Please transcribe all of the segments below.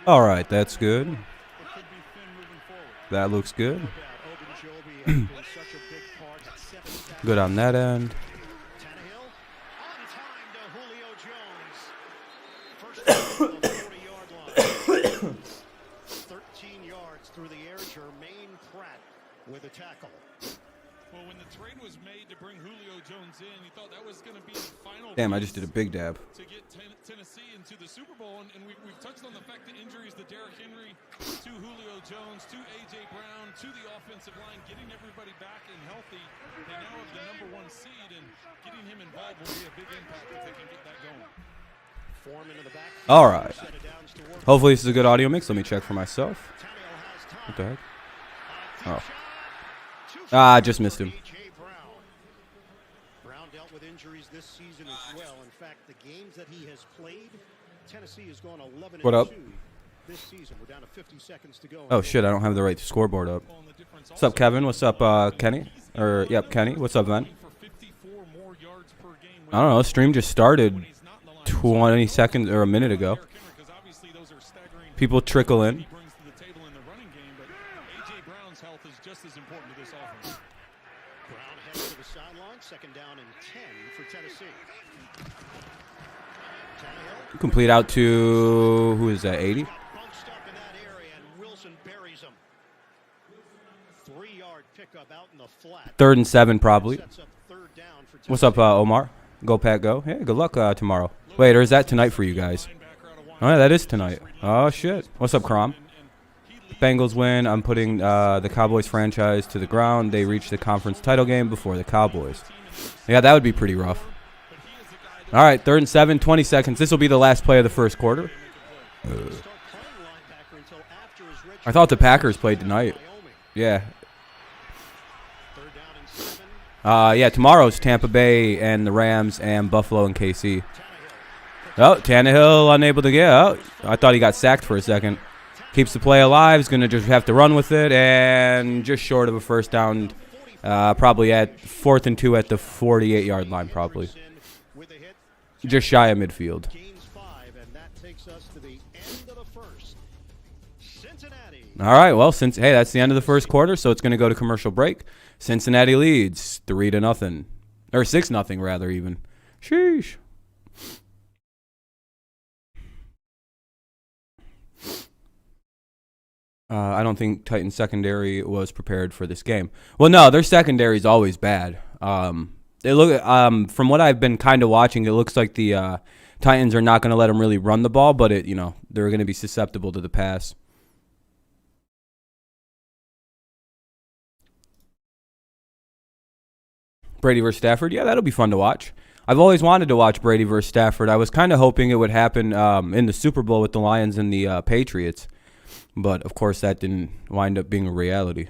All right, that's good. That looks good. Good on that end. 13 yards through the air. Jermaine Pratt with a tackle. Well, when the trade was made to bring Julio Jones in, you thought that was going to be the final. Damn, I just did a big dab. To get Tennessee into the Super Bowl, and we've touched on the fact that injuries to Derrick Henry, to Julio Jones, to A.J. Brown, to the offensive line, getting everybody back and healthy. They now have the #1 seed, and getting him involved will be a big impact if they can get that going. All right. Hopefully this is a good audio mix. Let me check for myself. What the heck? Oh. I just missed him. Brown dealt with injuries this season as well. In fact, the games that he has played, Tennessee has gone 11-2. What up? This season, we're down to 50 seconds to go. Oh shit, I don't have the right scoreboard up. What's up, Kevin? What's up, Kenny? Yep, Kenny. What's up, man? I don't know. Stream just started 20 seconds or a minute ago. People trickle in. Complete out to, who is that, 80? Third and 7 probably. What's up, Omar? Go, Pat, go. Hey, good luck tomorrow. Wait, or is that tonight for you guys? Oh, yeah, that is tonight. Oh, shit. What's up, Crom? Bengals win. I'm putting the Cowboys franchise to the ground. They reach the conference title game before the Cowboys. Yeah, that would be pretty rough. All right, 3rd and 7, 20 seconds. This will be the last play of the first quarter. I thought the Packers played tonight. Yeah. Yeah, tomorrow's Tampa Bay and the Rams and Buffalo and KC. Oh, Tannehill unable to get out. I thought he got sacked for a second. Keeps the play alive. He's going to just have to run with it. And just short of a first down. Probably at 4th and 2 at the 48-yard line probably. Just shy of midfield. All right, well, hey, that's the end of the first quarter, so it's going to go to commercial break. Cincinnati leads 3-0, or 6-0 rather even. Sheesh. I don't think Titans secondary was prepared for this game. Well, no, their secondary is always bad. From what I've been kind of watching, it looks like the Titans are not going to let them really run the ball, but they're going to be susceptible to the pass. Brady versus Stafford, yeah, that'll be fun to watch. I've always wanted to watch Brady versus Stafford. I was kind of hoping it would happen in the Super Bowl with the Lions and the Patriots, but of course that didn't wind up being a reality.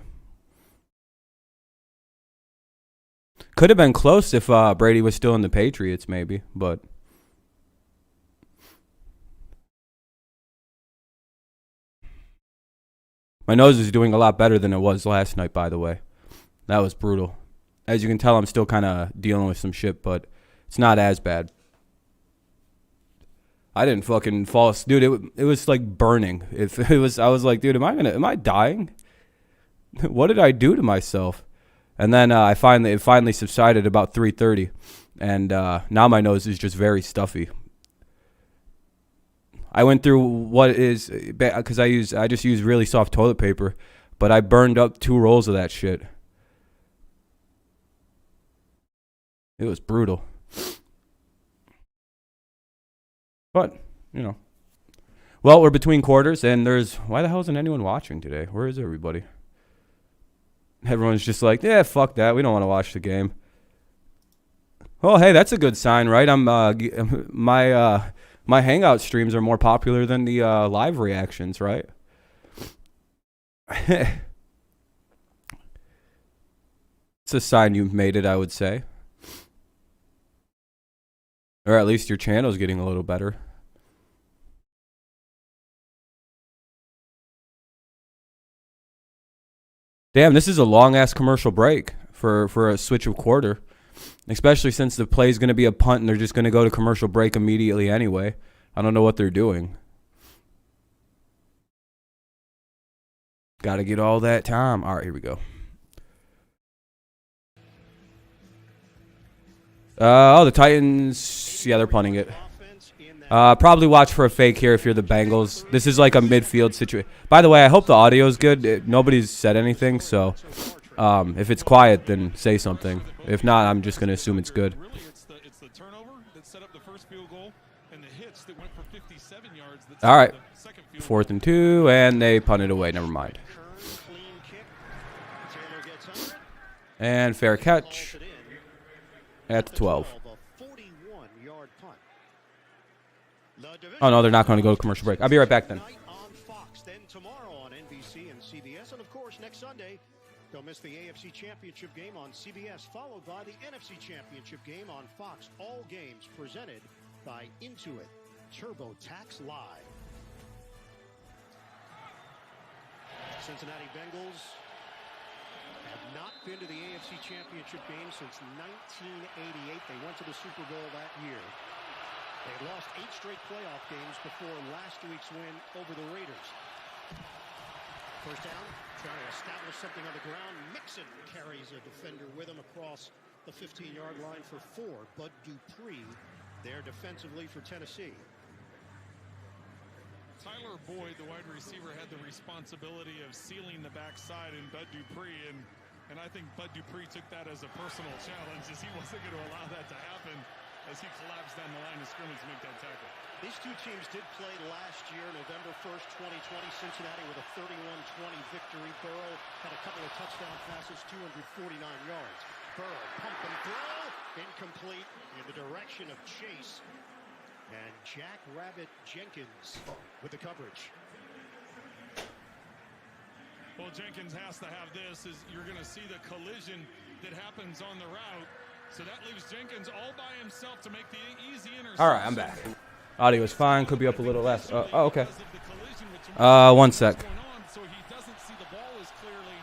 Could have been close if Brady was still in the Patriots, maybe, but my nose is doing a lot better than it was last night, by the way. That was brutal. As you can tell, I'm still kind of dealing with some shit, but it's not as bad. I didn't fucking fall asleep. Dude, it was like burning. I was like, dude, am I dying? What did I do to myself? And then it finally subsided about 3:30, and now my nose is just very stuffy. I went through what is, because I just use really soft toilet paper, but I burned up 2 rolls of that shit. It was brutal. But, well, we're between quarters, and why the hell isn't anyone watching today? Where is everybody? Everyone's just like, yeah, fuck that. We don't want to watch the game. Oh, hey, that's a good sign, right? My Hangout streams are more popular than the live reactions, right? It's a sign you've made it, I would say. Or at least your channel's getting a little better. Damn, this is a long-ass commercial break for a switch of quarter. Especially since the play's going to be a punt and they're just going to go to commercial break immediately anyway. I don't know what they're doing. Got to get all that time. All right, here we go. Oh, the Titans. Yeah, they're punting it. Probably watch for a fake here if you're the Bengals. This is like a midfield situation. By the way, I hope the audio is good. Nobody's said anything, so if it's quiet, then say something. If not, I'm just going to assume it's good. It's the turnover that set up the first field goal and the hits that went for 57 yards. All right. 4th and 2, and they punt it away. Never mind. And fair catch at the 12. Oh, no, they're not going to go to commercial break. I'll be right back then. On Fox, then tomorrow on NBC and CBS, and of course next Sunday, don't miss the AFC Championship Game on CBS, followed by the NFC Championship Game on Fox. All games presented by Intuit TurboTax Live. Cincinnati Bengals have not been to the AFC Championship Game since 1988. They went to the Super Bowl that year. They lost 8 straight playoff games before last week's win over the Raiders. First down, trying to establish something on the ground. Mixon carries a defender with him across the 15-yard line for 4. Bud Dupree there defensively for Tennessee. Tyler Boyd, the wide receiver, had the responsibility of sealing the backside in Bud Dupree, and I think Bud Dupree took that as a personal challenge, as he wasn't going to allow that to happen as he collapsed down the line of scrimmage to make that tackle. These two teams did play last year, November 1st, 2020. Cincinnati with a 31-20 victory. Burrow had a couple of touchdown passes, 249 yards. Burrow pump and throw, incomplete in the direction of Chase. And Jack Rabbit Jenkins with the coverage. Well, Jenkins has to have this, is you're going to see the collision that happens on the route. So that leaves Jenkins all by himself to make the easy interception. All right, I'm back. Audio is fine. Could be up a little less. Oh, okay. 1 sec. So he doesn't see the ball as clearly,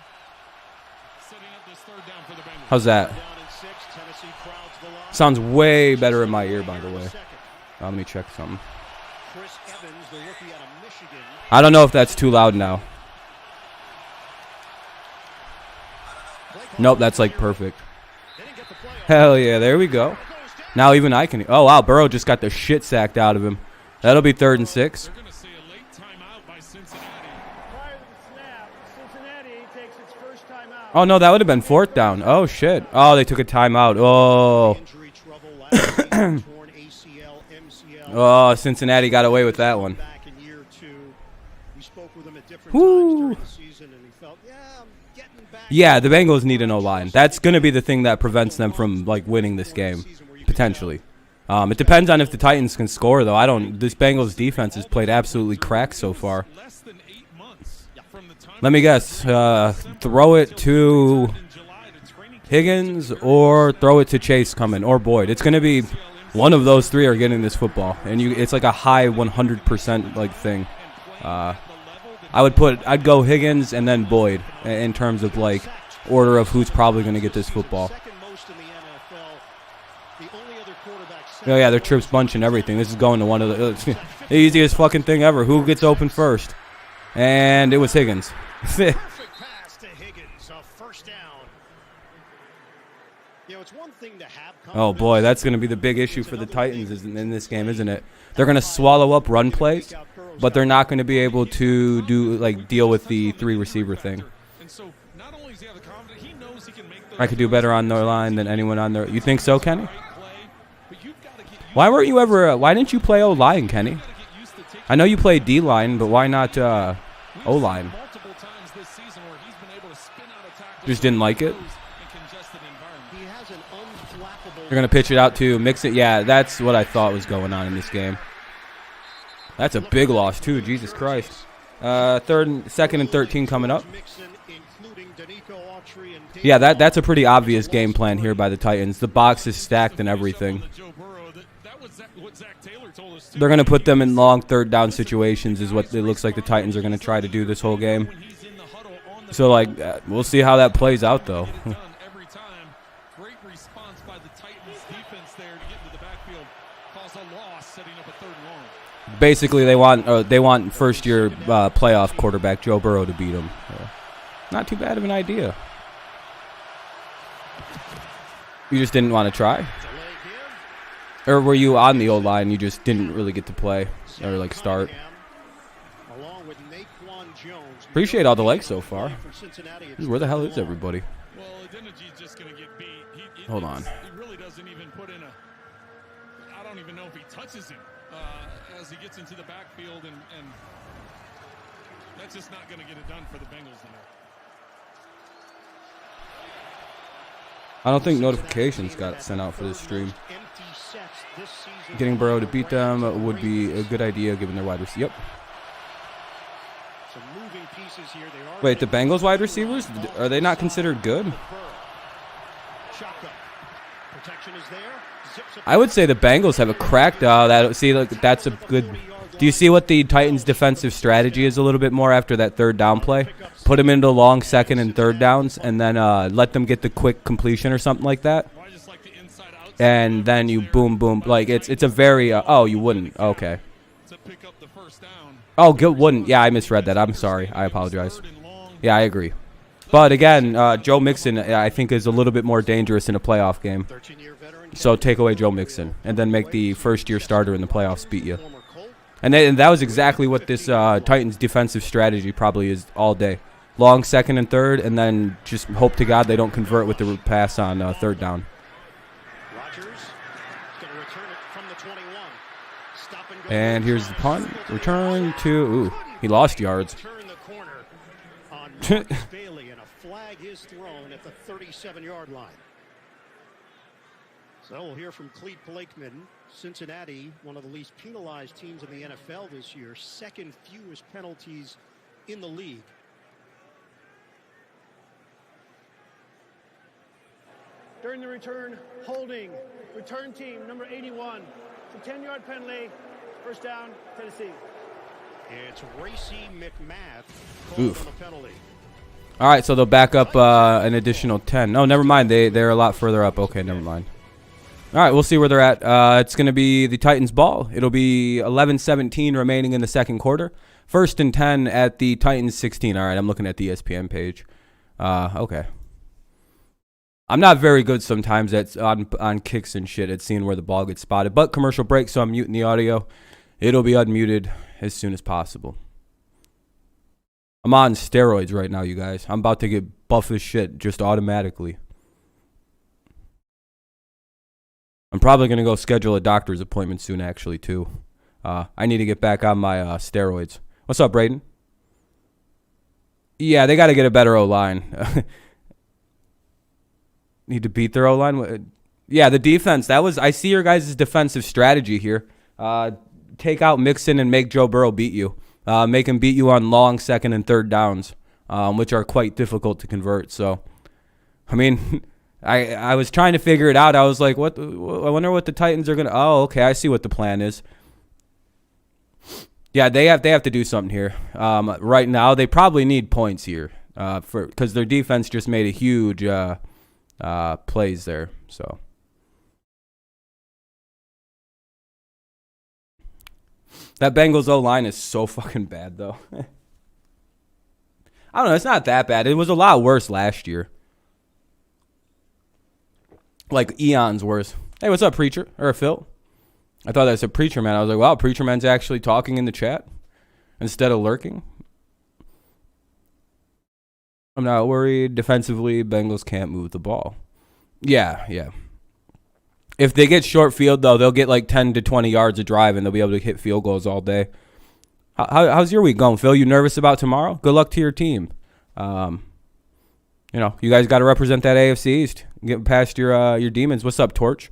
setting up this third down for the Bengals. How's that? Sounds way better in my ear, by the way. Let me check something. I don't know if that's too loud now. Nope, that's like perfect. Hell yeah, there we go. Now even I can. Oh, wow, Burrow just got the shit sacked out of him. That'll be 3rd and 6. They're going to see a late timeout by Cincinnati. Prior to the snap, Cincinnati takes its first timeout. Oh, no, that would have been 4th down. Oh, shit. Oh, they took a timeout. Oh. Oh, Cincinnati got away with that one. Woo. Yeah, the Bengals need an O-line. That's going to be the thing that prevents them from like winning this game, potentially. It depends on if the Titans can score, though. This Bengals defense has played absolutely crack so far. Let me guess. Throw it to Higgins or throw it to Chase coming or Boyd. It's going to be one of those three are getting this football, and it's like a high 100% like thing. I'd go Higgins and then Boyd in terms of like order of who's probably going to get this football. Oh yeah, they're trips bunching everything. This is going to one of the easiest fucking thing ever. Who gets open first? And it was Higgins. Oh boy, that's going to be the big issue for the Titans in this game, isn't it? They're going to swallow up run plays, but they're not going to be able to deal with the 3 receiver thing. I could do better on their line than anyone on their. You think so, Kenny? Why didn't you play O-line, Kenny? I know you played D-line, but why not O-line? Just didn't like it? They're going to pitch it out to mix it. Yeah, that's what I thought was going on in this game. That's a big loss, too. Jesus Christ. 2nd and 13 coming up. Yeah, that's a pretty obvious game plan here by the Titans. The box is stacked and everything. They're going to put them in long 3rd down situations is what it looks like the Titans are going to try to do this whole game. So, we'll see how that plays out, though. Basically, they want first-year playoff quarterback Joe Burrow to beat him. Not too bad of an idea. You just didn't want to try? Or were you on the O-line, you just didn't really get to play or, like, start? Appreciate all the likes so far. Where the hell is everybody? Hold on. He really doesn't even put in I don't even know if he touches him as he gets into the backfield, and that's just not going to get it done for the Bengals tonight. I don't think notifications got sent out for this stream. Getting Burrow to beat them would be a good idea given their wide receivers. Yep. Wait, the Bengals wide receivers, are they not considered good? I would say the Bengals have a cracked. That's a good. Do you see what the Titans' defensive strategy is a little bit more after that third down play? Put them into long second and third downs, and then let them get the quick completion or something like that. And then you boom, boom. Like it's a very. Oh, you wouldn't. Okay. Oh, wouldn't. Yeah, I misread that. I'm sorry. I apologize. Yeah, I agree. But again, Joe Mixon, I think, is a little bit more dangerous in a playoff game. So take away Joe Mixon and then make the first-year starter in the playoffs beat you. And that was exactly what this Titans defensive strategy probably is all day. Long second and third, and then just hope to God they don't convert with the pass on third down. And here's the punt. Return to... Ooh, he lost yards. Bailey, and a flag is thrown at the 37-yard line. So we'll hear from Clete Blakeman. Cincinnati, one of the least penalized teams in the NFL this year, second fewest penalties in the league. During the return, holding. Return team, number 81. It's a 10-yard penalty. First down, Tennessee. It's Racy McMath called on the penalty. All right, so they'll back up an additional 10. No, never mind. They're a lot further up. Okay, never mind. All right, we'll see where they're at. It's going to be the Titans' ball. It'll be 11:17 remaining in the second quarter. First and 10 at the Titans' 16. All right, I'm looking at the ESPN page. Okay. I'm not very good sometimes on kicks and shit at seeing where the ball gets spotted. But commercial break, so I'm muting the audio. It'll be unmuted as soon as possible. I'm on steroids right now, you guys. I'm about to get buff as shit just automatically. I'm probably going to go schedule a doctor's appointment soon, actually, too. I need to get back on my steroids. What's up, Braden? Yeah, they got to get a better O-line. Need to beat their O-line? Yeah, the defense. I see your guys' defensive strategy here. Take out Mixon and make Joe Burrow beat you. Make him beat you on long second and third downs, which are quite difficult to convert. So, I mean, I was trying to figure it out. I was like, what? I wonder what the Titans are going to... Oh, okay, I see what the plan is. Yeah, they have to do something here. Right now, they probably need points here because their defense just made a huge plays there. So... That Bengals O-line is so fucking bad, though. I don't know. It's not that bad. It was a lot worse last year. Like, eons worse. Hey, what's up, Preacher? Or Phil? I thought that said Preacher Man. I was like, wow, Preacher Man's actually talking in the chat instead of lurking. I'm not worried. Defensively, Bengals can't move the ball. Yeah. If they get short field, though, they'll get like 10 to 20 yards a drive, and they'll be able to hit field goals all day. How's your week going, Phil? You nervous about tomorrow? Good luck to your team. You guys got to represent that AFC East. Get past your demons. What's up, Torch?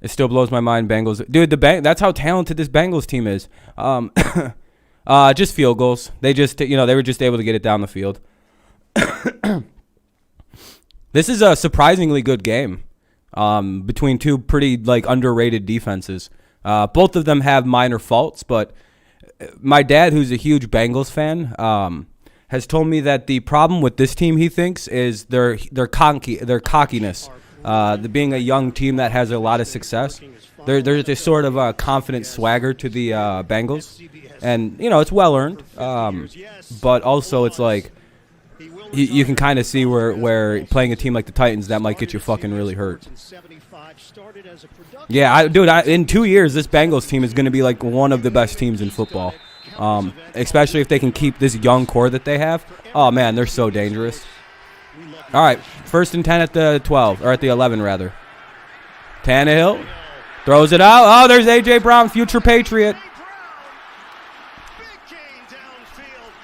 It still blows my mind, Bengals. Dude, that's how talented this Bengals team is. Just field goals. They were just able to get it down the field. This is a surprisingly good game. Between two pretty underrated defenses. Both of them have minor faults, but my dad, who's a huge Bengals fan, has told me that the problem with this team, he thinks, is their cockiness. Being a young team that has a lot of success. There's this sort of confident swagger to the Bengals, and you know it's well earned. But also it's like you can kind of see where playing a team like the Titans that might get you fucking really hurt. Yeah, in 2 years this Bengals team is going to be like one of the best teams in football, especially if they can keep this young core that they have. Oh man, they're so dangerous. All right, 1st and 10 at the 12 or at the 11 rather. Tannehill. Throws it out. Oh, there's A.J. Brown, future Patriot.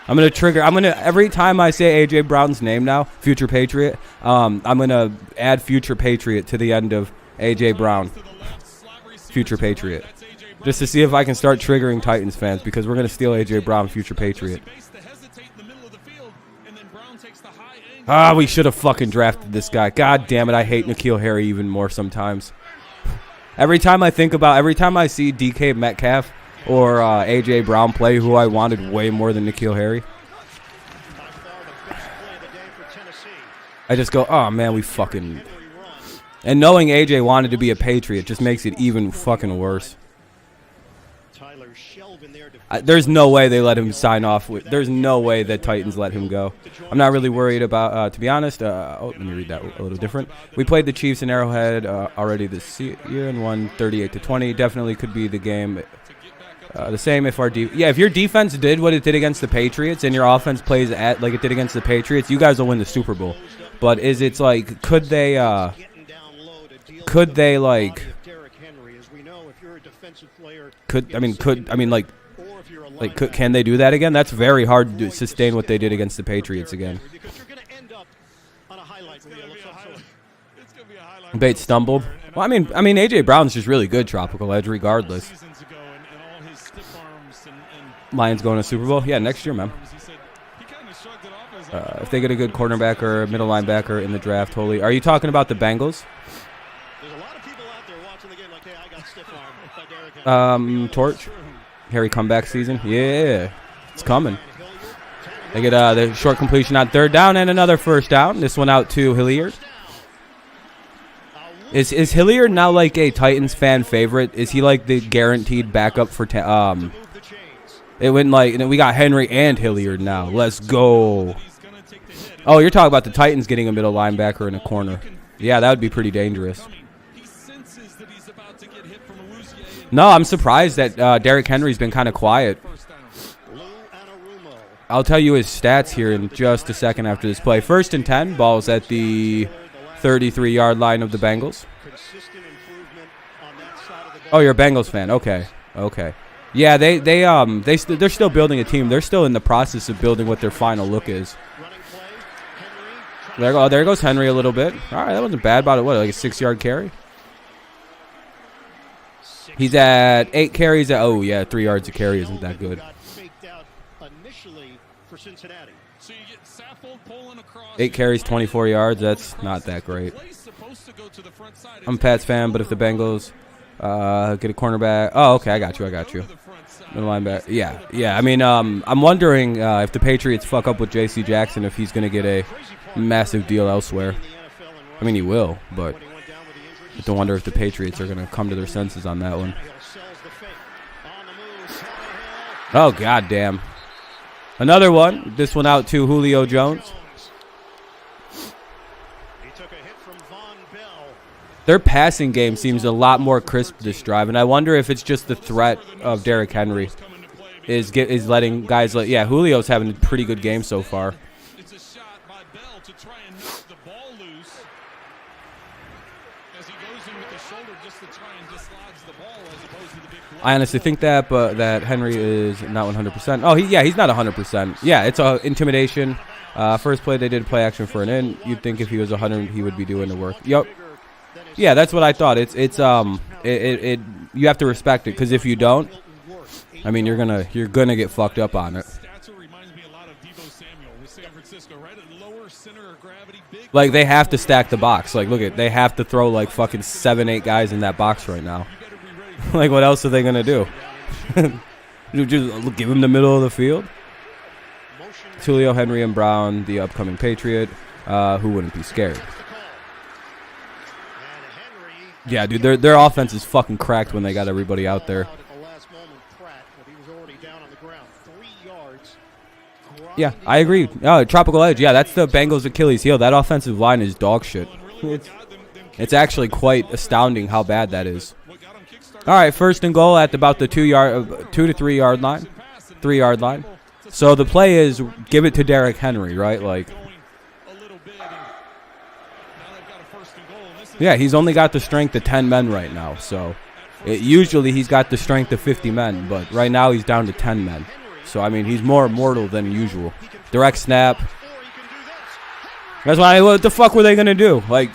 I'm going to trigger. Every time I say A.J. Brown's name now, future Patriot, I'm going to add future Patriot to the end of A.J. Brown, future Patriot, just to see if I can start triggering Titans fans because we're going to steal A.J. Brown, future Patriot. We should have fucking drafted this guy. God damn it, I hate N'Keal Harry even more sometimes. Every time I see DK Metcalf or A.J. Brown play, who I wanted way more than N'Keal Harry, I just go, oh man, we fucking... And knowing A.J. wanted to be a Patriot just makes it even fucking worse. There's no way they let him sign off. There's no way that Titans let him go. I'm not really worried about, to be honest. Let me read that a little different. We played the Chiefs in Arrowhead already this year and won 38-20. Definitely could be the game. The same if if your defense did what it did against the Patriots and your offense plays like it did against the Patriots, you guys will win the Super Bowl. But could they can they do that again? That's very hard to sustain what they did against the Patriots again. Bates stumbled. Well, I mean, A.J. Brown's just really good tropical edge regardless. Lions going to Super Bowl? Yeah, next year, man. If they get a good cornerback or middle linebacker in the draft, holy. Are you talking about the Bengals? Torch. Harry comeback season. Yeah, it's coming. They get the short completion on 3rd down and another 1st down. This one out to Hilliard. Is Hilliard now like a Titans fan favorite? Is he like the guaranteed backup for it went like we got Henry and Hilliard now. Let's go. Oh, you're talking about the Titans getting a middle linebacker in a corner. Yeah, that would be pretty dangerous. No, I'm surprised that Derrick Henry's been kind of quiet. I'll tell you his stats here in just a second after this play. 1st and 10, ball's at the 33-yard line of the Bengals. Oh, you're a Bengals fan. Okay. Yeah, they're still building a team. They're still in the process of building what their final look is. There goes Henry a little bit. All right, that wasn't bad. About like a 6-yard carry. He's at 8 carries. 3 yards a carry isn't that good. 8 carries, 24 yards. That's not that great. I'm a Pats fan, but if the Bengals get a cornerback. Oh, okay, I got you. Middle linebacker. Yeah. I mean, I'm wondering if the Patriots fuck up with J.C. Jackson, if he's going to get a massive deal elsewhere. I mean, he will, but I have to wonder if the Patriots are going to come to their senses on that one. Oh, goddamn. Another one. This one out to Julio Jones. Their passing game seems a lot more crisp this drive, and I wonder if it's just the threat of Derrick Henry is letting guys like Julio's having a pretty good game so far. It's a shot by Bell to try and knock the ball loose as he goes in with the shoulder just to try and dislodge the ball as opposed to the big play. I honestly think that, but that Henry is not 100%. Oh, he's not 100%. Yeah, it's a intimidation. First play they did play action for an in. You'd think if he was 100, he would be doing the work. Yep. Yeah, that's what I thought. You have to respect it, because if you don't, I mean, you're gonna get fucked up on it. Like, they have to stack the box. Like, look they have to throw like fucking 7-8 guys in that box right now. Like, what else are they gonna do? Just give him the middle of the field. Julio, Henry, and Brown, the upcoming Patriot. Who wouldn't be scared? Yeah, dude, their offense is fucking cracked when they got everybody out there. Yeah, I agree. Tropical Edge. Yeah, that's the Bengals' Achilles heel. That offensive line is dog shit. It's actually quite astounding how bad that is. All right, 1st and goal at about the 2 to 3 yard line, 3 yard line. So the play is give it to Derrick Henry, right? Like, yeah, he's only got the strength of 10 men right now. So usually he's got the strength of 50 men, but right now he's down to 10 men. So, I mean, he's more mortal than usual. Direct snap. That's why, what the fuck were they going to do? Like,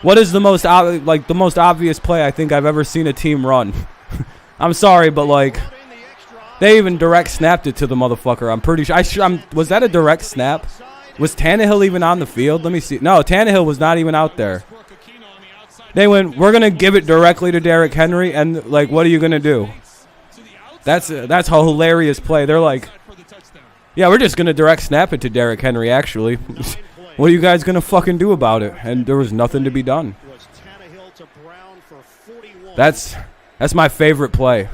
what is the most obvious play I think I've ever seen a team run? I'm sorry, but, like, they even direct snapped it to the motherfucker. I'm pretty sure. Was that a direct snap? Was Tannehill even on the field? Let me see. No, Tannehill was not even out there. They went, we're going to give it directly to Derrick Henry, and, like, what are you going to do? That's a hilarious play. They're like, yeah, we're just going to direct snap it to Derrick Henry, actually. What are you guys going to fucking do about it? And there was nothing to be done. That's my favorite play.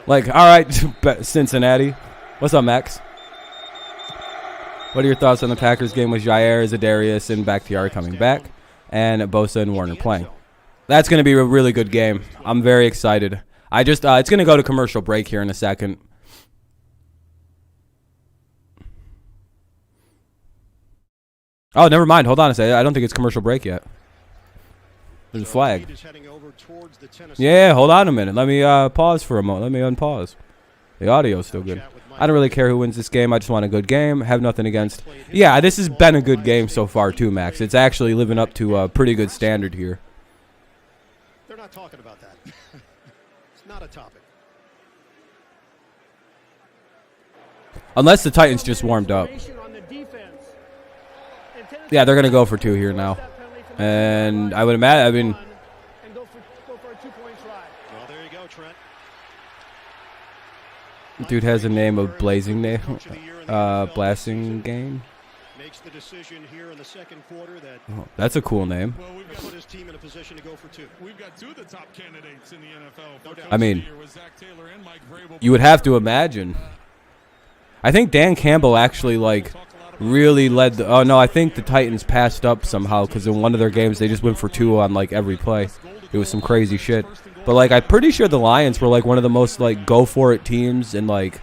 Like, all right, Cincinnati. What's up, Max? What are your thoughts on the Packers game with Jair, Zadarius, and Bakhtiari coming back, and Bosa and Warner playing? That's going to be a really good game. I'm very excited. It's going to go to commercial break here in a second. Oh, never mind. Hold on a second. I don't think it's commercial break yet. There's a flag. Yeah, hold on a minute. Let me pause for a moment. Let me unpause. The audio's still good. I don't really care who wins this game. I just want a good game. Have nothing against. Yeah, this has been a good game so far too, Max. It's actually living up to a pretty good standard here. They're not talking about that. It's not a topic. Unless the Titans just warmed up. Yeah, they're going to go for 2 here now. And I would imagine, I mean, dude has a name of Blazing name. Blasting game. Makes the decision here in the second quarter that that's a cool name. well, we've put his team in a position to go for 2. We've got 2 of the top candidates in the NFL. I mean, you would have to imagine. I think Dan Campbell actually, like, really led the... Oh, no, I think the Titans passed up somehow because in one of their games they just went for 2 on, like, every play. It was some crazy shit. But, like, I'm pretty sure the Lions were, like, one of the most, like, go-for-it teams. And, like,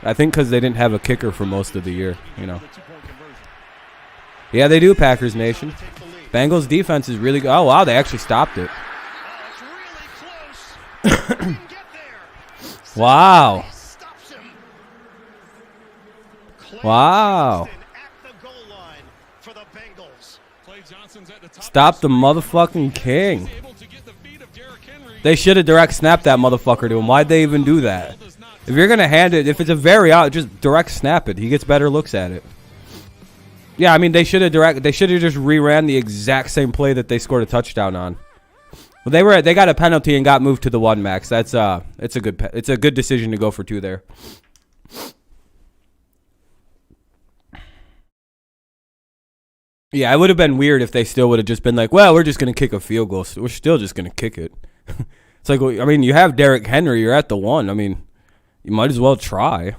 I think because they didn't have a kicker for most of the year, you know. Yeah, they do, Packers Nation. Bengals defense is really good. Oh, wow, they actually stopped it. Wow. Wow. Stop the motherfucking king. They should have direct snapped that motherfucker to him. Why'd they even do that? If you're going to hand it, if it's a very out, just direct snap it. He gets better looks at it. Yeah, I mean, they should have just reran the exact same play that they scored a touchdown on. Well, they got a penalty and got moved to the 1, Max. It's a good decision to go for 2 there. Yeah, it would have been weird if they still would have just been like, well, we're just going to kick a field goal. So we're still just going to kick it. It's like, I mean, you have Derrick Henry. You're at the 1. I mean, you might as well try.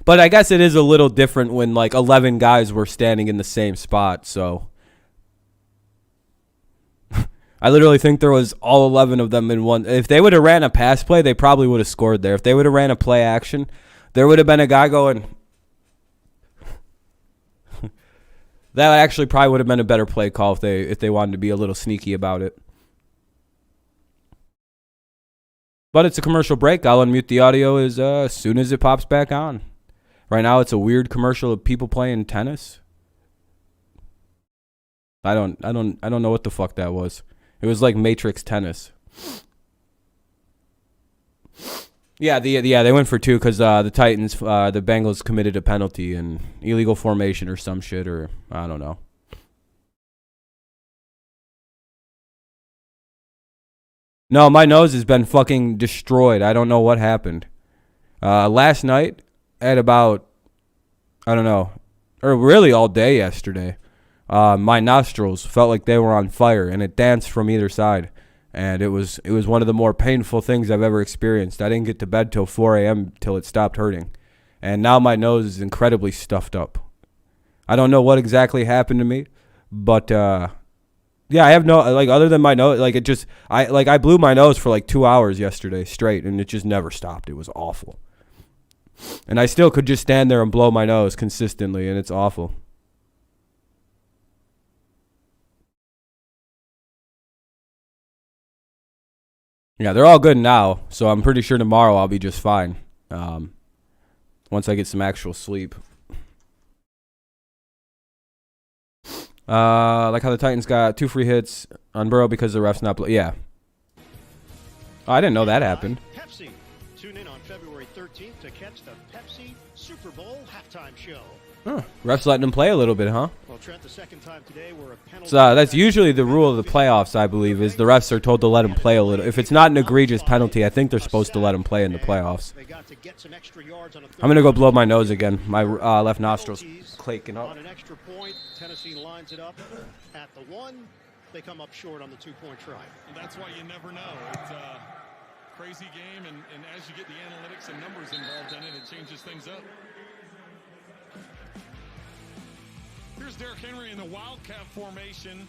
But I guess it is a little different when, like, 11 guys were standing in the same spot. So I literally think there was all 11 of them in one. If they would have ran a pass play, they probably would have scored there. If they would have ran a play action, there would have been a guy going... That actually probably would have been a better play call if they wanted to be a little sneaky about it. But it's a commercial break. I'll unmute the audio as soon as it pops back on. Right now, it's a weird commercial of people playing tennis. I don't know what the fuck that was. It was like Matrix Tennis. Yeah, they went for 2 because the Titans, the Bengals committed a penalty and illegal formation or some shit, or I don't know. No, my nose has been fucking destroyed. I don't know what happened. Last night at about, I don't know, or really all day yesterday, my nostrils felt like they were on fire, and it danced from either side. And it was one of the more painful things I've ever experienced. I didn't get to bed till 4 a.m. till it stopped hurting. And now my nose is incredibly stuffed up. I don't know what exactly happened to me, but yeah, I have no, like, other than my nose, like, I blew my nose for like 2 hours yesterday straight, and it just never stopped. It was awful. And I still could just stand there and blow my nose consistently, and it's awful. Yeah, they're all good now, so I'm pretty sure tomorrow I'll be just fine. Once I get some actual sleep. Like how the Titans got 2 free hits on Burrow because the ref's not yeah. Oh, I didn't know that happened. Pepsi. Tune in on February 13th to catch the Pepsi Super Bowl halftime show. Huh. Refs letting them play a little bit, huh? Well, Trent, the second time today we're a penalty. So that's usually the rule of the playoffs, I believe, is the refs are told to let them play a little. If it's not an egregious penalty, I think they're supposed to let them play in the playoffs. I'm going to go blow my nose again. My left nostril's claking up. On an extra point, Tennessee lines it up at the 1. They come up short on the 2-point try. And that's why you never know. It's a crazy game, and as you get the analytics and numbers involved in it, it changes things up. Here's Derrick Henry in the Wildcat formation.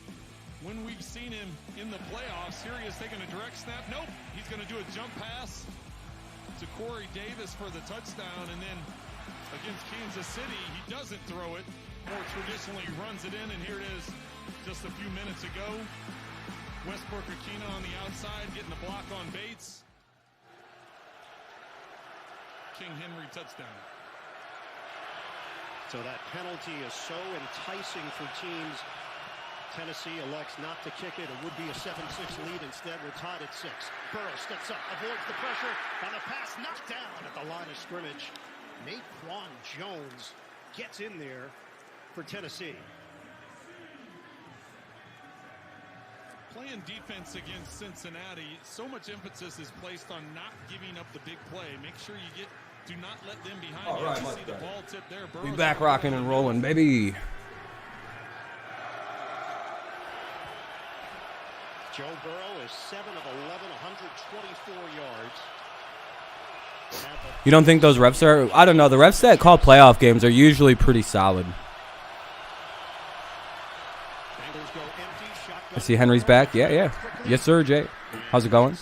When we've seen him in the playoffs, here he is taking a direct snap. Nope, he's going to do a jump pass to Corey Davis for the touchdown, and then against Kansas City, he doesn't throw it. More traditionally, runs it in, and here it is just a few minutes ago. Westbrook Akina on the outside, getting the block on Bates. King Henry touchdown. So that penalty is so enticing for teams. Tennessee elects not to kick it. It would be a 7-6 lead. Instead, we're tied at 6. Burrow steps up, avoids the pressure, and the pass knocked down at the line of scrimmage. Naquan Jones gets in there for Tennessee. Playing defense against Cincinnati, so much emphasis is placed on not giving up the big play. Make sure you do not let them behind you. Right, You see the ball tip there. We back rocking and rolling, baby. Joe Burrow is 7 of 11, 124 yards. You don't think those refs are? I don't know. The refs that call playoff games are usually pretty solid. I see Henry's back. Yeah. Yes, sir, Jay. How's it going?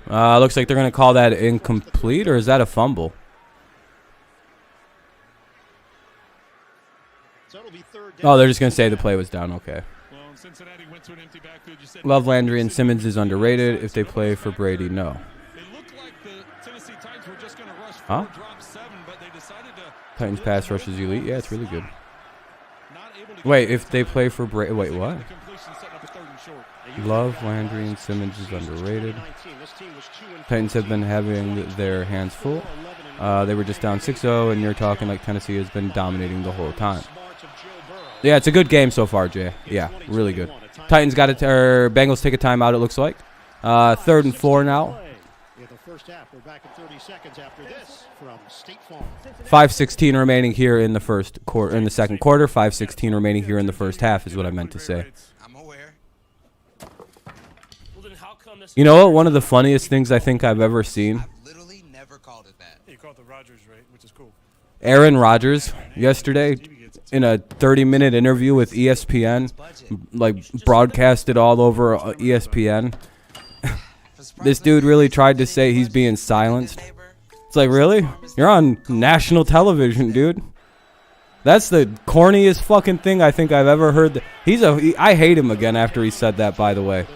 Looks like they're going to call that incomplete, or is that a fumble? Oh, they're just going to say the play was down. Okay. Love Landry and Simmons is underrated. If they play for Brady, no. Huh? Titans pass rush is elite. Yeah, it's really good. Wait, if they play for Brady, wait, what? Love, Landry, and Simmons is underrated. Titans have been having their hands full. They were just down 6-0, and you're talking like Tennessee has been dominating the whole time. Yeah, it's a good game so far, Jay. Yeah, really good. Titans got it, or Bengals take a timeout, it looks like. 3rd and 4 now. 5:16 remaining here in the first quarter, in the second quarter. 5:16 remaining here in the first half is what I meant to say. You know what? One of the funniest things I think I've ever seen. I've literally never called it that. You called the Rodgers rate, which is cool. Aaron Rodgers yesterday in a 30-minute interview with ESPN, like broadcasted all over ESPN. This dude really tried to say he's being silenced. It's like, really? You're on national television, dude. That's the corniest fucking thing I think I've ever heard. I hate him again after he said that, by the way.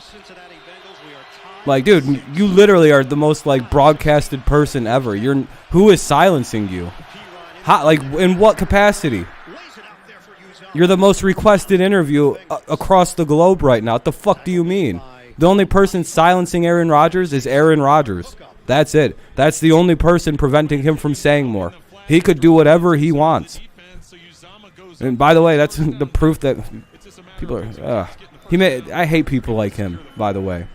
Like, dude, you literally are the most, like, broadcasted person ever. Who is silencing you? How, like, in what capacity? You're the most requested interview across the globe right now. What the fuck do you mean? The only person silencing Aaron Rodgers is Aaron Rodgers. That's it. That's the only person preventing him from saying more. He could do whatever he wants. And by the way, that's the proof that people are... I hate people like him, by the way.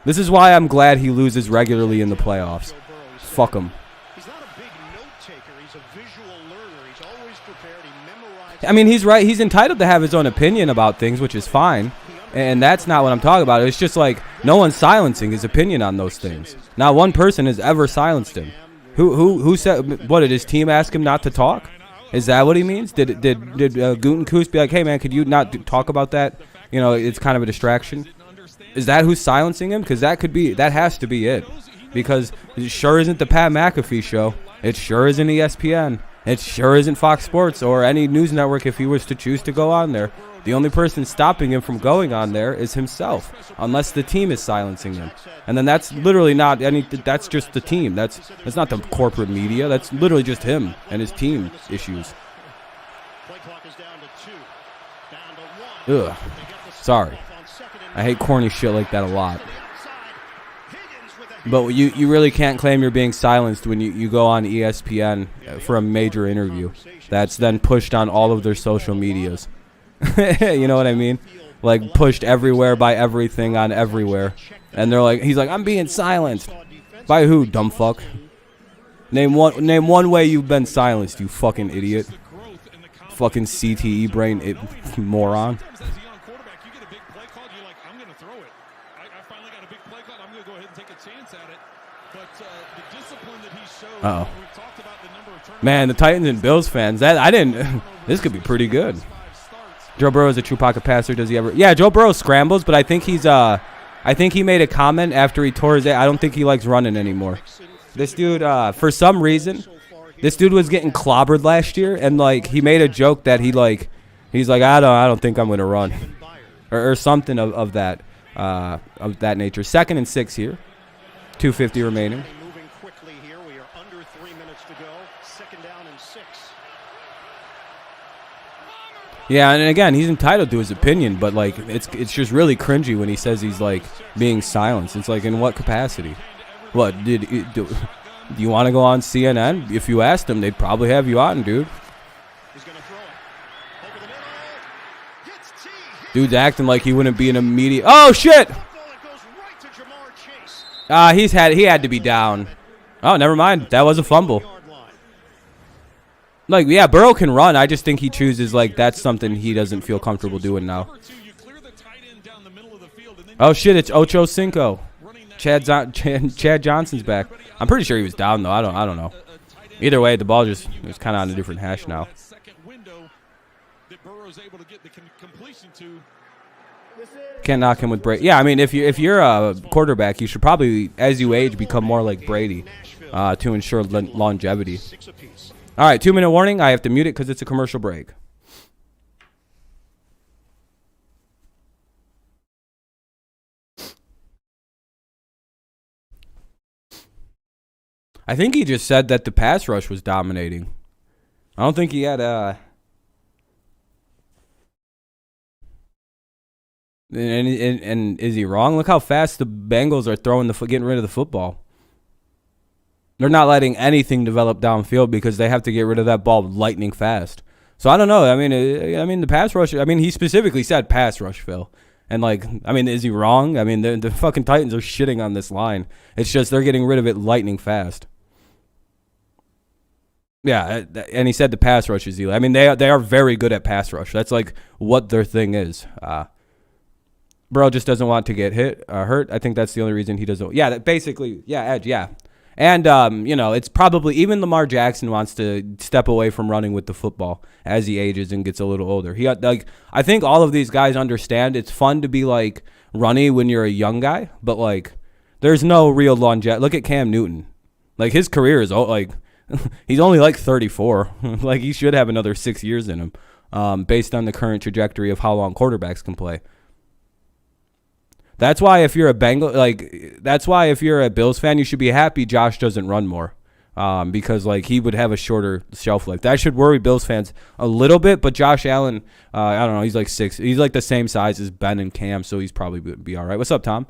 This is why I'm glad he loses regularly in the playoffs. Fuck him. I mean, he's right. He's entitled to have his own opinion about things, which is fine. And that's not what I'm talking about. It's just like no one's silencing his opinion on those things. Not one person has ever silenced him. Who said, what, did his team ask him not to talk? Is that what he means? Did Gutekunst be like, hey, man, could you not talk about that? You know, it's kind of a distraction. Is that who's silencing him? Because that has to be it. Because it sure isn't the Pat McAfee show. It sure isn't ESPN. It sure isn't Fox Sports or any news network if he was to choose to go on there. The only person stopping him from going on there is himself, unless the team is silencing him. And then that's literally not any. That's just the team. That's not the corporate media. That's literally just him and his team issues. Ugh. Sorry. I hate corny shit like that a lot. But you really can't claim you're being silenced when you go on ESPN for a major interview. That's then pushed on all of their social medias. You know what I mean? Like pushed everywhere by everything on everywhere. And they're like, he's like, I'm being silenced. By who, dumb fuck? Name one way you've been silenced, you fucking idiot. Fucking CTE brain moron. Uh-oh. Man, the Titans and Bills fans, this could be pretty good. Joe Burrow is a true pocket passer. Does he ever? Yeah, Joe Burrow scrambles, but I think he made a comment after he tore his. I don't think he likes running anymore. This dude, for some reason, this dude was getting clobbered last year, and like he made a joke that he's like, I don't think I'm gonna run, or something of that nature. 2nd and 6 here, 2:50 remaining. Yeah, and again, he's entitled to his opinion, but like it's just really cringy when he says he's like being silenced. It's like, in what capacity? What do you want to go on CNN? If you asked them, they'd probably have you on, dude. Dude's acting like he wouldn't be an immediate. Oh shit! He had to be down. Oh, never mind. That was a fumble. Like, yeah, Burrow can run. I just think he chooses, like, that's something he doesn't feel comfortable doing now. Oh, shit, it's Ocho Cinco. Chad Johnson's back. I'm pretty sure he was down, though. I don't know. Either way, the ball just was kind of on a different hash now. Can't knock him with Brady. Yeah, I mean, if you're a quarterback, you should probably, as you age, become more like Brady to ensure longevity. All right, 2-minute warning. I have to mute it because it's a commercial break. I think he just said that the pass rush was dominating. I don't think he had And is he wrong? Look how fast the Bengals are getting rid of the football. They're not letting anything develop downfield because they have to get rid of that ball lightning fast. So I don't know. I mean, the pass rush. I mean, he specifically said pass rush, Phil. And like, I mean, is he wrong? I mean, the fucking Titans are shitting on this line. It's just they're getting rid of it lightning fast. Yeah, and he said the pass rush is elite. I mean, they are very good at pass rush. That's like what their thing is. Burrow just doesn't want to get hurt. I think that's the only reason he doesn't. Yeah, basically, yeah, Edge, yeah. And, it's probably even Lamar Jackson wants to step away from running with the football as he ages and gets a little older. I think all of these guys understand it's fun to be, like, runny when you're a young guy, but, like, there's no real longevity. Look at Cam Newton. Like, his career is, like, he's only, like, 34. Like, he should have another 6 years in him based on the current trajectory of how long quarterbacks can play. That's why if you're a Bills fan, you should be happy Josh doesn't run more, because like he would have a shorter shelf life. That should worry Bills fans a little bit. But Josh Allen, I don't know, he's like 6. He's like the same size as Ben and Cam, so he's probably be all right. What's up, Tom?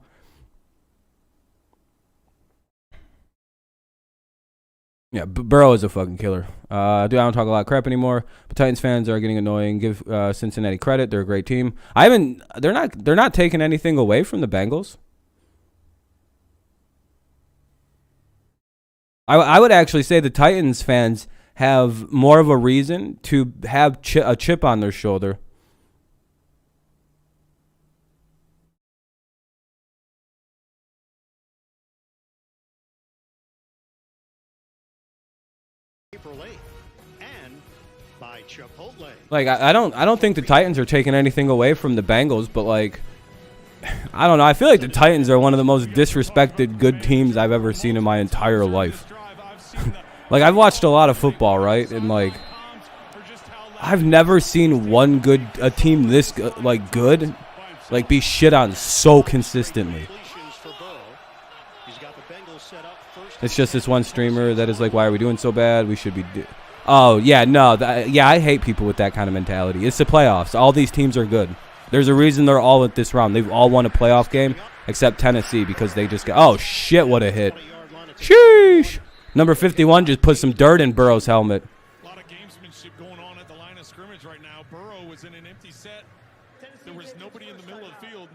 Yeah, Burrow is a fucking killer. Dude, I don't talk a lot of crap anymore. But Titans fans are getting annoying. Give Cincinnati credit; they're a great team. They're not taking anything away from the Bengals. I would actually say the Titans fans have more of a reason to have a chip on their shoulder. April 8th, and by Chipotle. Like I don't think the Titans are taking anything away from the Bengals, but like I don't know. I feel like the Titans are one of the most disrespected good teams I've ever seen in my entire life. Like I've watched a lot of football, right? And like I've never seen a team this good like be shit on so consistently. It's just this one streamer that is like, why are we doing so bad? We should be oh, yeah, no. I hate people with that kind of mentality. It's the playoffs. All these teams are good. There's a reason they're all at this round. They've all won a playoff game except Tennessee because they just got, oh, shit, what a hit. Sheesh. Number 51 just put some dirt in Burrow's helmet. A lot of gamesmanship going on at the line of scrimmage right now. Burrow was in an empty set. There was nobody in the middle of the field.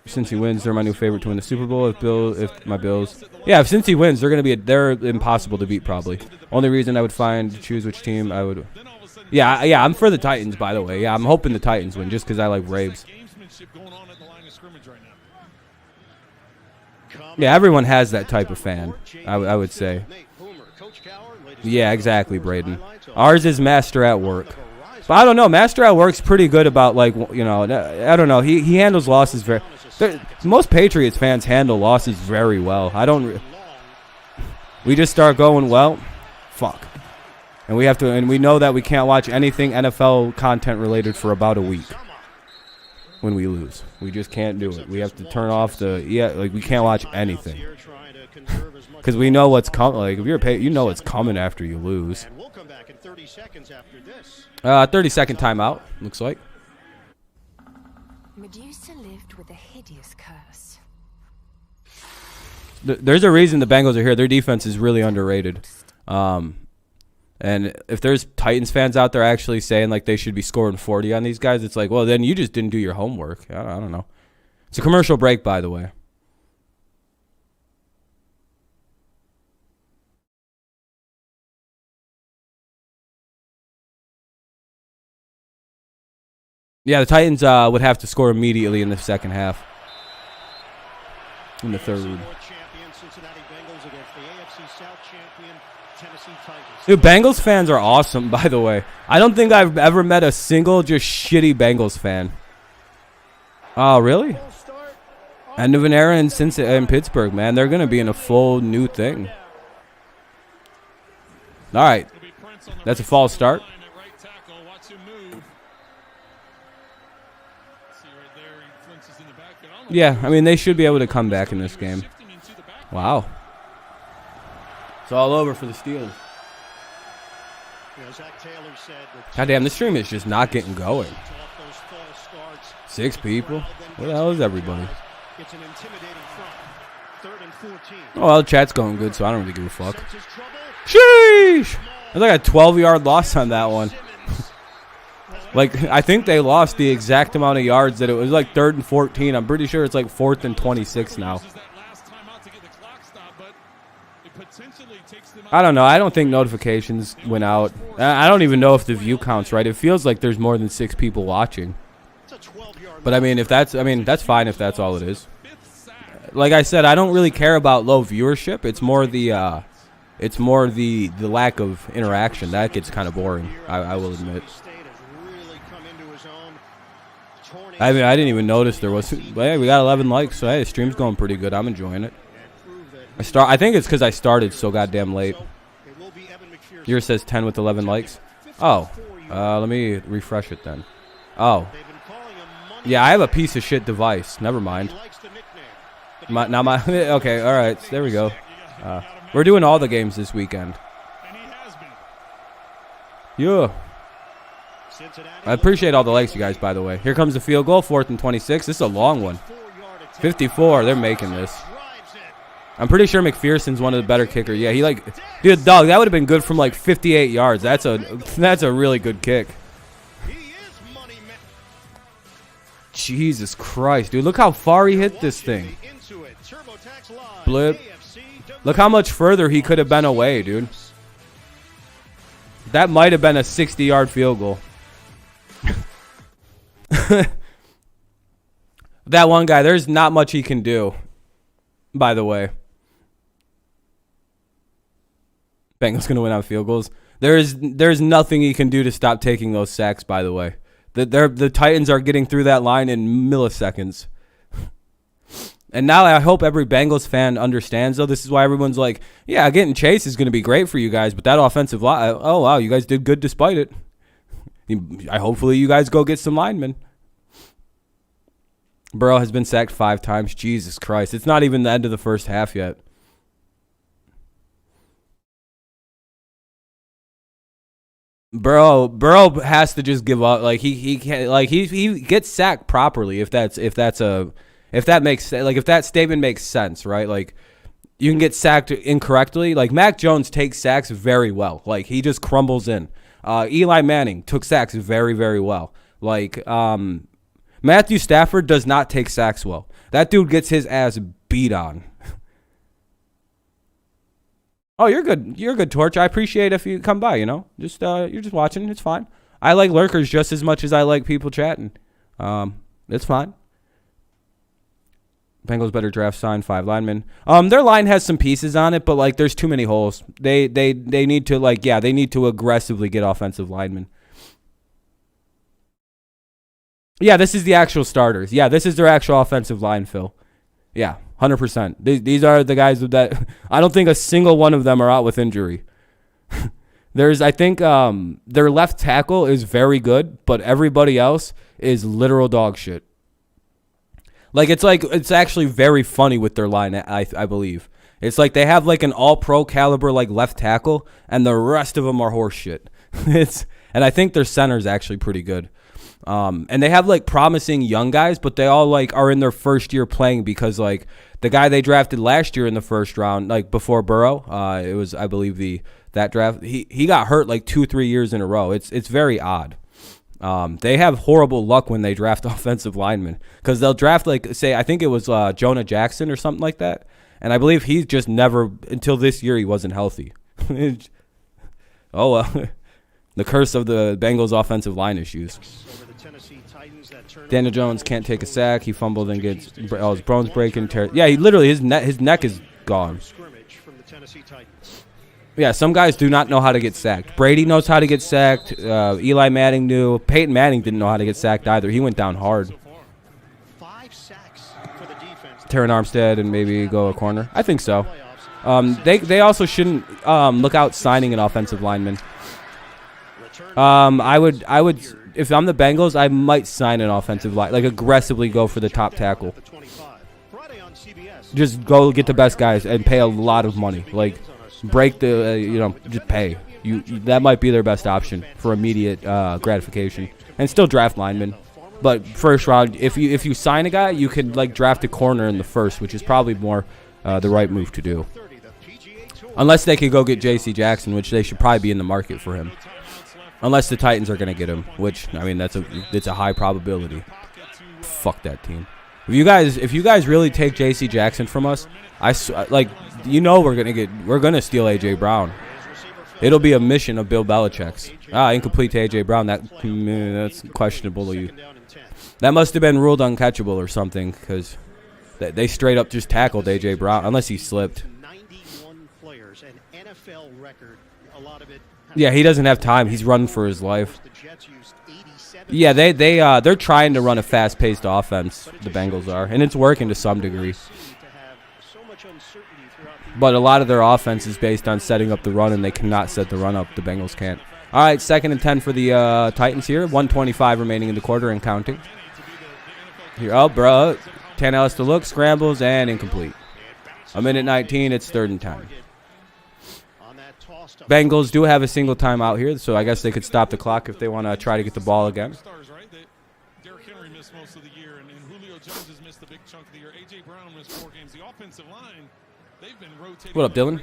Since he wins, they're my new favorite to win the Super Bowl. If my Bills, yeah, if since he wins, they're impossible to beat probably. Only reason I would find to choose which team I would. Yeah, I'm for the Titans, by the way. Yeah, I'm hoping the Titans win just because I like Braves. Yeah, everyone has that type of fan, I would say. Yeah, exactly, Braden. Ours is Master at Work. But I don't know. Master at Work's pretty good about, like, you know, I don't know. He handles losses very. Most Patriots fans handle losses very well. We just start going, well, fuck. And we know that we can't watch anything NFL content related for about a week when we lose. We just can't do it. We have to turn off we can't watch anything. Because we know what's coming. Like, if you're you know what's coming after you lose. 30-second timeout, looks like. Medusa lived with a hideous curse. There's a reason the Bengals are here. Their defense is really underrated. And if there's Titans fans out there actually saying like they should be scoring 40 on these guys, it's like, well, then you just didn't do your homework. I don't know. It's a commercial break, by the way. Yeah, the Titans would have to score immediately in the second half. In the third. Dude, Bengals fans are awesome, by the way. I don't think I've ever met a single just shitty Bengals fan. Oh, really? End of an era in Pittsburgh, man. They're going to be in a full new thing. All right. That's a false start. Yeah, I mean, they should be able to come back in this game. Wow. It's all over for the Steelers. God damn, this stream is just not getting going. 6 people? Where the hell is everybody? Oh, well, chat's going good, so I don't really give a fuck. Sheesh! There's like a 12-yard loss on that one. Like, I think they lost the exact amount of yards that it was like 3rd and 14. I'm pretty sure it's like 4th and 26 now. I don't know. I don't think notifications went out. I don't even know if the view counts right. It feels like there's more than 6 people watching. But I mean, that's fine if that's all it is. Like I said, I don't really care about low viewership. It's more the lack of interaction that gets kind of boring. I will admit. I mean, I didn't even notice there was. Hey, we got 11 likes, so hey, the stream's going pretty good. I'm enjoying it. I think it's because I started so goddamn late. Yours says 10 with 11 likes. Oh, let me refresh it then. Oh, yeah, I have a piece of shit device. Never mind. Okay, all right, there we go. We're doing all the games this weekend. Yeah. I appreciate all the likes, you guys, by the way. Here comes the field goal, 4th and 26. This is a long one. 54, they're making this. I'm pretty sure McPherson's one of the better kickers. Yeah, dude, dog, that would have been good from like 58 yards. That's a really good kick. Jesus Christ, dude, look how far he hit this thing. Blip. Look how much further he could have been away, dude. That might have been a 60-yard field goal. That one guy, there's not much he can do, by the way. Bengals going to win on field goals. There's nothing he can do to stop taking those sacks, by the way. The Titans are getting through that line in milliseconds. And now I hope every Bengals fan understands, though. This is why everyone's like, yeah, getting Chase is going to be great for you guys, but that offensive line, oh, wow, you guys did good despite it. Hopefully you guys go get some linemen. Burrow has been sacked 5 times. Jesus Christ. It's not even the end of the first half yet. Burrow has to just give up. Like he can't, like he gets sacked properly if that statement makes sense, right? Like you can get sacked incorrectly. Like Mac Jones takes sacks very well. Like he just crumbles in. Eli Manning took sacks very, very well. Like Matthew Stafford does not take sacks well. That dude gets his ass beat on. Oh, you're good. You're a good, Torch. I appreciate if you come by, you know. Just you're just watching. It's fine. I like lurkers just as much as I like people chatting. It's fine. Bengals better draft sign 5 linemen. Their line has some pieces on it, but like there's too many holes. They need to they need to aggressively get offensive linemen. Yeah, this is the actual starters. Yeah, this is their actual offensive line, Phil. Yeah, 100%. These are the guys that I don't think a single one of them are out with injury. I think their left tackle is very good, but everybody else is literal dog shit. It's actually very funny with their line, I believe. It's like they have like an all-pro caliber like left tackle, and the rest of them are horse shit. And I think their center is actually pretty good. And they have like promising young guys, but they all like are in their first year playing because like the guy they drafted last year in the first round, like before Burrow, it was I believe that draft he got hurt like 2-3 years in a row. It's very odd. They have horrible luck when they draft offensive linemen because they'll draft like say I think it was Jonah Jackson or something like that, and I believe he's just never until this year he wasn't healthy. Oh well, the curse of the Bengals offensive line issues. Daniel Jones can't take a sack. He fumbled and gets his bones breaking. Yeah, he literally his neck is gone. Yeah, some guys do not know how to get sacked. Brady knows how to get sacked. Eli Manning knew. Peyton Manning didn't know how to get sacked either. He went down hard. Terran Armstead and maybe go a corner. I think so. They also shouldn't look out signing an offensive lineman. I would if I'm the Bengals, I might sign an offensive line, like aggressively go for the top tackle. Just go get the best guys and pay a lot of money. Like break the just pay. That might be their best option for immediate gratification, and still draft linemen. But first round, if you sign a guy, you can like draft a corner in the first, which is probably more the right move to do. Unless they could go get J.C. Jackson, which they should probably be in the market for him. Unless the Titans are going to get him, which, I mean, it's a high probability. Fuck that team. If you guys really take J.C. Jackson from us, we're going to steal A.J. Brown. It'll be a mission of Bill Belichick's. Incomplete to A.J. Brown. That's questionable. That must have been ruled uncatchable or something because they straight up just tackled A.J. Brown, unless he slipped. Yeah, he doesn't have time. He's running for his life. Yeah, they're trying to run a fast-paced offense, the Bengals are, and it's working to some degree. But a lot of their offense is based on setting up the run, and they cannot set the run up. The Bengals can't. All right, 2nd and 10 for the Titans here. 1:25 remaining in the quarter and counting. Here, bro. Tannehill to look, scrambles, and incomplete. 1:19, it's 3rd and 10. Bengals do have a single timeout here, so I guess they could stop the clock if they want to try to get the ball again. Derrick Henry missed most of the year, and Julio Jones has missed a big chunk of the year. A.J. Brown missed 4 games. The offensive line, they've been rotating. What up, Dylan?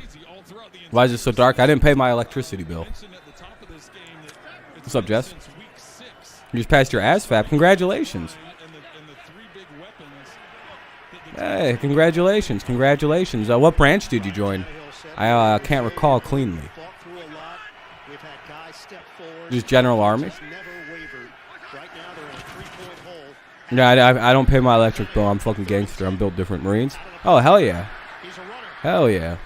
Why is it so dark? I didn't pay my electricity bill. What's up, Jess? You just passed your ASVAB. Congratulations. Hey, congratulations. Congratulations. What branch did you join? I can't recall cleanly. Just General Army? Yeah, I don't pay my electric bill. I'm fucking gangster. I'm built different. Marines. Oh, hell yeah. Hell yeah.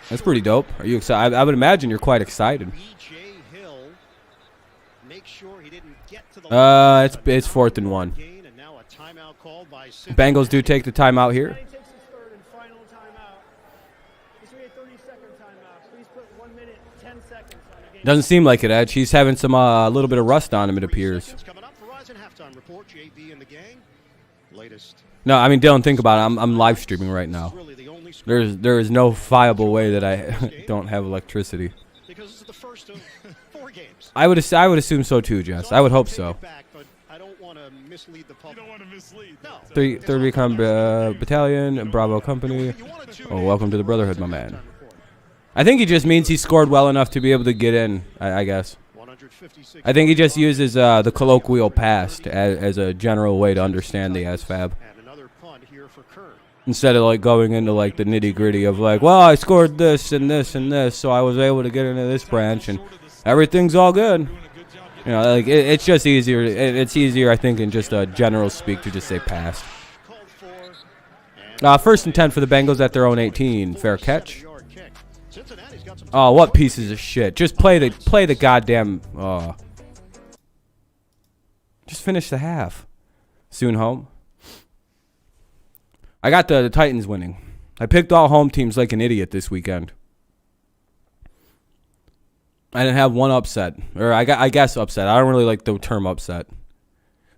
That's pretty dope. Are you excited? I would imagine you're quite excited. It's 4th and 1. Bengals do take the timeout here. Doesn't seem like it, Edge. He's having some little bit of rust on him, it appears. No, I mean, Dylan, think about it. I'm live streaming right now. There is no viable way that I don't have electricity. I would assume so too, Jess. I would hope so. 3rd Recon Battalion, Bravo Company. Oh, welcome to the Brotherhood, my man. I think he just means he scored well enough to be able to get in, I guess. I think he just uses the colloquial past as a general way to understand the ASFAB. Instead of like going into like the nitty gritty of like, well, I scored this and this and this, so I was able to get into this branch and everything's all good. You know, like it's just easier. It's easier, I think, in just a general speak to just say pass. 1st and 10 for the Bengals at their own 18. Fair catch. Oh, what pieces of shit! Just play the goddamn. Just finish the half. Soon home. I got the Titans winning. I picked all home teams like an idiot this weekend. I didn't have one upset, or I guess upset. I don't really like the term upset.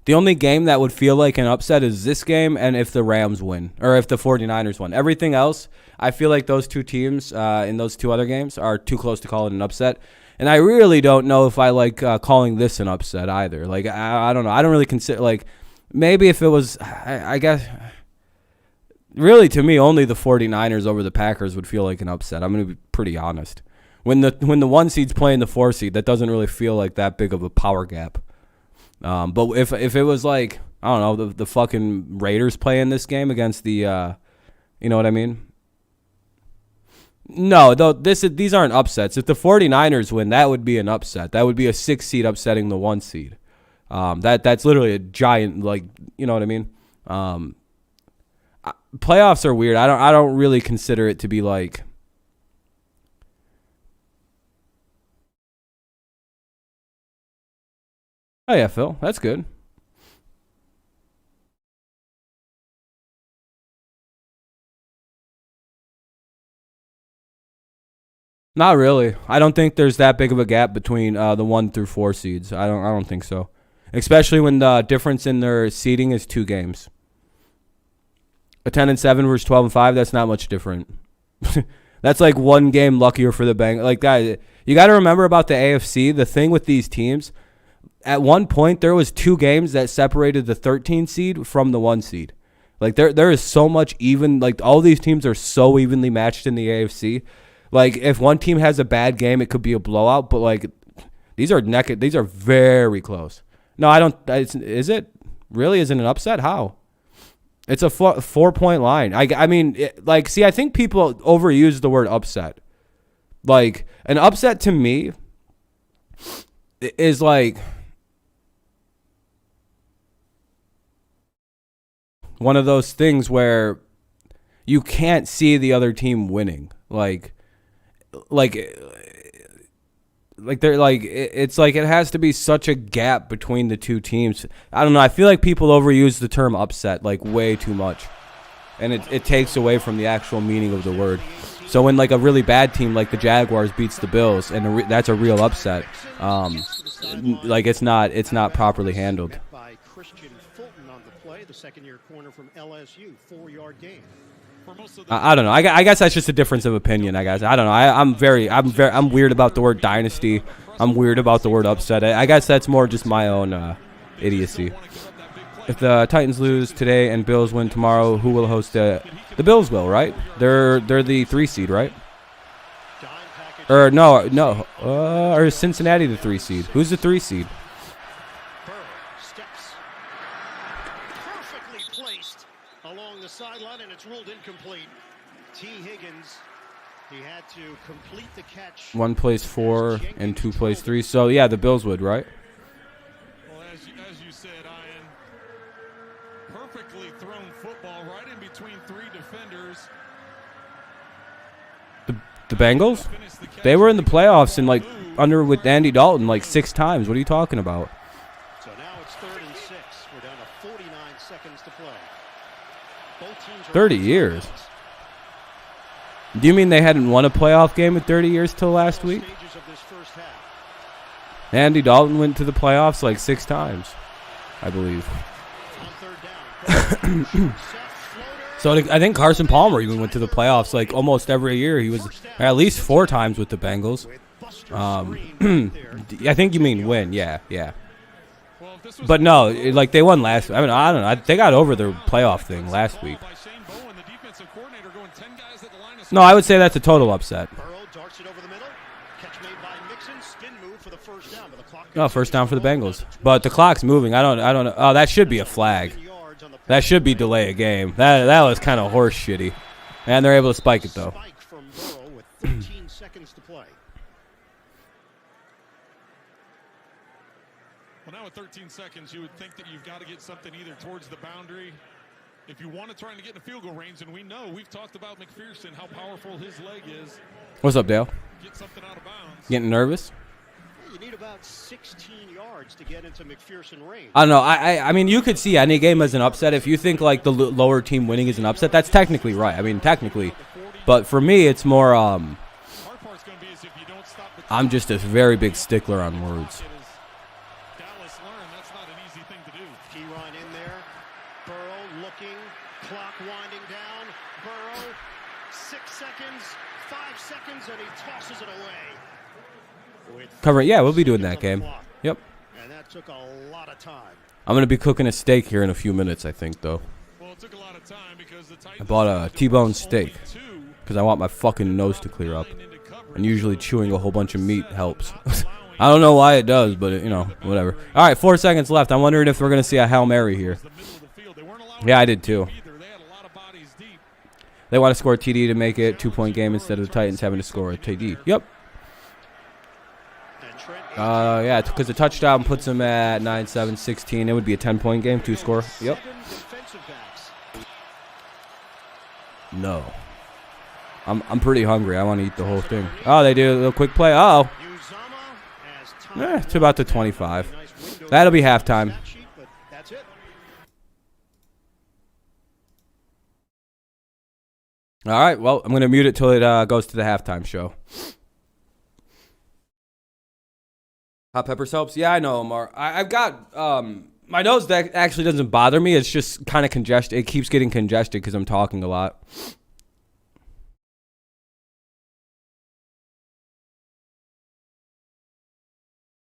The only game that would feel like an upset is this game and if the Rams win, or if the 49ers win. Everything else, I feel like those two teams in those two other games are too close to call it an upset. And I really don't know if I like calling this an upset either. Like, I don't know. I don't really consider, like, maybe if it was, I guess, really to me, only the 49ers over the Packers would feel like an upset. I'm going to be pretty honest. When the 1 seed's playing the 4 seed, that doesn't really feel like that big of a power gap. But if it was like, I don't know, the fucking Raiders playing this game against the, you know what I mean? No, these aren't upsets. If the 49ers win, that would be an upset. That would be a 6 seed upsetting the 1 seed. That's literally a giant, like, you know what I mean? Playoffs are weird. I don't really consider it to be like. Oh yeah, Phil, that's good. Not really. I don't think there's that big of a gap between the 1 through 4 seeds. I don't think so. Especially when the difference in their seeding is 2 games. A 10-7 versus 12-5. That's not much different. That's like 1 game luckier for the Bengals. Like, guys, you got to remember about the AFC. The thing with these teams, at one point there was 2 games that separated the 13 seed from the 1 seed. Like there is so much even. Like all these teams are so evenly matched in the AFC. Like, if one team has a bad game, it could be a blowout. But, like, these are very close. No, I don't. Is it? Really? Is it an upset? How? It's a 4-point line. I mean, see, I think people overuse the word upset. Like, an upset to me is, like, one of those things where you can't see the other team winning. Like they're like, it's like it has to be such a gap between the 2 teams. I don't know. I feel like people overuse the term upset like way too much, and it takes away from the actual meaning of the word. So when like a really bad team like the Jaguars beats the Bills, and that's a real upset, like it's not properly handled. I don't know. I guess that's just a difference of opinion. I guess I don't know. I'm weird about the word dynasty. I'm weird about the word upset. I guess that's more just my own idiocy. If the Titans lose today and Bills win tomorrow, who will host the Bills? Will, right? They're the 3 seed, right? Or no. Or is Cincinnati the 3 seed? Who's the 3 seed? along the sideline, and it's ruled incomplete. T. Higgins, he had to complete the catch. One plays 4 and 2 plays 3. So, yeah, the Bills would, right? Well, as you said, Ian, perfectly thrown football right in between 3 defenders. The Bengals? They were in the playoffs and, like, under with Andy Dalton, like, 6 times. What are you talking about? So now it's 3rd and 6. We're down to 49 seconds to play. Both teams are 30 years. Do you mean they hadn't won a playoff game in 30 years till last week? Stages of this first half. Andy Dalton went to the playoffs like 6 times, I believe. On 3rd down. So I think Carson Palmer even went to the playoffs like almost every year. He was at least 4 times with the Bengals. I think you mean win, yeah. But no, like they won last. I mean, I don't know. They got over their playoff thing last week. No, I would say that's a total upset. No, first down for the Bengals. But the clock's moving. I don't know. Oh, that should be a flag. That should be delay a game. That was kind of horse shitty. And they're able to spike it, though. Spike from Burrow with 13 seconds to play. Well, now with 13 seconds, you would think that you've got to get something either towards the boundary if you want to try to get in the field goal range. And we know, we've talked about McPherson, how powerful his leg is. What's up, Dale? Get something out of bounds. Getting nervous? You need about 16 yards to get into McPherson range. I don't know. I mean, you could see any game as an upset. If you think like the lower team winning is an upset, that's technically right. I mean, technically. But for me, it's more, I'm just a very big stickler on words. Dallas learned that's not an easy thing to do. Key run in there. Burrow looking. Clock winding down. Burrow, 6 seconds, 5 seconds, and he tosses it away. Cover it. Yeah, we'll be doing that game. Yep. And that took a lot of time. I'm going to be cooking a steak here in a few minutes, I think, though. Well, it took a lot of time because the I bought a T-bone steak because I want my fucking nose to clear up. And usually chewing a whole bunch of meat helps. I don't know why it does, but, whatever. All right, 4 seconds left. I'm wondering if we're going to see a Hail Mary here. Yeah, I did, too. They want to score a TD to make it 2-point game instead of the Titans having to score a TD. Yep. Yeah, because the touchdown puts them at 9-7, 16. It would be a 10-point game, 2-score. Yep. No. I'm pretty hungry. I want to eat the whole thing. Oh, they do a little quick play. Uh-oh. It's about the 25. That'll be halftime. All right, well, I'm going to mute it till it goes to the halftime show. Hot peppers helps? Yeah, I know, Omar. I've got my nose that actually doesn't bother me. It's just kind of congested. It keeps getting congested because I'm talking a lot.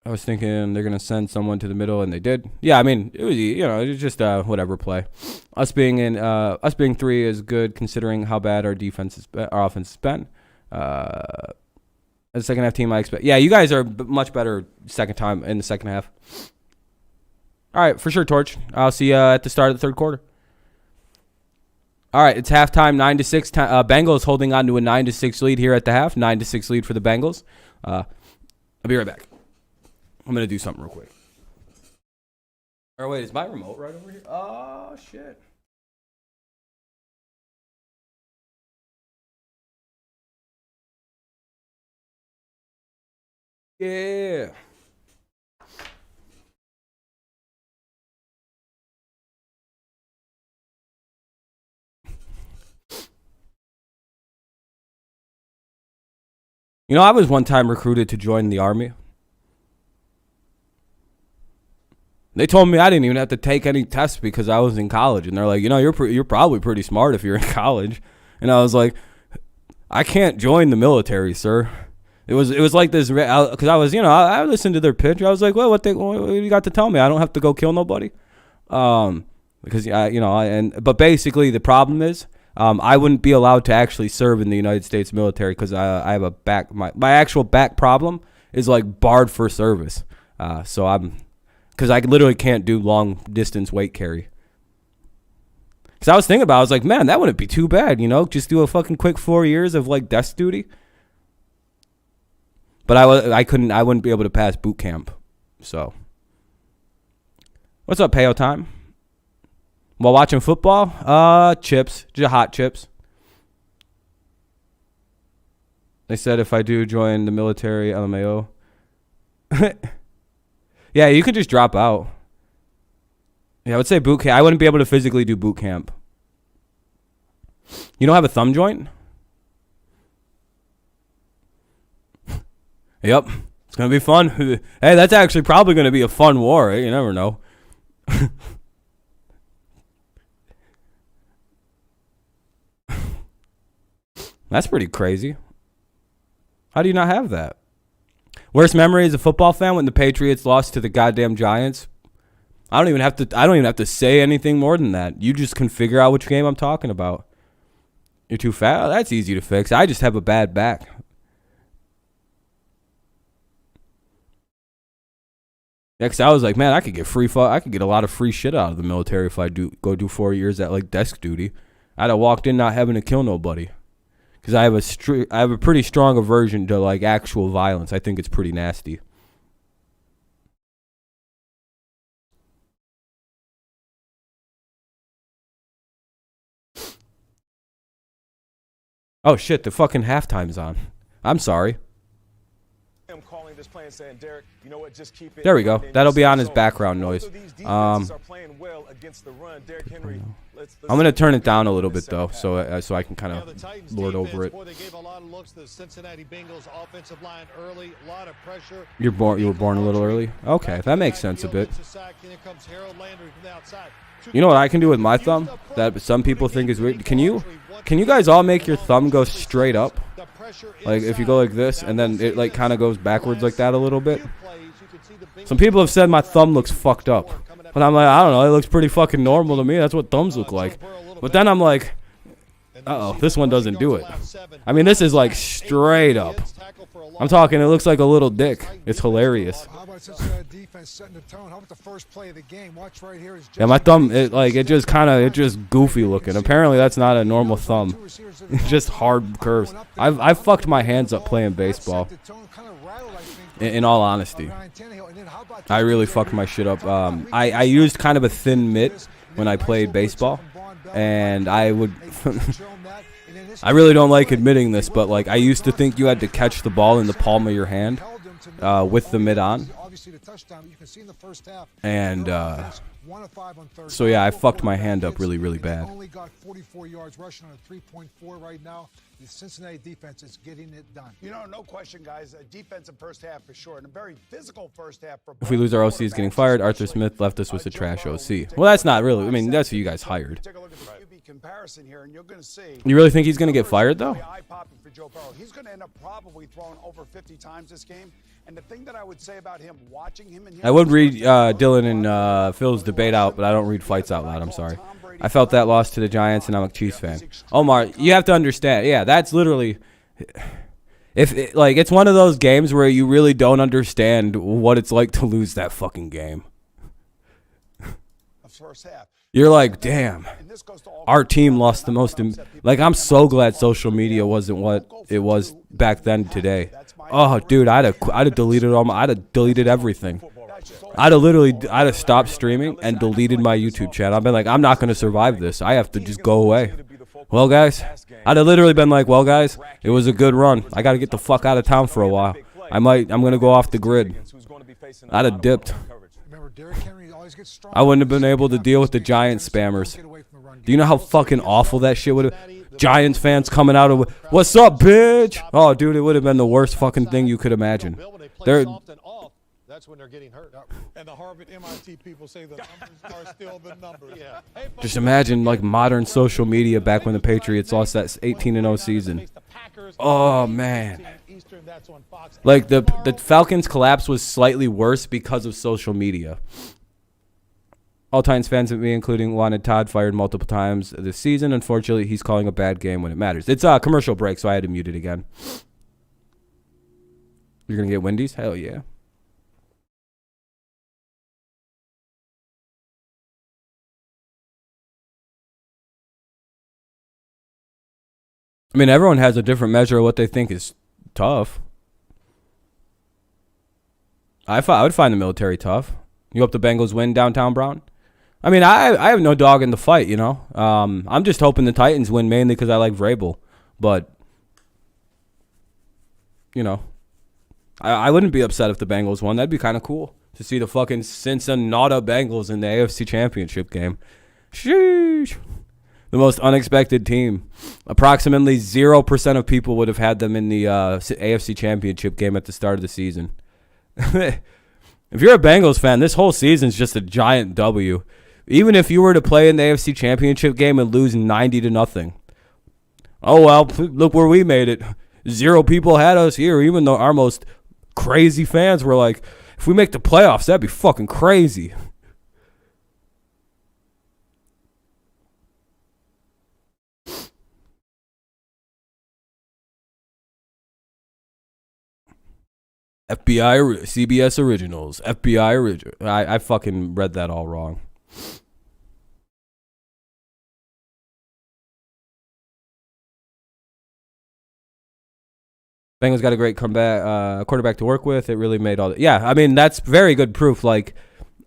I was thinking they're going to send someone to the middle, and they did. Yeah, I mean, it was just whatever play. Us being 3 is good considering how bad our offense has been. As a second half team, I expect. Yeah, you guys are much better second time in the second half. All right, for sure, Torch. I'll see you at the start of the third quarter. All right, it's halftime, 9-6. Bengals holding on to a 9-6 lead here at the half. 9-6 lead for the Bengals. I'll be right back. I'm gonna do something real quick. Or wait, is my remote right over here? Oh shit. Yeah. I was one time recruited to join the Army. They told me I didn't even have to take any tests because I was in college. And they're like, you're probably pretty smart if you're in college. And I was like, I can't join the military, sir. It was like this because I was, I listened to their pitch. I was like, well, what you got to tell me? I don't have to go kill nobody. Because but basically the problem is I wouldn't be allowed to actually serve in the United States military because I have my actual back problem is like barred for service. Because I literally can't do long distance weight carry. Because I was thinking about it. I was like, man, that wouldn't be too bad, you know? Just do a fucking quick 4 years of, like, desk duty. But I wouldn't be able to pass boot camp. So. What's up, Payo Time? While watching football? Chips. Just hot chips. They said if I do join the military, LMAO. Yeah, you could just drop out. Yeah, I would say boot camp. I wouldn't be able to physically do boot camp. You don't have a thumb joint? Yep. It's going to be fun. Hey, that's actually probably going to be a fun war. You never know. That's pretty crazy. How do you not have that? Worst memory as a football fan when the Patriots lost to the goddamn Giants. I don't even have to say anything more than that. You just can figure out which game I'm talking about. You're too fat? Oh, that's easy to fix. I just have a bad back. Yeah, 'cause I was like, man, I could get a lot of free shit out of the military if I go do 4 years at like desk duty. I'd have walked in not having to kill nobody. Because I have a pretty strong aversion to like actual violence. I think it's pretty nasty. Oh shit, the fucking halftime's on. I'm sorry. I'm calling this play and saying, Derek, you know what, just keep it. There we go. That'll be on his background noise. I'm gonna turn it down a little bit though, so I can kind of lord over it. You were born a little early. Okay, that makes sense a bit. You know what I can do with my thumb that some people think is weird? Can you guys all make your thumb go straight up? Like if you go like this and then it like kind of goes backwards like that a little bit. Some people have said my thumb looks fucked up. But I'm like, I don't know, it looks pretty fucking normal to me. That's what thumbs look like. But then I'm like, uh-oh, this one doesn't do it. I mean, this is like straight up. I'm talking, it looks like a little dick. It's hilarious. Yeah, my thumb, it just goofy looking. Apparently that's not a normal thumb. It's just hard curves. I've fucked my hands up playing baseball. In all honesty, I really fucked my shit up. I used kind of a thin mitt when I played baseball, and I would. I really don't like admitting this, but like I used to think you had to catch the ball in the palm of your hand with the mitt on, and so yeah, I fucked my hand up really, really bad. Only got 44 yards rushing on a 3.4 right now. The Cincinnati defense is getting it done. You know, no question, guys. A defensive first half for sure, and a very physical first half. If we lose, our OC is getting fired. Arthur Smith left us with a trash OC. Well, that's not really. I mean, that's who you guys hired. Take a look at the QB comparison here, and you're going to see. You really think he's going to get fired though? He's going to end up probably throwing over 50 times this game. And the thing that I would say about him, watching him, I would read Dylan and Phil's debate out, but I don't read fights out loud. I'm sorry. I felt that loss to the Giants, and I'm a Chiefs fan. Omar, you have to understand. Yeah, that's literally. It's one of those games where you really don't understand what it's like to lose that fucking game. You're like, damn, our team lost the most. Like, I'm so glad social media wasn't what it was back then today. Oh, dude, I'd have deleted I'd have deleted everything. I'd have stopped streaming and deleted my YouTube channel. I've been like, I'm not going to survive this. I have to just go away. Well, guys, I'd have literally been like, well, guys, it was a good run. I got to get the fuck out of town for a while. I'm going to go off the grid. I'd have dipped. I wouldn't have been able to deal with the Giants spammers. Do you know how fucking awful that shit would have? Giants fans coming out of, what's up, bitch? Oh, dude, it would have been the worst fucking thing you could imagine. That's when they're getting hurt. And the Harvard MIT people say the numbers are still the numbers. Yeah. Just imagine like modern social media back when the Patriots lost that 18-0 season. Oh man. Like the Falcons collapse was slightly worse because of social media. All Titans fans, me including, wanted Todd fired multiple times this season. Unfortunately, he's calling a bad game when it matters. It's a commercial break, so I had to mute it again. You're gonna get Wendy's? Hell yeah. I mean, everyone has a different measure of what they think is tough. I would find the military tough. You hope the Bengals win downtown Brown? I mean, I have no dog in the fight, you know. I'm just hoping the Titans win mainly because I like Vrabel. But, you know, I wouldn't be upset if the Bengals won. That'd be kind of cool to see the fucking Cincinnati Bengals in the AFC Championship game. Sheesh. The most unexpected team. Approximately 0% of people would have had them in the AFC Championship game at the start of the season. If you're a Bengals fan, this whole season's just a giant W. Even if you were to play in the AFC Championship game and lose 90-0. Oh, well, look where we made it. 0 people had us here, even though our most crazy fans were like, if we make the playoffs, that'd be fucking crazy. FBI, CBS Originals, FBI Original. I fucking read that all wrong. Bengals got a great comeback, quarterback to work with. It really made all that. Yeah, I mean, that's very good proof. Like,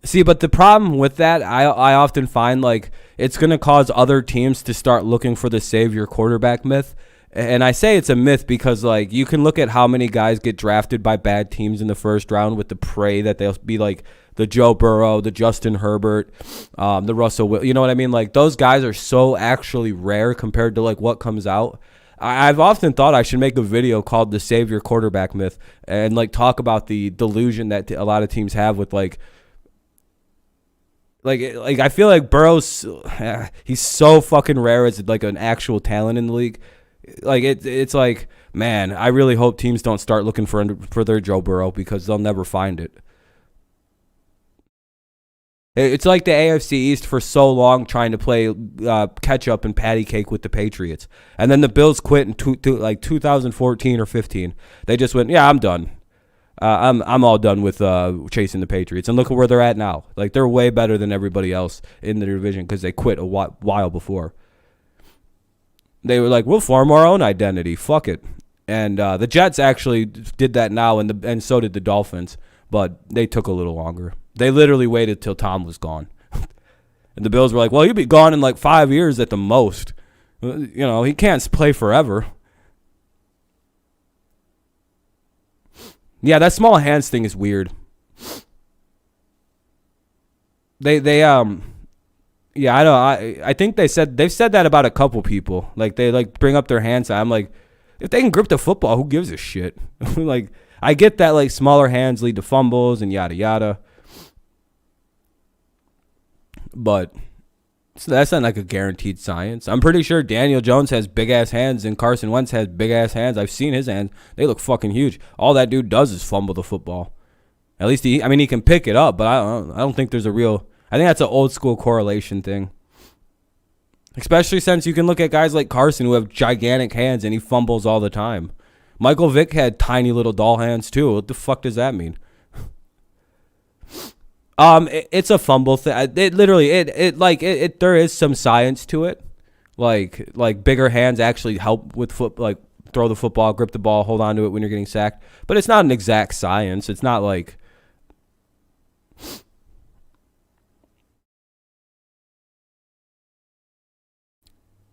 see, but the problem with that, I often find, like, it's going to cause other teams to start looking for the savior quarterback myth. And I say it's a myth because, like, you can look at how many guys get drafted by bad teams in the first round with the prey that they'll be like the Joe Burrow, the Justin Herbert, the Russell Wilson. You know what I mean? Like, those guys are so actually rare compared to, like, what comes out. I've often thought I should make a video called The Savior Quarterback Myth and, like, talk about the delusion that a lot of teams have with, like I feel like Burrow's, he's so fucking rare as, like, an actual talent in the league. Like, it's like, man, I really hope teams don't start looking for their Joe Burrow because they'll never find it. It's like the AFC East for so long trying to play catch up and patty cake with the Patriots. And then the Bills quit in 2014 or 15. They just went, yeah, I'm done. I'm all done with chasing the Patriots. And look at where they're at now. Like, they're way better than everybody else in the division because they quit a while before. They were like, we'll form our own identity. Fuck it. And the Jets actually did that now, and so did the Dolphins. But they took a little longer. They literally waited till Tom was gone. And the Bills were like, well, he'll be gone in like 5 years at the most. You know, he can't play forever. Yeah, that small hands thing is weird. Yeah, I know. I think they've said that about a couple people. Like, they, like, bring up their hands. I'm like, if they can grip the football, who gives a shit? Like, I get that, like, smaller hands lead to fumbles and yada yada. But that's not like a guaranteed science. I'm pretty sure Daniel Jones has big ass hands and Carson Wentz has big ass hands. I've seen his hands. They look fucking huge. All that dude does is fumble the football. At least he can pick it up, but I don't think there's a real. I think that's an old school correlation thing. Especially since you can look at guys like Carson who have gigantic hands and he fumbles all the time. Michael Vick had tiny little doll hands too. What the fuck does that mean? It's a fumble thing. There is some science to it. Like bigger hands actually help with like throw the football, grip the ball, hold on to it when you're getting sacked. But it's not an exact science. It's not like,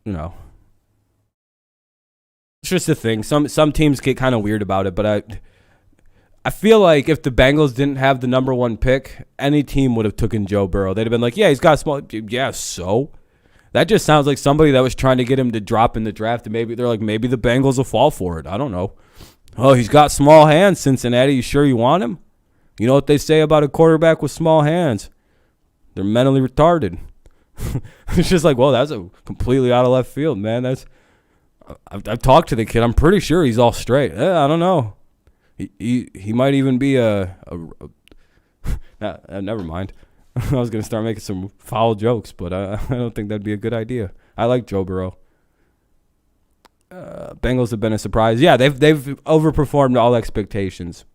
you know, it's just a thing. Some teams get kind of weird about it, but I feel like if the Bengals didn't have the number 1 pick, any team would have taken Joe Burrow. They'd have been like, yeah, he's got small. Yeah, so? That just sounds like somebody that was trying to get him to drop in the draft, and maybe they're like, maybe the Bengals will fall for it. I don't know. Oh, he's got small hands, Cincinnati. You sure you want him? You know what they say about a quarterback with small hands? They're mentally retarded. It's just like, well, that's a completely out of left field, man. I've talked to the kid. I'm pretty sure he's all straight. I don't know. He might even be never mind. I was going to start making some foul jokes, but I don't think that'd be a good idea. I like Joe Burrow. Bengals have been a surprise. Yeah, they've overperformed all expectations.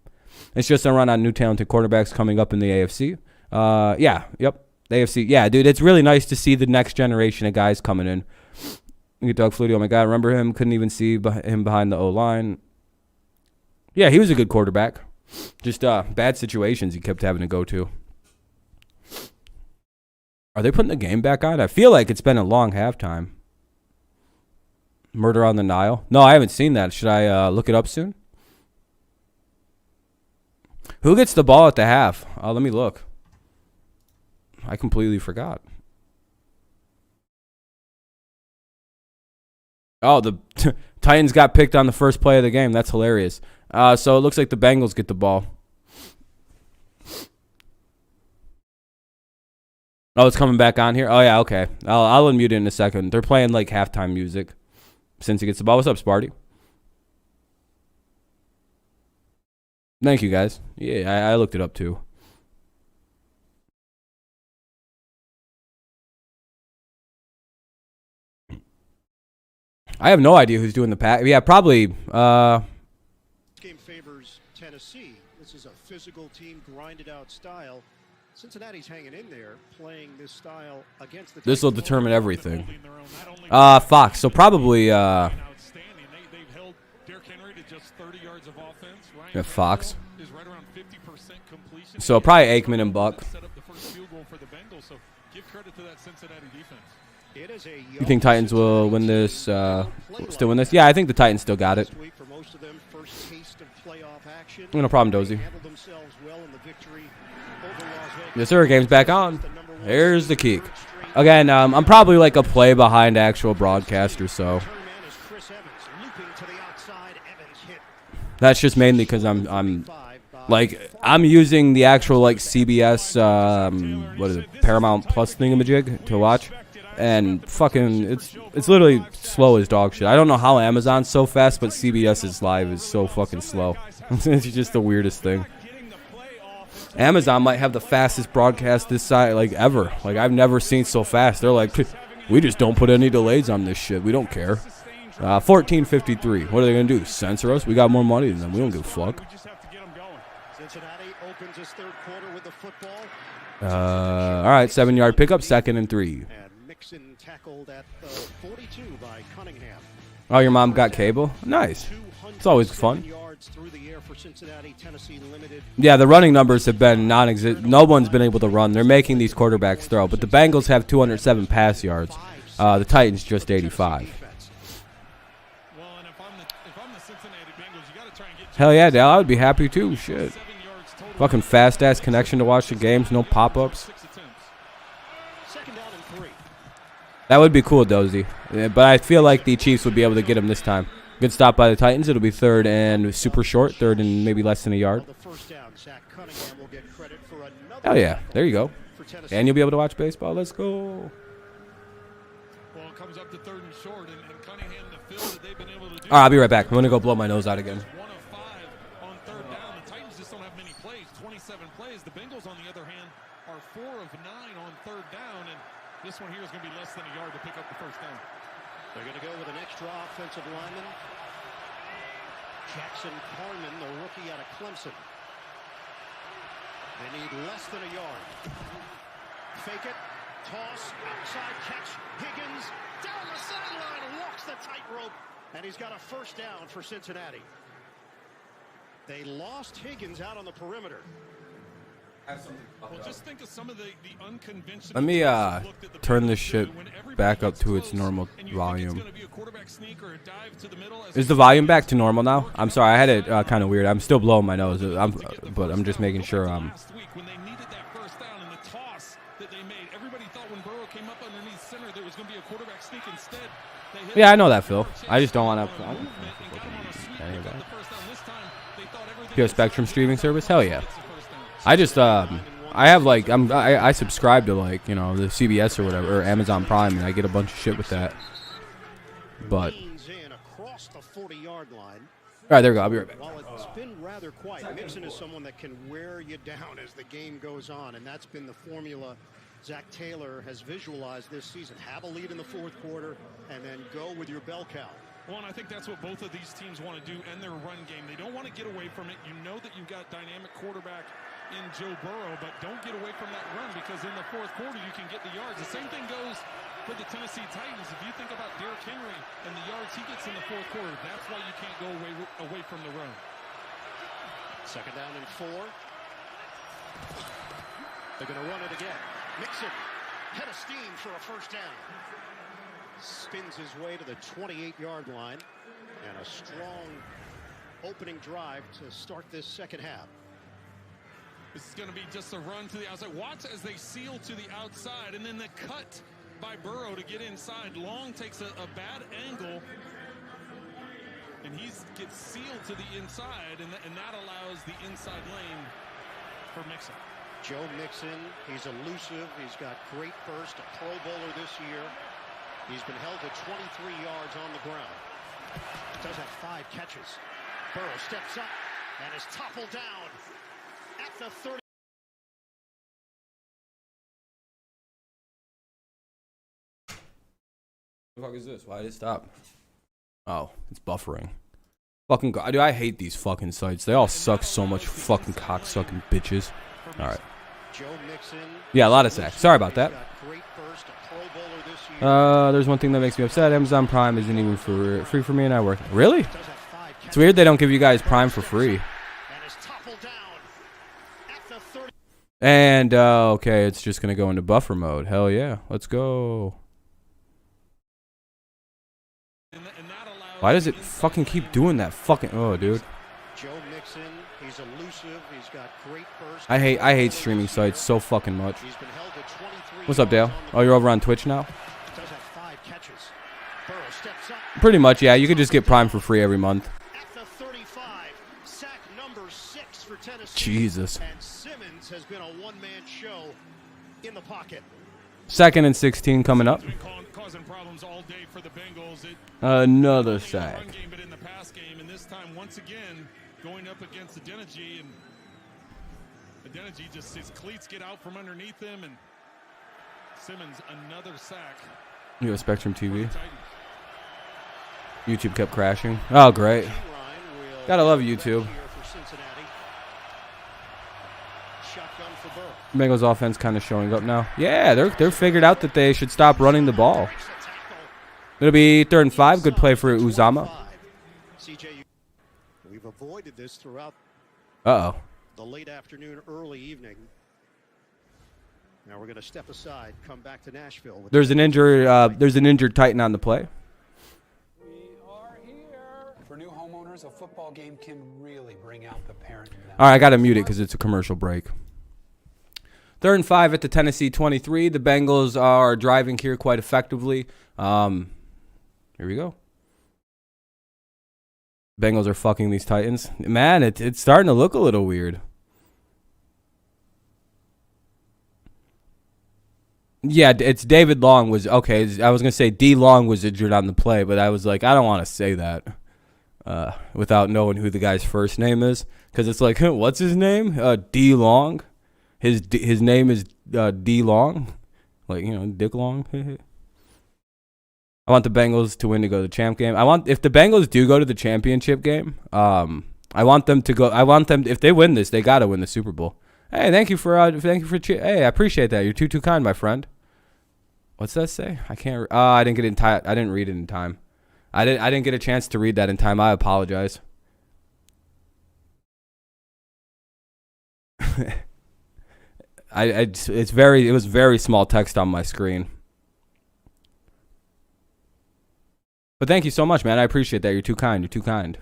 It's just a run on new talented quarterbacks coming up in the AFC. The AFC. Yeah, dude, it's really nice to see the next generation of guys coming in. Doug Flutie, oh my God, remember him? Couldn't even see him behind the O-line. Yeah, he was a good quarterback. Just bad situations he kept having to go to. Are they putting the game back on? I feel like it's been a long halftime. Murder on the Nile. No, I haven't seen that. Should I look it up soon? Who gets the ball at the half? Let me look. I completely forgot. Oh, the Titans got picked on the first play of the game. That's hilarious. So it looks like the Bengals get the ball. Oh, it's coming back on here? Oh, yeah, okay. I'll unmute it in a second. They're playing, like, halftime music since he gets the ball. What's up, Sparty? Thank you, guys. Yeah, I looked it up, too. I have no idea who's doing the pack. Yeah, probably. Game favors Tennessee. This is a physical team, grinded out style. Cincinnati's hanging in there, playing this style against the. This will determine everything. Fox. So probably. Yeah, Fox. So probably Aikman and Buck. You think Titans will win this? Still win this? Yeah, I think the Titans still got it. No problem, Dozy. Yes, sir. Game's back on. Here's the kick. Again, I'm probably like a play behind actual broadcaster, so that's just mainly because I'm using the actual like CBS what is it, Paramount Plus thingamajig to watch, and fucking it's literally slow as dog shit. I don't know how Amazon's so fast, but CBS's live is so fucking slow. It's just the weirdest thing. Amazon might have the fastest broadcast this side like ever. Like I've never seen so fast. They're like, we just don't put any delays on this shit. We don't care. 14:53. What are they gonna do? Censor us? We got more money than them. We don't give a fuck. All right, 7-yard pickup, 2nd and 3. Oh, your mom got cable? Nice. It's always fun. Yeah, the running numbers have been non-existent. No one's been able to run. They're making these quarterbacks throw. But the Bengals have 207 pass yards. The Titans just 85. Hell yeah, Dale. I would be happy too. Shit. Fucking fast-ass connection to watch the games. No pop-ups. That would be cool, Dozy. Yeah, but I feel like the Chiefs would be able to get him this time. Good stop by the Titans. It'll be 3rd and super short. 3rd and maybe less than a yard. Hell yeah. There you go. And you'll be able to watch baseball. Let's go. Well, it comes up to 3rd and short, and Cunningham, the field that they've been able to do. All right, I'll be right back. I'm going to go blow my nose out again. 1 of 5 on 3rd down. The Titans just don't have many plays, 27 plays. The Bengals, on the other hand, are 4 of 9 on 3rd down, and this one here is going to be less than a yard to pick up the 1st down. They're going to go with an extra offensive lineman. Jackson Carman, the rookie out of Clemson. They need less than a yard. Fake it, toss, outside catch. Higgins down the sideline, walks the tightrope, and he's got a 1st down for Cincinnati. They lost Higgins out on the perimeter. Well, just think of some of the unconventional. Let me turn this shit back up to its normal volume. Is the volume back to normal now? I'm sorry, I had it kind of weird. I'm still blowing my nose, but I'm just making sure. Last week when they needed that 1st down and the toss that they made, everybody thought when Burrow came up underneath center there was going to be a quarterback sneak. Instead, they hit. Yeah, I know that, Phil. I just don't want to. Pure Spectrum streaming service? Hell yeah. I just I have like I subscribe to like, you know, the CBS or whatever, or Amazon Prime, and I get a bunch of shit with that. But all right, there we go. I'll be right back. While it's been rather quiet, Mixon is someone that can wear you down as the game goes on, and that's been the formula Zac Taylor has visualized this season. Have a lead in the 4th quarter, and then go with your bell cow. Well, and I think that's what both of these teams want to do in their run game. They don't want to get away from it. You know that you've got dynamic quarterback in Joe Burrow, but don't get away from that run, because in the 4th quarter you can get the yards. The same thing goes for the Tennessee Titans. If you think about Derrick Henry yards he gets in the fourth quarter, that's why you can't go away from the run. Second down and 4. They're going to run it again. Mixon, head of steam for a first down. Spins his way to the 28-yard line. And a strong opening drive to start this second half. This is going to be just a run to the outside. Watch as they seal to the outside, and then the cut by Burrow to get inside. Long takes a bad angle, and he gets sealed to the inside, and that allows the inside lane for Mixon. Joe Mixon, he's elusive. He's got great burst, a Pro Bowler this year. He's been held to 23 yards on the ground. Does have 5 catches. Burrow steps up and is toppled down at the 30. What the fuck is this? Why did it stop? Oh, it's buffering. Fucking God. Dude, I hate these fucking sites. They all suck so much. Fucking cocksucking bitches. All right. Joe Mixon. Yeah, a lot of sacks. Sorry about that. There's one thing that makes me upset. Amazon Prime isn't even free for me, and I work. Really? It's weird they don't give you guys Prime for free. And, okay, it's just going to go into buffer mode. Hell yeah. Let's go. Why does it fucking keep doing that? Fucking, oh, dude. Joe Mixon, he's elusive. He's got great burst. I hate streaming sites so fucking much. What's up, Dale? Oh, you're over on Twitch now? Pretty much, yeah. You could just get Prime for free every month. Jesus. And Simmons has been a one-man show in the pocket. 2nd and 16 coming up. Causing problems all day for the Bengals. Another sack. Run game, but in the pass game, and this time once again going up against Adeniji, and Adeniji just his cleats get out from underneath him, and Simmons another sack. You have Spectrum TV. YouTube kept crashing. Oh, great. Gotta love YouTube. Bengals offense kind of showing up now. Yeah, they're figured out that they should stop running the ball. It'll be 3rd and 5. Good play for Uzama. We've avoided this throughout the late afternoon, early evening. Now we're going to step aside, come back to Nashville. There's an injured Titan on the play. We are here. For new homeowners, a football game can really bring out the parent in them. All right, I got to mute it because it's a commercial break. 3rd and 5 at the Tennessee 23. The Bengals are driving here quite effectively. Here we go. Bengals are fucking these Titans. Man, it's starting to look a little weird. Yeah, it's David Long was okay. I was gonna say D Long was injured on the play, but I was like, I don't want to say that without knowing who the guy's first name is, because it's like, what's his name? D Long. His name is D Long, like Dick Long. I want the Bengals to win to go to the champ game. If the Bengals do go to the championship game, I want them to go. I want them, if they win this, they gotta win the Super Bowl. Hey, thank you for hey, I appreciate that. You're too kind, my friend. What's that say? I can't. I didn't get it in time. I didn't read it in time. I didn't get a chance to read that in time. I apologize. It was very small text on my screen. But thank you so much, man. I appreciate that. You're too kind. You're too kind.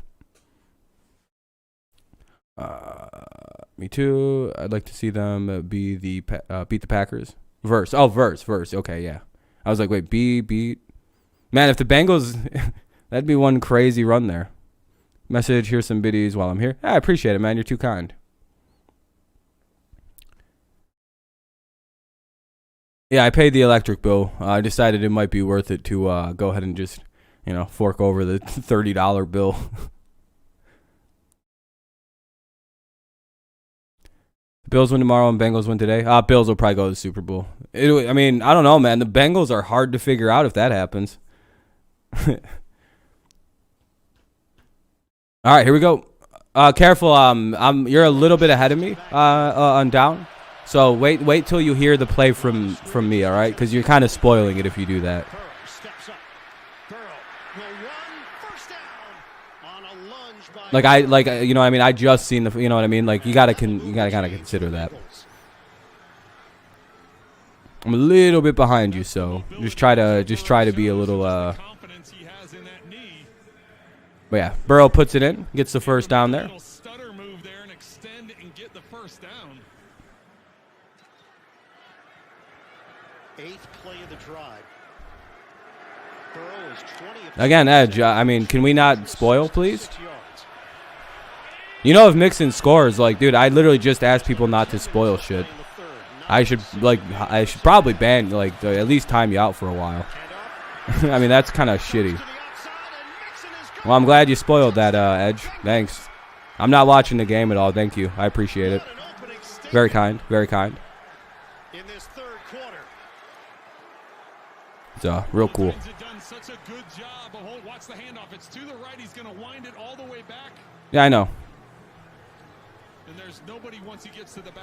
Me too. I'd like to see them beat the Packers. Verse. Okay, yeah. I was like, wait, beat. Man, if the Bengals, that'd be one crazy run there. Message, here's some biddies while I'm here. I appreciate it, man. You're too kind. Yeah, I paid the electric bill. I decided it might be worth it to go ahead and just, fork over the $30 bill. Bills win tomorrow and Bengals win today. Bills will probably go to the Super Bowl. I don't know, man. The Bengals are hard to figure out if that happens. All right, here we go. Careful. You're a little bit ahead of me on down. So wait till you hear the play from me, all right? Because you're kind of spoiling it if you do that. Steps up. Burrow Like you know what I mean, I just seen the, you know what I mean, like you gotta kind of consider that. I'm a little bit behind you, so just try to be a little but yeah, Burrow puts it in, gets the first down there. Eighth play of the drive. Burrow is 20 Again, Edge, I mean, can we not spoil, please? You know, if Mixon scores, like, dude, I literally just asked people not to spoil shit. I should probably ban, like, at least time you out for a while. I mean, that's kind of shitty. Well, I'm glad you spoiled that, Edge. Thanks. I'm not watching the game at all. Thank you. I appreciate it. Very kind. Very kind. in this third quarter. It's real cool. Yeah, I know.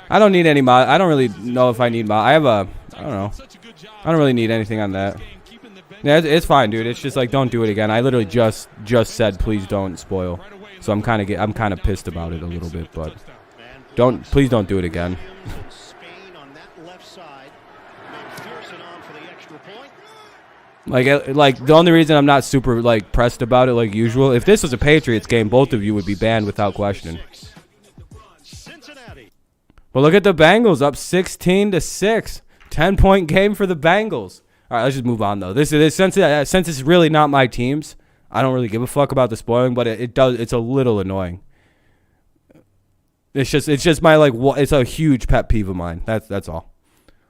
I don't need any mod. I don't really know if I need mod. I don't know. I don't really need anything on that. Yeah, it's fine, dude. It's just like, don't do it again. I literally just said please don't spoil. So I'm kind of pissed about it a little bit, but please don't do it again. Like the only reason I'm not super like pressed about it like usual, if this was a Patriots game, both of you would be banned without question. But look at the Bengals up 16-6, 10-point game for the Bengals. All right, let's just move on though. This since it's really not my teams, I don't really give a fuck about the spoiling, but it's a little annoying. It's just my it's a huge pet peeve of mine. That's all.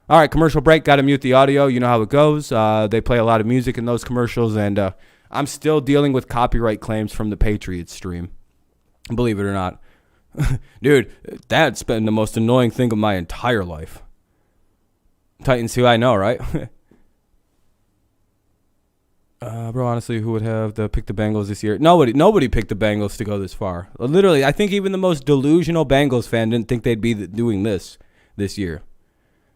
All right, commercial break. Got to mute the audio. You know how it goes. They play a lot of music in those commercials, and I'm still dealing with copyright claims from the Patriots stream. Believe it or not. Dude, that's been the most annoying thing of my entire life. Titans, who I know, right? Bro, honestly, who would have picked the Bengals this year? Nobody picked the Bengals to go this far. Literally, I think even the most delusional Bengals fan didn't think they'd be doing this year.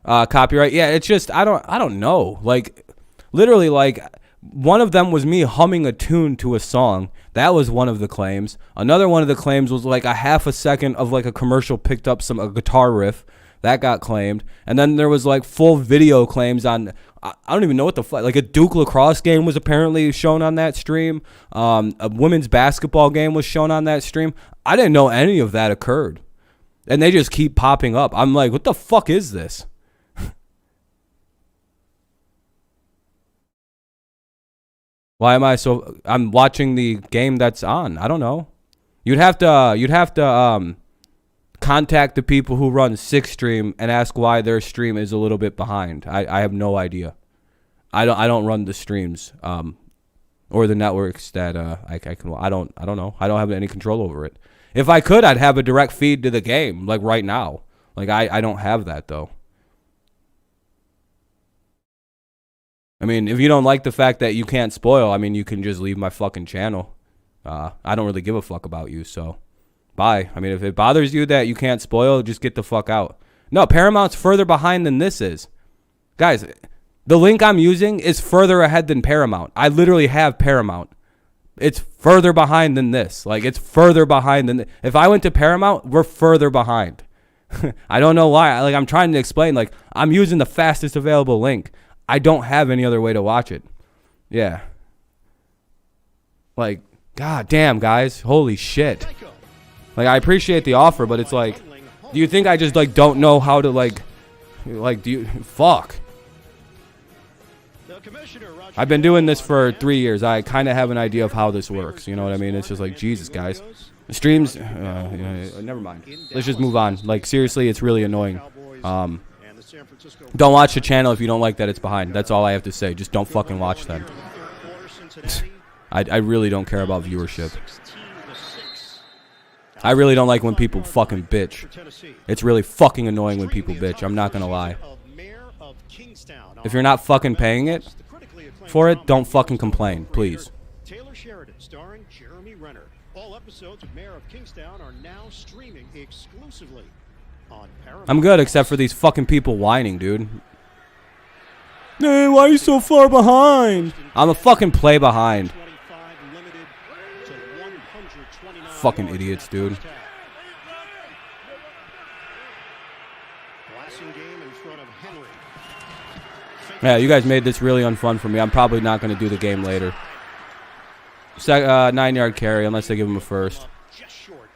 Copyright, yeah, it's just I don't know. Like, literally, like one of them was me humming a tune to a song. That was one of the claims. Another one of the claims was like a half a second of like a commercial picked up a guitar riff. That got claimed. And then there was like full video claims on, I don't even know what the fuck, like a Duke lacrosse game was apparently shown on that stream. A women's basketball game was shown on that stream. I didn't know any of that occurred. And they just keep popping up. I'm like, what the fuck is this? Why am I so? I'm watching the game that's on. I don't know. You'd have to contact the people who run Six Stream and ask why their stream is a little bit behind. I have no idea. I don't run the streams or the networks that I can. I don't know. I don't have any control over it. If I could, I'd have a direct feed to the game like right now. Like I don't have that though. I mean, if you don't like the fact that you can't spoil, I mean, you can just leave my fucking channel. I don't really give a fuck about you, so bye. I mean, if it bothers you that you can't spoil, just get the fuck out. No, Paramount's further behind than this is. Guys, the link I'm using is further ahead than Paramount. I literally have Paramount. It's further behind than this. Like, it's further behind than if I went to Paramount, we're further behind. I don't know why. Like, I'm trying to explain. Like, I'm using the fastest available link. I don't have any other way to watch it. Yeah. Like, god damn, guys. Holy shit. Like, I appreciate the offer, but it's like, do you think I just, like, don't know how to, like, do you, fuck. I've been doing this for 3 years. I kind of have an idea of how this works. You know what I mean? It's just like, Jesus, guys. The streams, never mind. Let's just move on. Like, seriously, it's really annoying. Don't watch the channel if you don't like that it's behind. That's all I have to say. Just don't fucking watch them. I really don't care about viewership. I really don't like when people fucking bitch. It's really fucking annoying when people bitch. I'm not gonna lie. If you're not fucking paying it for it, don't fucking complain, please. Taylor Sheridan starring Jeremy Renner. All episodes of Mayor of Kingstown are now streaming exclusively on Paramount. I'm good, except for these fucking people whining, dude. Hey, why are you so far behind? I'm a fucking play behind. Fucking idiots, dude. Glassing game in front of Henry. Yeah, you guys made this really unfun for me. I'm probably not going to do the game later. 9-yard carry, unless they give him a first. Just short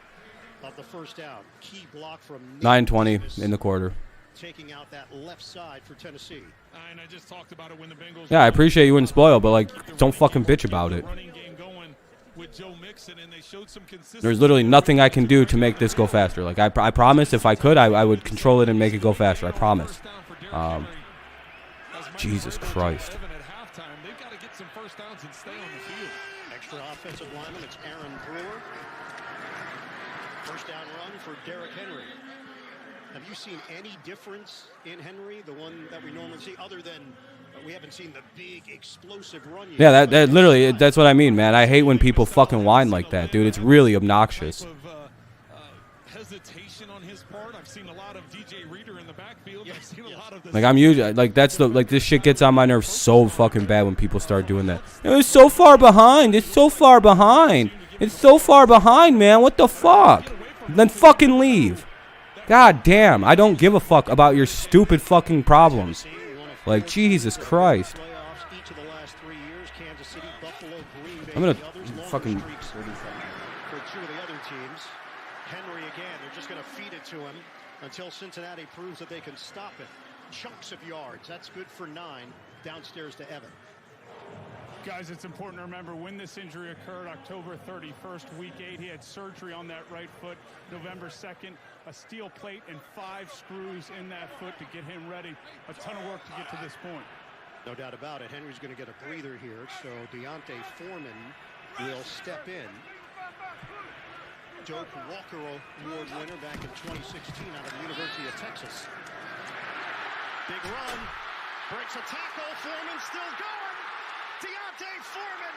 of the first down. Key block from 9:20 in the quarter. taking out that left side for Tennessee. And I just talked about it when the Bengals. Yeah, I appreciate you wouldn't spoil, but like, don't fucking bitch about it. There's literally nothing I can do to make this go faster. Like, I promise if I could, I would control it and make it go faster. I promise. Jesus Christ. Extra offensive lineman, it's Aaron Brewer. First down run for Derrick Henry. Have you seen any difference in Henry, the one that we normally see, other than we haven't seen the big explosive run yet? Yeah, that literally, that's what I mean, man. I hate when people fucking whine like that, dude. It's really obnoxious. Hesitation on his part. I've seen a lot of DJ Reader in the backfield. I've seen a lot of the Like, I'm usually, like, that's the, like, this shit gets on my nerves so fucking bad when people start doing that. It's so far behind. It's so far behind. It's so far behind, man. What the fuck? Then fucking leave. God damn. I don't give a fuck about your stupid fucking problems. Like, Jesus Christ. I'm gonna fucking... For two of the other teams, Henry again, they're just going to feed it to him until Cincinnati proves that they can stop it. Chunks of yards, that's good for 9. Downstairs to Evan. Guys, it's important to remember when this injury occurred, October 31st, week 8. He had surgery on that right foot. November 2nd, a steel plate and 5 screws in that foot to get him ready. A ton of work to get to this point. No doubt about it. Henry's going to get a breather here, so Deontay Foreman will step in. Doak Walker Award winner back in 2016 out of the University of Texas. Big run, breaks a tackle, Foreman still going. Deontay Foreman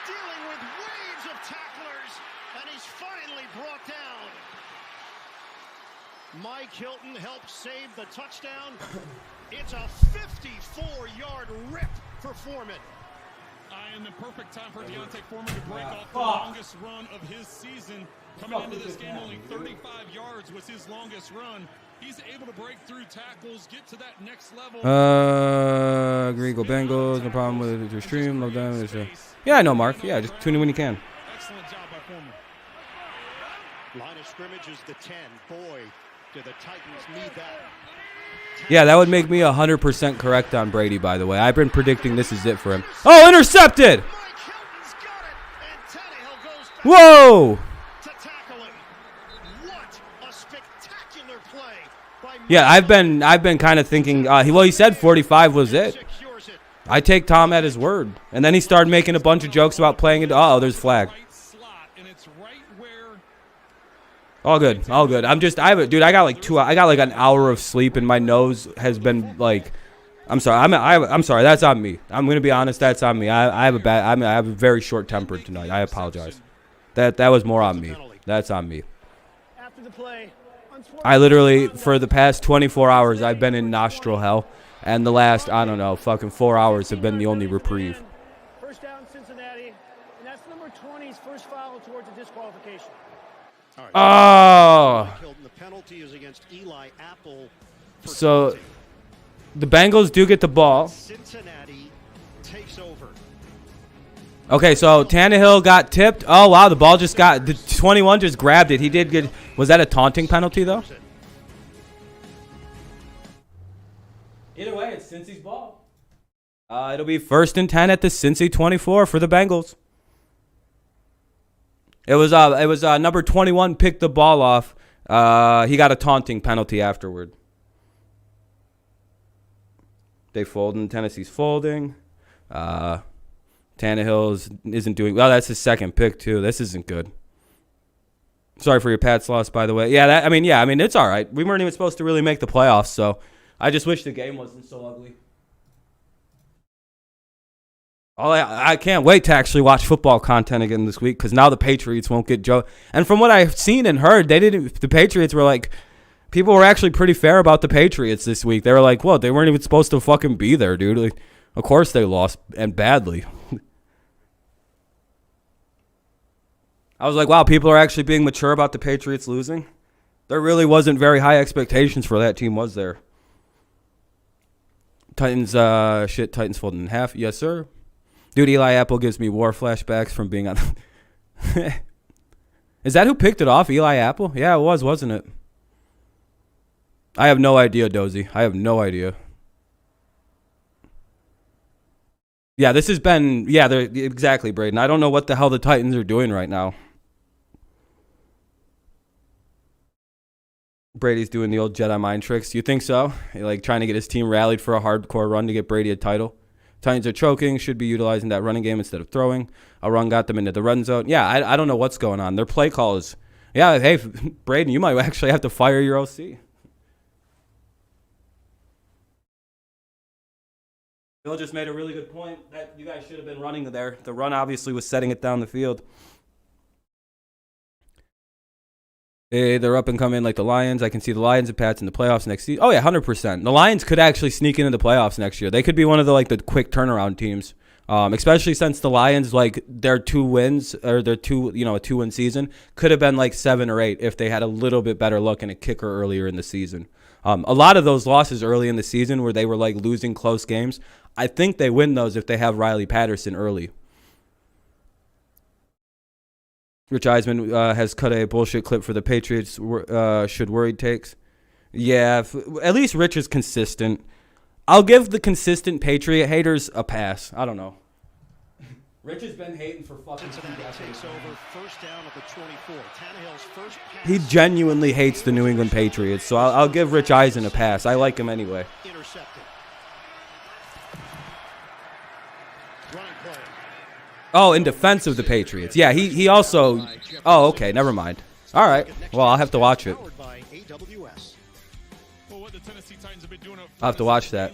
dealing with waves of tacklers, and he's finally brought down. Mike Hilton helped save the touchdown. It's a 54-yard rip for Foreman. And the perfect time for Deontay Foreman to break off the longest run of his season. Coming into this game, only 35 yards was his longest run. He's able to break through tackles, get to that next level. Green Go Bengals. No problem with your stream. Love them. Yeah, I know, Mark. Yeah, just tune in when you can. Excellent job by Foreman. Line of scrimmage is the 10. Boy, do the Titans need that. Yeah, that would make me 100% correct on Brady, by the way. I've been predicting this is it for him. Oh, intercepted! Whoa! Yeah, I've been kind of thinking, he said 45 was it. I take Tom at his word. And then he started making a bunch of jokes about playing it. Oh, there's flag. All good, all good. I got like an hour of sleep, and my nose has been like, I'm sorry, I'm sorry. That's on me. I'm gonna be honest. That's on me. I have a very short temper tonight. I apologize. That was more on me. That's on me. After the play, I literally, for the past 24 hours, I've been in nostril hell, and the last, I don't know, fucking 4 hours have been the only reprieve. First down, Cincinnati, and that's number 20's first foul towards a disqualification. Oh. The penalty is against Eli Apple. So the Bengals do get the ball. Cincinnati takes over. Okay, so Tannehill got tipped. Oh, wow, the ball just got, the 21 just grabbed it. He did get, was that a taunting penalty, though? Either way, it's Cincy's ball. It'll be 1st and 10 at the Cincy 24 for the Bengals. It was number 21 picked the ball off. He got a taunting penalty afterward. They folding. Tennessee's folding. Tannehill isn't doing well. That's his second pick too. This isn't good. Sorry for your Pats loss, by the way. Yeah, I mean it's all right. We weren't even supposed to really make the playoffs, so I just wish the game wasn't so ugly. I can't wait to actually watch football content again this week, because now the Patriots won't get Joe. And from what I've seen and heard, the Patriots were like, people were actually pretty fair about the Patriots this week. They were like, well, they weren't even supposed to fucking be there, dude. Like, of course they lost, and badly. I was like, wow, people are actually being mature about the Patriots losing. There really wasn't very high expectations for that team, was there? Titans, Titans folded in half. Yes, sir. Dude, Eli Apple gives me war flashbacks from being on. Is that who picked it off? Eli Apple? Yeah, it was, wasn't it? I have no idea, Dozy. I have no idea. Yeah, this has been. Yeah, exactly, Braden. I don't know what the hell the Titans are doing right now. Brady's doing the old Jedi mind tricks. You think so? Like trying to get his team rallied for a hardcore run to get Brady a title. Titans are choking. Should be utilizing that running game instead of throwing. A run got them into the run zone. Yeah, I don't know what's going on. Their play call is. Yeah, hey, Braden, you might actually have to fire your OC. Bill just made a really good point that you guys should have been running there. The run obviously was setting it down the field. Hey, they're up and coming like the Lions. I can see the Lions and Pats in the playoffs next season. Oh, yeah, 100%. The Lions could actually sneak into the playoffs next year. They could be one of the quick turnaround teams, especially since the Lions, their 2 wins or their a 2-win season could have been 7 or 8 if they had a little bit better luck in a kicker earlier in the season. A lot of those losses early in the season where they were losing close games, I think they win those if they have Riley Patterson early. Rich Eisman has cut a bullshit clip for the Patriots. Should worried takes. Yeah, at least Rich is consistent. I'll give the consistent Patriot haters a pass. I don't know. Rich has been hating for fucking 2 decades. He genuinely hates the New England Patriots, so I'll give Rich Eisen a pass. I like him anyway. Oh, in defense of the Patriots. Yeah, he also... Oh, okay, never mind. All right. Well, I'll have to watch it. I'll have to watch that.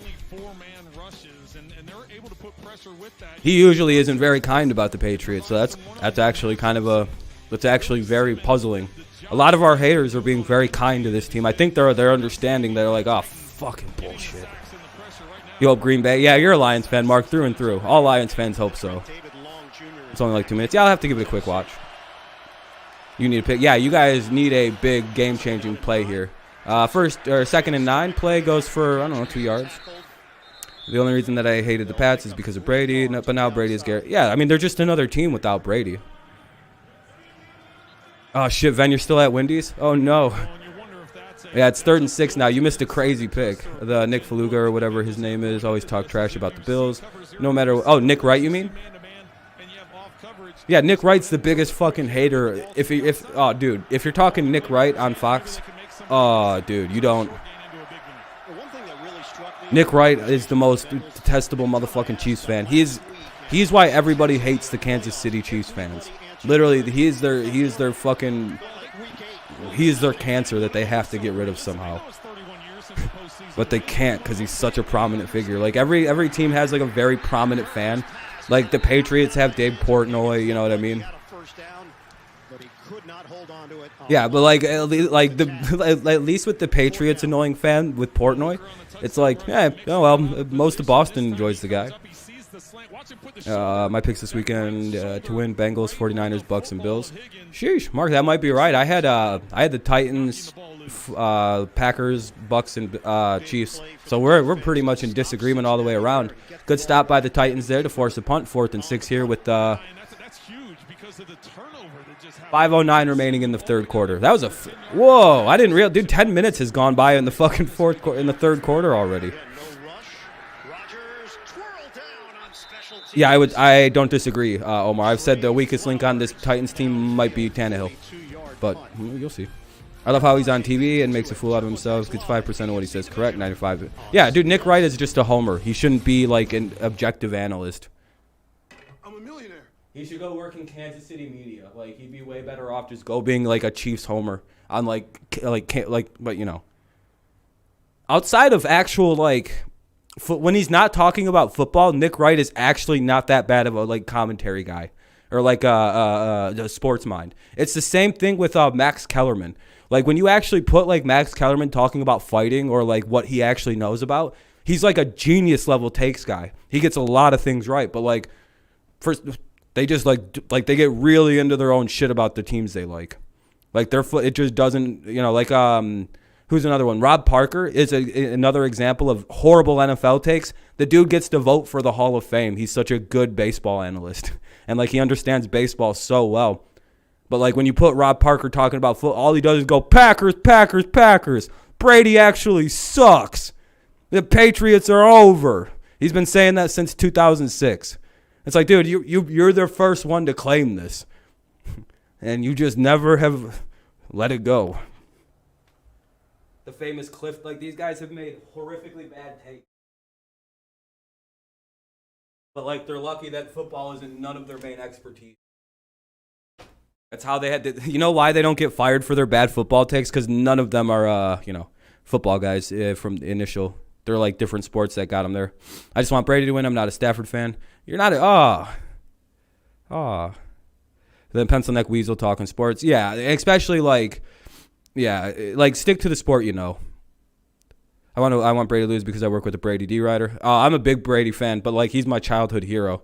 He usually isn't very kind about the Patriots, so that's actually kind of that's actually very puzzling. A lot of our haters are being very kind to this team. I think they're understanding. They're like, oh, fucking bullshit. You hope Green Bay? Yeah, you're a Lions fan, Mark, through and through. All Lions fans hope so. It's only 2 minutes. Yeah, I'll have to give it a quick watch. You need to pick. Yeah, you guys need a big game-changing play here. Second and 9 play goes for, I don't know, 2 yards. The only reason that I hated the Pats is because of Brady, but now Brady is Garrett. Yeah, I mean, they're just another team without Brady. Oh, shit, Ven, you're still at Wendy's? Oh, no. Yeah, it's 3rd and 6 now. You missed a crazy pick. The Nick Faluga or whatever his name is always talk trash about the Bills. No matter. Oh, Nick Wright, you mean? Yeah, Nick Wright's the biggest fucking hater. If you're talking Nick Wright on Fox, oh, dude, you don't. Nick Wright is the most detestable motherfucking Chiefs fan. He's why everybody hates the Kansas City Chiefs fans. Literally, he is their cancer that they have to get rid of somehow. But they can't because he's such a prominent figure. Every team has a very prominent fan. The Patriots have Dave Portnoy, you know what I mean? Yeah, but at least with the Patriots annoying fan with Portnoy, it's most of Boston enjoys the guy. My picks this weekend to win: Bengals, 49ers, Bucks, and Bills. Sheesh, Mark, that might be right. I had the Titans, Packers, Bucks, and Chiefs. So we're pretty much in disagreement all the way around. Good stop by the Titans there to force a punt. 4th and 6 here with 5:09 remaining in the 3rd quarter. That was whoa! I didn't realize, dude. 10 minutes has gone by in the fucking 3rd quarter already. Yeah, I don't disagree, Omar. I've said the weakest link on this Titans team might be Tannehill, but you'll see. I love how he's on TV and makes a fool out of himself. Gets 5% of what he says correct. 95. Yeah, dude, Nick Wright is just a homer. He shouldn't be an objective analyst. I'm a millionaire. He should go work in Kansas City media. He'd be way better off just go being a Chiefs homer on but you know, outside of actual when he's not talking about football, Nick Wright is actually not that bad of a commentary guy or a sports mind. It's the same thing with Max Kellerman. When you actually put Max Kellerman talking about fighting or what he actually knows about, he's a genius level takes guy. He gets a lot of things right, but They just like they get really into their own shit about the teams they like. Like their foot, it just doesn't, like who's another one? Rob Parker is another example of horrible NFL takes. The dude gets to vote for the Hall of Fame. He's such a good baseball analyst, and like he understands baseball so well. But like when you put Rob Parker talking about football, all he does is go Packers, Packers, Packers. Brady actually sucks. The Patriots are over. He's been saying that since 2006. It's like, dude, you're the first one to claim this. And you just never have let it go. The famous Cliff, like these guys have made horrifically bad takes. But like they're lucky that football isn't none of their main expertise. That's how they had to, you know why they don't get fired for their bad football takes? Because none of them are, football guys from the initial. They're like different sports that got them there. I just want Brady to win. I'm not a Stafford fan. You're not Then pencil neck weasel talking sports. Yeah, especially like stick to the sport, I want Brady to lose because I work with a Brady D rider. I'm a big Brady fan, but like he's my childhood hero.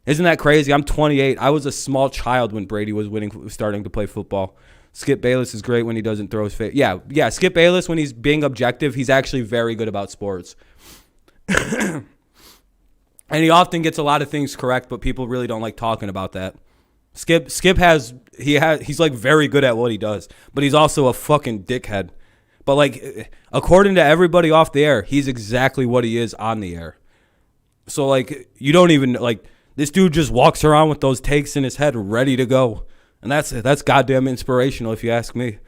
Isn't that crazy? I'm 28. I was a small child when Brady was starting to play football. Skip Bayless is great when he doesn't throw his face. Yeah. Skip Bayless, when he's being objective, he's actually very good about sports. And he often gets a lot of things correct, but people really don't like talking about that. Skip he's like very good at what he does, but he's also a fucking dickhead. But like according to everybody off the air, he's exactly what he is on the air. So like you don't even like this dude just walks around with those takes in his head ready to go. And that's goddamn inspirational if you ask me.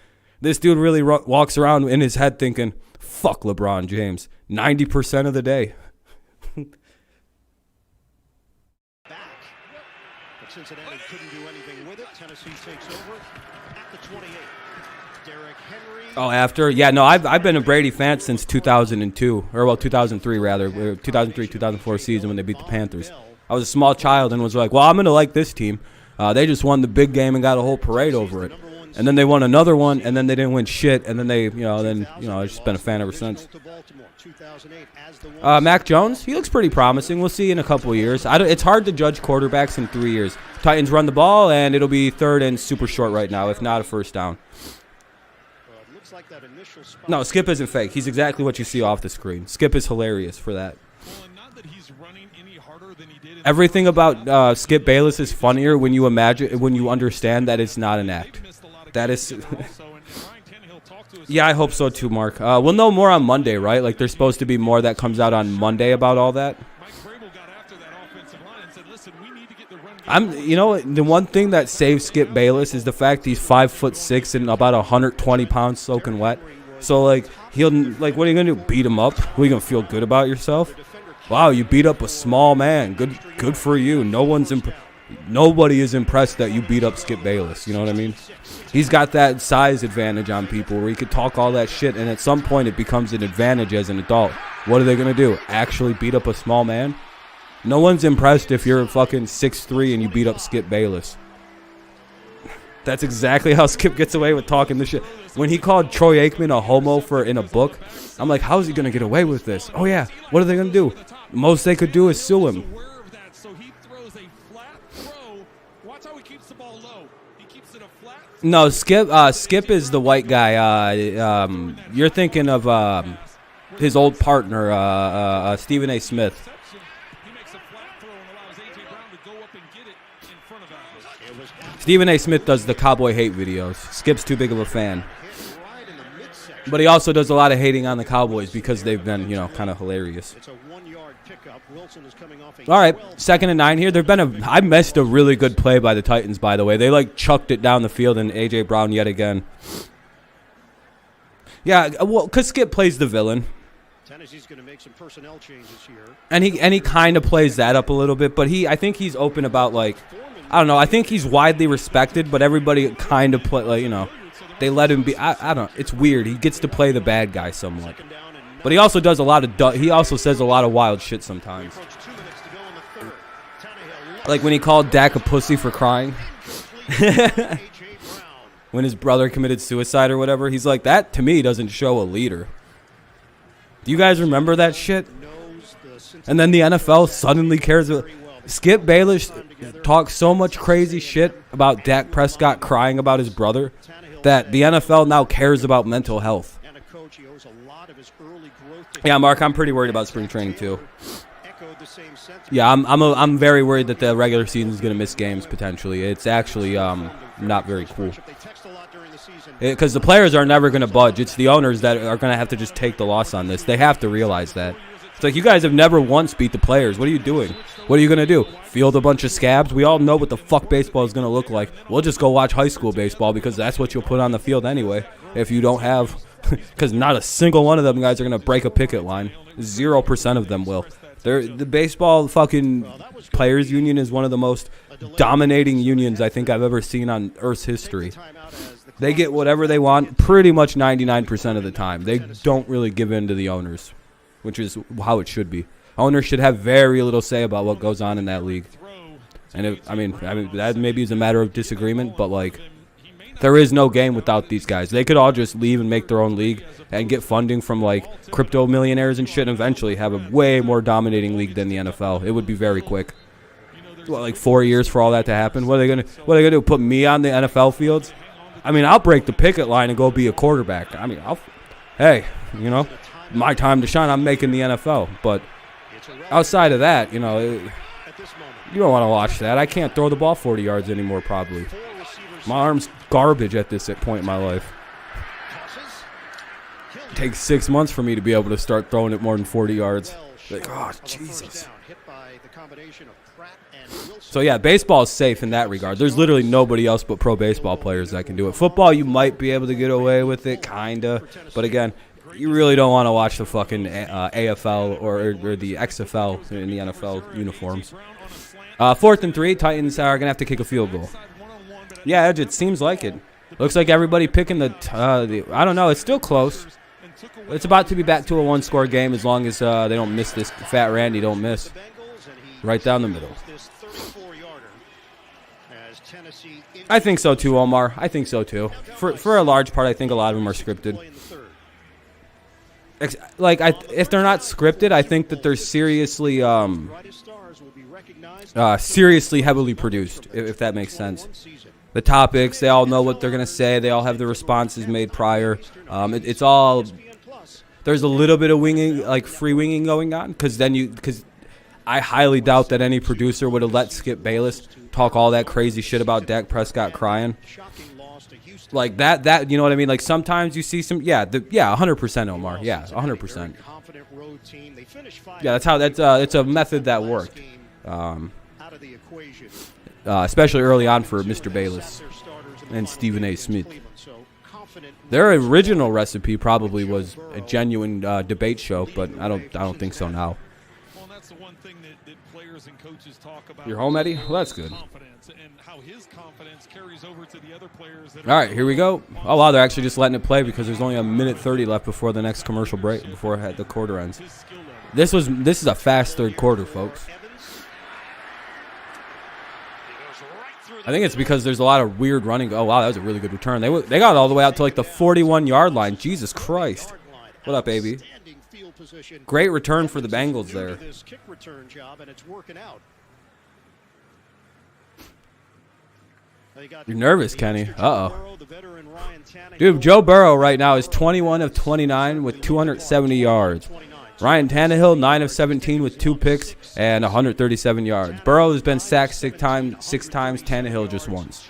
This dude really walks around in his head thinking, fuck LeBron James 90% of the day. Back. But Cincinnati couldn't do anything with it. Tennessee takes over at the 28. Derrick Henry. Oh, after? Yeah, no, I've been a Brady fan since 2002. Or, well, 2003, rather. 2003-2004 season when they beat the Panthers. I was a small child and was like, well, I'm going to like this team. They just won the big game and got a whole parade over it. And then they won another one, and then they didn't win shit. And then I've just been a fan ever since. Mac Jones, he looks pretty promising. We'll see in a couple of years. It's hard to judge quarterbacks in 3 years. Titans run the ball, and it'll be third and super short right now, if not a first down. No, Skip isn't fake. He's exactly what you see off the screen. Skip is hilarious for that. Everything about Skip Bayless is funnier when you understand that it's not an act. That is, yeah, I hope so too, Mark. We'll know more on Monday, right? Like there's supposed to be more that comes out on Monday about all that. The one thing that saves Skip Bayless is the fact he's 5'6" and about 120 pounds soaking wet. So like what are you gonna do? Beat him up? Are you gonna feel good about yourself? Wow, you beat up a small man. Good for you. Nobody is impressed that you beat up Skip Bayless. You know what I mean? He's got that size advantage on people where he could talk all that shit, and at some point it becomes an advantage as an adult. What are they going to do? Actually beat up a small man? No one's impressed if you're fucking 6'3" and you beat up Skip Bayless. That's exactly how Skip gets away with talking this shit. When he called Troy Aikman a homo in a book, I'm like, how is he going to get away with this? Oh, yeah. What are they going to do? The most they could do is sue him. No, Skip is the white guy. You're thinking of his old partner, Stephen A. Smith. Stephen A. Smith does the cowboy hate videos. Skip's too big of a fan. But he also does a lot of hating on the Cowboys because they've been, kind of hilarious. All right, 2nd and 9 here. I missed a really good play by the Titans, by the way. They chucked it down the field, and A.J. Brown yet again. Yeah, well, because Skip plays the villain. Tennessee's going to make some personnel changes here. And he kind of plays that up a little bit, but I think he's open about I don't know. I think he's widely respected, but everybody kind of play they let him be. I don't. It's weird. He gets to play the bad guy somewhat, but he also does a lot of. He also says a lot of wild shit sometimes. Like when he called Dak a pussy for crying. When his brother committed suicide or whatever, he's like, that to me doesn't show a leader. Do you guys remember that shit? And then the NFL suddenly cares. Skip Bayless talks so much crazy shit about Dak Prescott crying about his brother that the NFL now cares about mental health. Yeah, Mark, I'm pretty worried about spring training too. Yeah, I'm very worried that the regular season is going to miss games potentially. It's actually not very cool. Because the players are never going to budge. It's the owners that are going to have to just take the loss on this. They have to realize that. It's like, you guys have never once beat the players. What are you doing? What are you going to do? Field a bunch of scabs? We all know what the fuck baseball is going to look like. We'll just go watch high school baseball because that's what you'll put on the field anyway. If you don't have... Because not a single one of them guys are going to break a picket line. 0% of them will. The baseball fucking players union is one of the most dominating unions I think I've ever seen on Earth's history. They get whatever they want pretty much 99% of the time. They don't really give in to the owners, which is how it should be. Owners should have very little say about what goes on in that league. And I mean that maybe is a matter of disagreement, but like, there is no game without these guys. They could all just leave and make their own league and get funding from like crypto millionaires and shit and eventually have a way more dominating league than the NFL. It would be very quick. What, like 4 years for all that to happen? What are they gonna do? Put me on the NFL fields? I mean, I'll break the picket line and go be a quarterback. I mean, hey, you know, my time to shine. I'm making the NFL. But outside of that, you know, you don't want to watch that. I can't throw the ball 40 yards anymore, probably. My arm's garbage at this point in my life. It takes 6 months for me to be able to start throwing it more than 40 yards. Like, oh, Jesus. So, yeah, baseball is safe in that regard. There's literally nobody else but pro baseball players that can do it. Football, you might be able to get away with it, kind of. But, again, you really don't want to watch the fucking AFL or the XFL in the NFL uniforms. 4th and 3, Titans are going to have to kick a field goal. Yeah, it seems like it. Looks like everybody picking the I don't know. It's still close. It's about to be back to a one-score game as long as they don't miss this. Fat Randy don't miss. Right down the middle. I think so too, Omar. I think so too. For a large part, I think a lot of them are scripted. Like, if they're not scripted, I think that they're seriously heavily produced, if that makes sense. The topics, they all know what they're going to say. They all have the responses made prior. It's all, there's a little bit of winging, like free winging going on, because I highly doubt that any producer would have let Skip Bayless talk all that crazy shit about Dak Prescott crying. Like that, you know what I mean? Like sometimes you see some, 100% Omar. Yeah, 100%. Yeah, it's a method that worked. Especially early on for Mr. Bayless and Stephen A. Smith. Their original recipe probably was a genuine debate show, but I don't think so now. Well, that's the one thing that players and coaches talk about. You're home, Eddie? Well, that's good. And how his confidence carries over to the other players. That all right, here we go. Oh, wow, they're actually just letting it play because there's only a minute 30 left before the next commercial break, before the quarter ends. This is a fast third quarter, folks. I think it's because there's a lot of weird running. Oh, wow, that was a really good return. They got all the way out to like the 41-yard line. Jesus Christ. What up, baby? Great return for the Bengals there. You're nervous, Kenny. Uh-oh. Dude, Joe Burrow right now is 21 of 29 with 270 yards. Ryan Tannehill, 9 of 17 with 2 picks and 137 yards. Burrow has been sacked 6 times. Tannehill just once.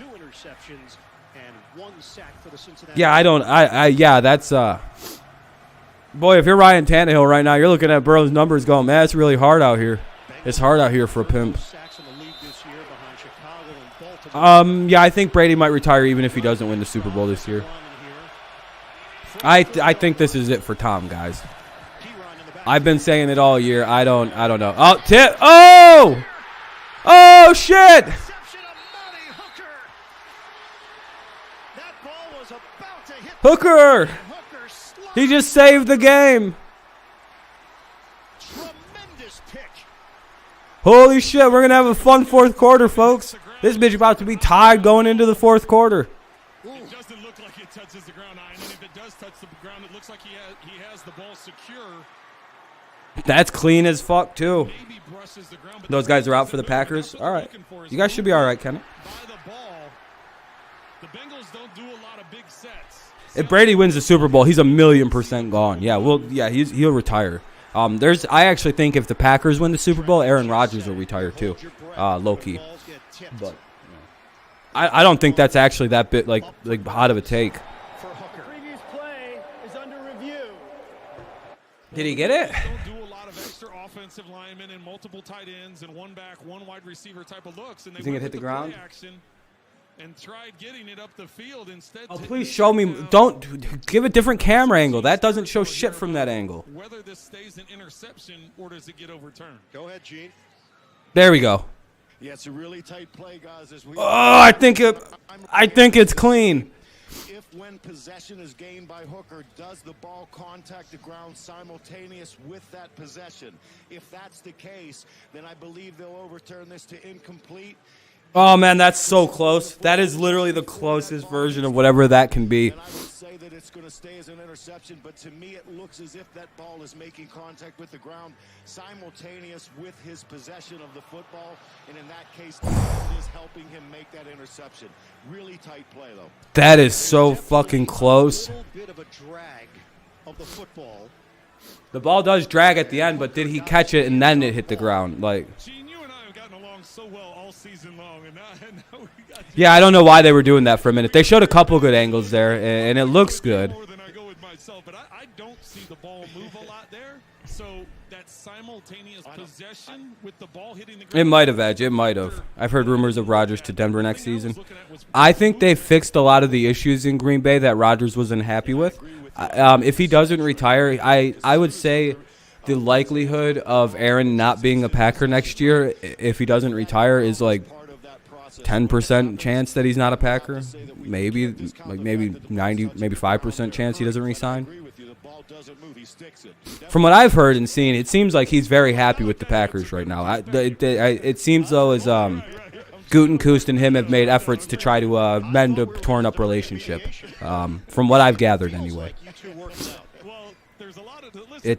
Yeah, that's boy, if you're Ryan Tannehill right now, you're looking at Burrow's numbers going, man, it's really hard out here. It's hard out here for a pimp. Yeah, I think Brady might retire even if he doesn't win the Super Bowl this year. I think this is it for Tom, guys. I've been saying it all year. I don't know. Oh, tip. Oh! Oh, shit! Hooker! He just saved the game. Holy shit, we're going to have a fun fourth quarter, folks. This bitch about to be tied going into the fourth quarter. It doesn't look like it touches the ground, and if it does touch the ground, it looks like he has the ball secure. That's clean as fuck, too. Those guys are out for the Packers. All right. You guys should be all right, Kenny. If Brady wins the Super Bowl, he's 1,000,000% gone. Yeah, he'll retire. I actually think if the Packers win the Super Bowl, Aaron Rodgers will retire too, low key. But I don't think that's actually that bit like hot of a take. Previous play is under review. Did he get it? Don't do a lot of extra offensive linemen and multiple tight ends and one back, one wide receiver type of looks. And they you think it hit the ground? And tried getting it up the field instead. Oh, please show me. Don't give a different camera angle. That doesn't show shit from that angle. Whether this stays an interception or does it get overturned? Go ahead, Gene. There we go. Yeah, it's a really tight play, guys. I think it's clean. If when possession is gained by Hooker, does the ball contact the ground simultaneous with that possession? If that's the case, then I believe they'll overturn this to incomplete. Oh, man, that's so close. That is literally the closest version of whatever that can be. And I would say that it's going to stay as an interception, but to me it looks as if that ball is making contact with the ground simultaneous with his possession of the football, and in that case, the ball is helping him make that interception. Really tight play, though. That is so fucking close. A little bit of a drag of the football. The ball does drag at the end, but did he catch it and then it hit the ground? Gene, you and I have gotten along so well all season long, and now we got. Yeah, I don't know why they were doing that for a minute. They showed a couple good angles there, and it looks good. More than I go with myself, but I don't see the ball move a lot there. So that simultaneous possession with the ball hitting the ground. It might have, Edge. It might have. I've heard rumors of Rodgers to Denver next season. I think they fixed a lot of the issues in Green Bay that Rodgers wasn't happy with. If he doesn't retire, I would say the likelihood of Aaron not being a Packer next year, if he doesn't retire, is like 10% chance that he's not a Packer. Maybe 90, maybe 5% chance he doesn't resign. From what I've heard and seen, it seems like he's very happy with the Packers right now. It seems though as Gutekunst and him have made efforts to try to mend a torn-up relationship. From what I've gathered, anyway.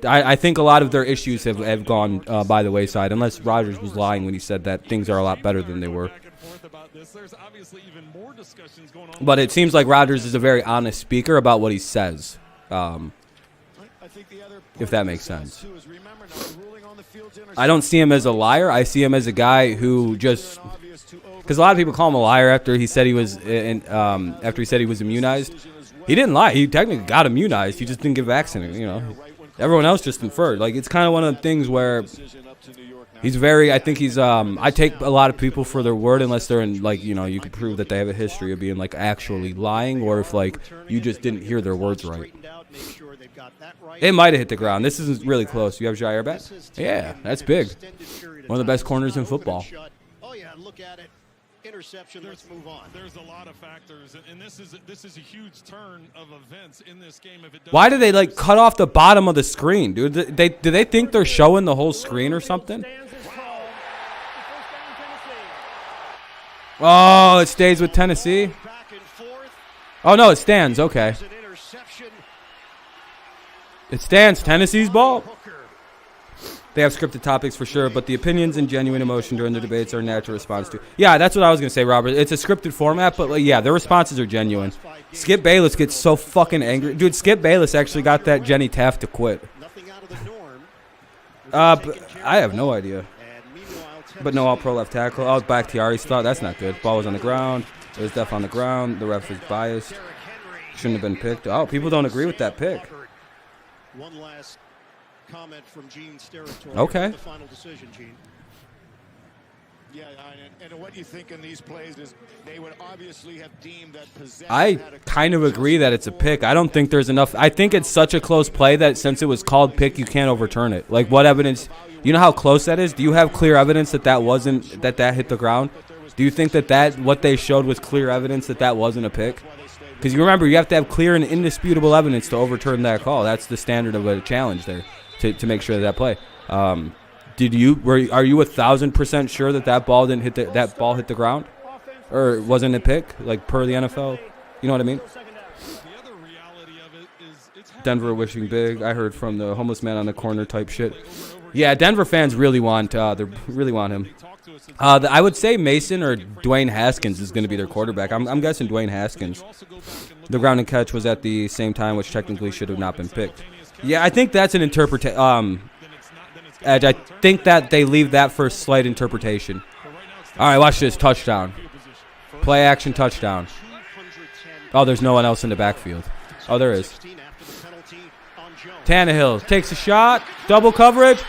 I think a lot of their issues have gone by the wayside, unless Rodgers was lying when he said that things are a lot better than they were. But it seems like Rodgers is a very honest speaker about what he says, if that makes sense. I don't see him as a liar. I see him as a guy who just, because a lot of people call him a liar after he said he was immunized. He didn't lie. He technically got immunized. He just didn't get vaccinated. You know, everyone else just inferred. Like, it's kind of one of the things where he's very. I think he's. I take a lot of people for their word unless they're in, like, you know, you can prove that they have a history of being like actually lying, or if like you just didn't hear their words right. It might have hit the ground. This is really close. You have Jair back? Yeah, that's big. One of the best corners in football. Oh yeah, look at it. Interception. Let's move on. There's a lot of factors, and this is a huge turn of events in this game. If it does, why do they like cut off the bottom of the screen, dude? Do they think they're showing the whole screen or something? Oh, it stays with Tennessee. Oh no, it stands. Okay. It stands. Tennessee's ball. They have scripted topics for sure, but the opinions and genuine emotion during the debates are a natural response to. Yeah, that's what I was going to say, Robert. It's a scripted format, but like, yeah, their responses are genuine. Skip Bayless gets so fucking angry. Dude, Skip Bayless actually got that Jenny Taft to quit. But I have no idea. But no all-pro left tackle. Oh, Bakhtiari's thought. That's not good. Ball was on the ground. It was def on the ground. The ref was biased. Shouldn't have been picked. Oh, people don't agree with that pick. One last comment from Gene's territory. Okay. The final decision, Gene. Yeah, and what you think in these plays is they would obviously have deemed that possession. I kind of agree that it's a pick. I don't think there's enough. I think it's such a close play that since it was called pick, you can't overturn it. Like, what evidence? You know how close that is? Do you have clear evidence that that hit the ground? Do you think that what they showed was clear evidence that wasn't a pick? Because you remember, you have to have clear and indisputable evidence to overturn that call. That's the standard of a challenge there to make sure that play. Are you 1,000% sure that ball didn't hit that ball hit the ground, or wasn't a pick, like per the NFL? You know what I mean? Denver wishing big. I heard from the homeless man on the corner type shit. Yeah, Denver fans really want him. I would say Mason or Dwayne Haskins is going to be their quarterback. I'm guessing Dwayne Haskins. The ground and catch was at the same time, which technically should have not been picked. Yeah, I think that's an interpretation. Edge, I think that they leave that for slight interpretation. All right, watch this. Touchdown. Play action touchdown. Oh, there's no one else in the backfield. Oh, there is. Tannehill takes a shot. Double coverage.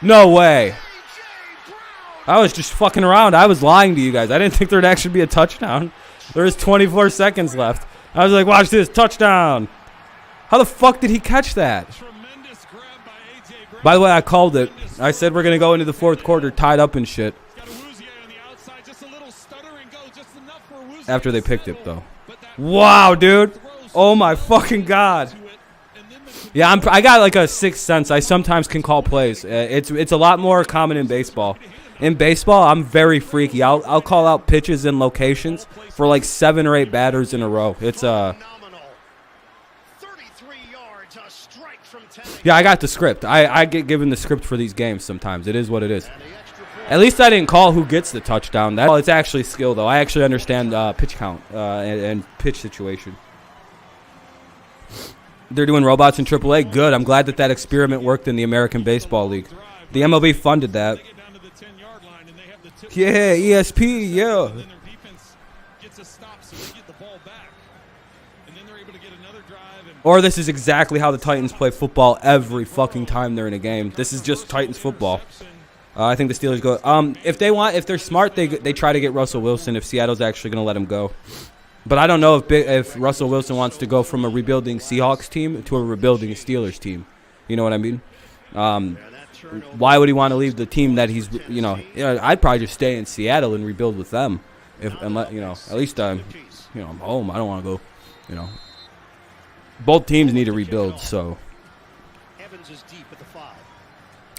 No way. I was just fucking around. I was lying to you guys. I didn't think there'd actually be a touchdown. There's 24 seconds left. I was like, watch this. Touchdown. How the fuck did he catch that? By the way, I called it. I said we're going to go into the fourth quarter tied up and shit. After they picked it, though. Wow, dude. Oh, my fucking God. Yeah, I got like a sixth sense. I sometimes can call plays. It's a lot more common in baseball. In baseball, I'm very freaky. I'll call out pitches and locations for like 7 or 8 batters in a row. It's yeah, I got the script. I get given the script for these games sometimes. It is what it is. At least I didn't call who gets the touchdown. Well, it's actually skill, though. I actually understand pitch count and pitch situation. They're doing robots in AAA. Good. I'm glad that experiment worked in the American Baseball League. The MLB funded that. Yeah, ESP, yeah. Or this is exactly how the Titans play football every fucking time they're in a game. This is just Titans football. I think the Steelers go. If they're smart, they try to get Russell Wilson. If Seattle's actually going to let him go, but I don't know if Russell Wilson wants to go from a rebuilding Seahawks team to a rebuilding Steelers team. You know what I mean? Why would he want to leave the team that he's? I'd probably just stay in Seattle and rebuild with them. At least I'm home. I don't want to go. Both teams need to rebuild, so.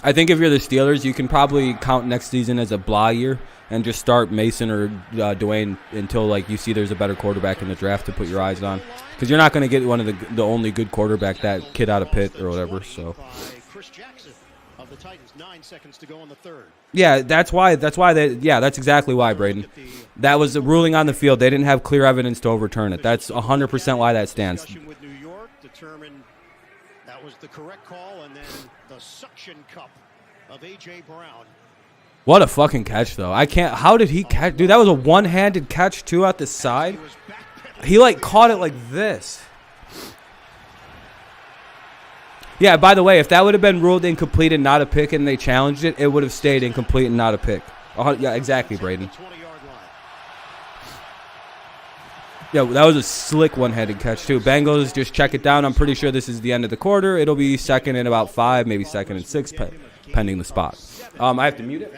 I think if you're the Steelers, you can probably count next season as a blah year and just start Mason or Dwayne until you see there's a better quarterback in the draft to put your eyes on, because you're not going to get one of the only good quarterback, that kid out of Pitt or whatever. So. Yeah, that's why. That's exactly why, Braden. That was a ruling on the field. They didn't have clear evidence to overturn it. That's 100% why that stands. That was the correct call, and then the suction cup of A.J. Brown. What a fucking catch, though. I can't. How did he catch? Dude, that was a one-handed catch, too, at the side. He, caught it like this. Yeah, by the way, if that would have been ruled incomplete and not a pick and they challenged it, it would have stayed incomplete and not a pick. Yeah, exactly, Braden. Yeah, that was a slick one-handed catch, too. Bengals just check it down. I'm pretty sure this is the end of the quarter. It'll be second and about 5, maybe second and 6, pending the spot. I have to mute it.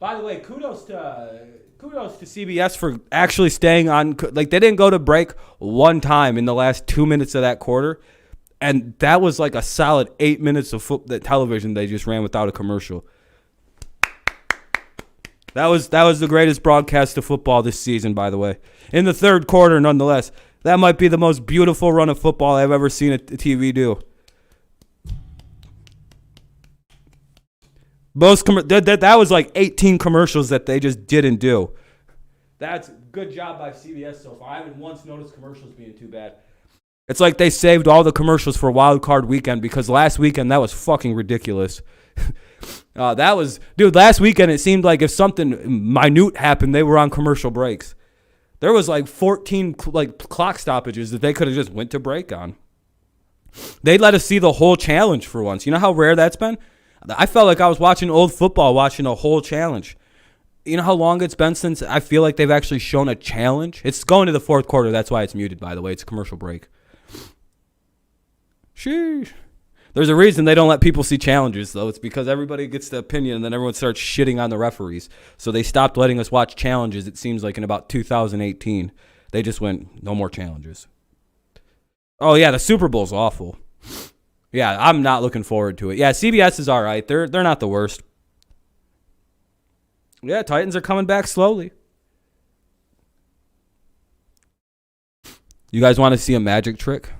By the way, kudos to CBS for actually staying on. They didn't go to break one time in the last 2 minutes of that quarter. And that was a solid 8 minutes of television they just ran without a commercial. That was the greatest broadcast of football this season, by the way. In the third quarter, nonetheless. That might be the most beautiful run of football I've ever seen a TV do. That was 18 commercials that they just didn't do. That's good job by CBS so far. I haven't once noticed commercials being too bad. It's like they saved all the commercials for Wild Card Weekend, because last weekend that was fucking ridiculous. Last weekend it seemed like if something minute happened, they were on commercial breaks. There was 14 clock stoppages that they could have just went to break on. They let us see the whole challenge for once. You know how rare that's been? I felt like I was watching old football, watching a whole challenge. You know how long it's been since I feel like they've actually shown a challenge? It's going to the fourth quarter. That's why it's muted, by the way. It's a commercial break. Sheesh. There's a reason they don't let people see challenges, though. It's because everybody gets the opinion, and then everyone starts shitting on the referees. So they stopped letting us watch challenges, it seems like, in about 2018. They just went, no more challenges. Oh, yeah, the Super Bowl's awful. Yeah, I'm not looking forward to it. Yeah, CBS is all right. They're not the worst. Yeah, Titans are coming back slowly. You guys want to see a magic trick?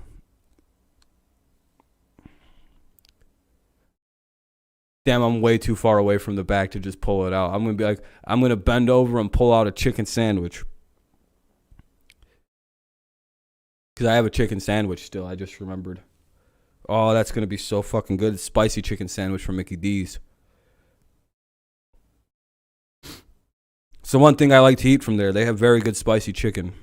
Damn, I'm way too far away from the back to just pull it out. I'm going to be like, I'm going to bend over and pull out a chicken sandwich. Because I have a chicken sandwich still. I just remembered. Oh, that's going to be so fucking good. Spicy chicken sandwich from Mickey D's. So one thing I like to eat from there, they have very good spicy chicken.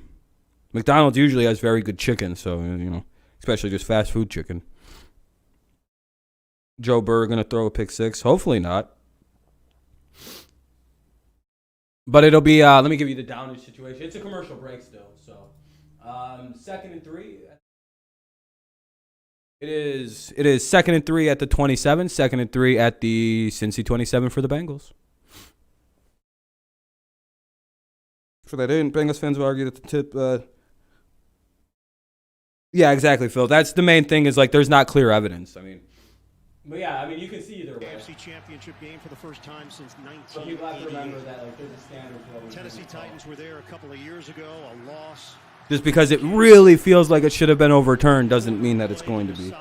McDonald's usually has very good chicken, so, you know, especially just fast food chicken. Joe Burrow going to throw a pick six? Hopefully not. But it'll be, let me give you the downage situation. It's a commercial break still, so. 2nd and 3. It is 2nd and 3 at the 27, 2nd and 3 at the Cincy 27 for the Bengals. For that in, Bengals fans will argue that the tip, yeah, exactly, Phil. That's the main thing is, like, there's not clear evidence. I mean, but yeah, I mean, you can see either way. AFC Championship game for the first time since 1988. But people have to remember that, like, there's a standard for Tennessee Titans were there a couple of years ago, a loss. Just because it really feels like it should have been overturned doesn't mean that it's going to be.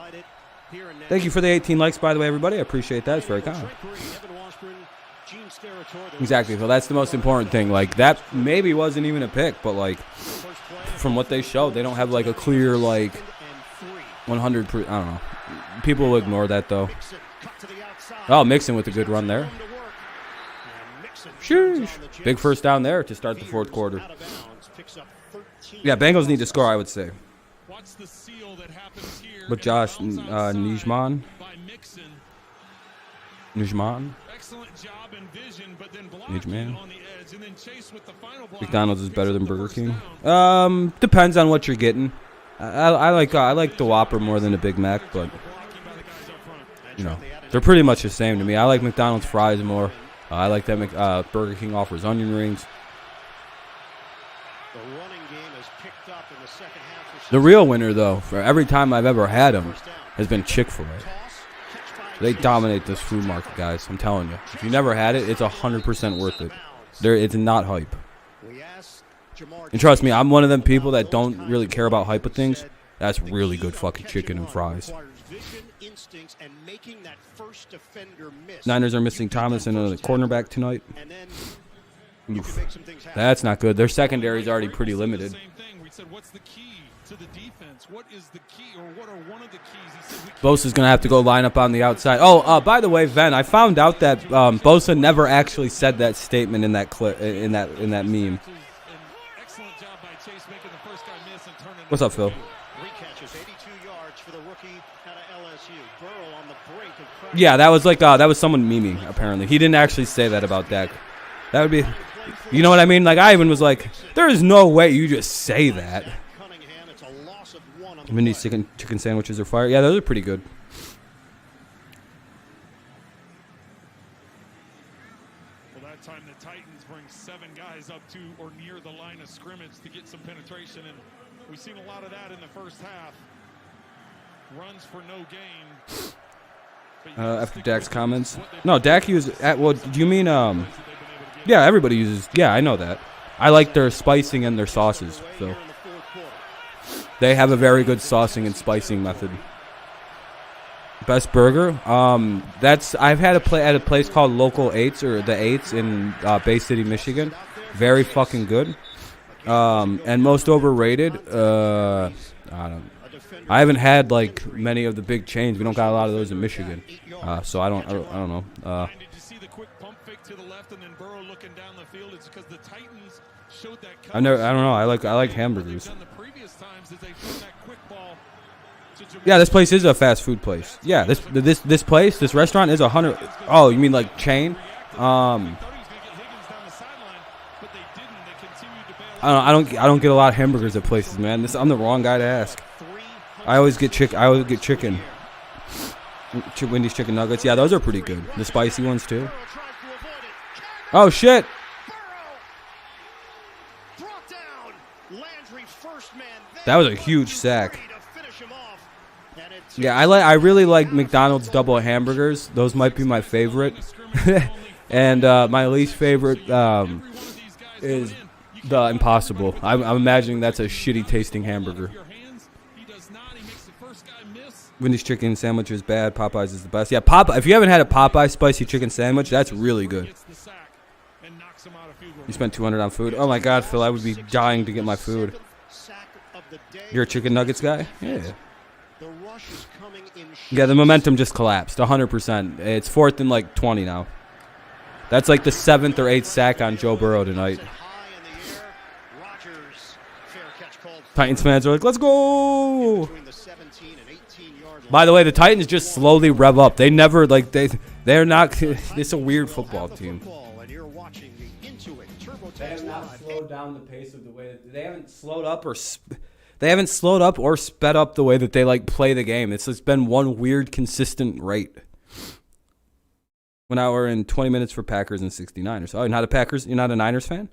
Thank you for the 18 likes, by the way, everybody. I appreciate that. It's very kind. Exactly, Phil. That's the most important thing. Like, that maybe wasn't even a pick, but, like, from what they showed, they don't have, like, a clear, like, 100%. I don't know. People will ignore that, though. Oh, Mixon with a good run there. Sheesh. Big first down there to start the fourth quarter. Yeah, Bengals need to score, I would say. But Josh, Nijman. McDonald's is better than Burger King. Depends on what you're getting. I like the Whopper more than the Big Mac, but you know, they're pretty much the same to me. I like McDonald's fries more. I like that Burger King offers onion rings. The real winner, though, for every time I've ever had them, has been Chick-fil-A. They dominate this food market, guys. I'm telling you. If you never had it, it's 100% worth it. It's not hype. And trust me, I'm one of them people that don't really care about hype of things. That's really good fucking chicken and fries. Niners are missing Thomas and a cornerback tonight. Oof. That's not good. Their secondary is already pretty limited. To the defense, what is the key, or what are one of the keys? Bosa's gonna have to go line up on the outside. Oh, by the way, Ven, I found out that Bosa never actually said that statement in that clip, in that meme. What's up, Phil? Yeah, that was like that was someone memeing. Apparently, he didn't actually say that about Dak. That would be, you know what I mean? Like, I even was like, there is no way you just say that. Mindy's chicken sandwiches are fire. Yeah, those are pretty good. Well, that time the Titans bring 7 guys up to or near the line of scrimmage to get some penetration, and we've seen a lot of that in the first half. Runs for no gain. After Dak's comments. No, Dak uses. Well, do you mean? Yeah, everybody uses. Yeah, I know that. I like their spicing and their sauces, Phil. They have a very good saucing and spicing method. Best burger? I've had at a place called Local 8s or the 8s in Bay City, Michigan. Very fucking good. And most overrated. I haven't had like many of the big chains. We don't got a lot of those in Michigan. So I don't know. Did you see the quick pump fake to the left and then Burrow looking down the field? It's because the Titans showed that. I don't know. I like hamburgers. Yeah, this place is a fast food place. Yeah, this restaurant is 100. Oh, you mean like chain? I don't get a lot of hamburgers at places, man. I'm the wrong guy to ask. I always get chicken. Wendy's chicken nuggets. Yeah, those are pretty good. The spicy ones too. Oh shit. That was a huge sack. Yeah, I really like McDonald's double hamburgers. Those might be my favorite. And my least favorite is The Impossible. I'm imagining that's a shitty tasting hamburger. Wendy's chicken sandwich is bad. Popeyes is the best. Yeah, if you haven't had a Popeye spicy chicken sandwich, that's really good. You spent $200 on food. Oh my God, Phil, I would be dying to get my food. You're a chicken nuggets guy? Yeah. Yeah, the momentum just collapsed 100%. It's 4th and like 20 now. That's like the 7th or 8th sack on Joe Burrow tonight. Titans fans are like, let's go. By the way, the Titans just slowly rev up. They never like they're not. It's a weird football team. They have not slowed down the pace of the way that they haven't slowed up or sped up the way that they like play the game. It's just been one weird consistent rate. 1 hour and 20 minutes for Packers and 69ers. Oh, you're not a Niners fan?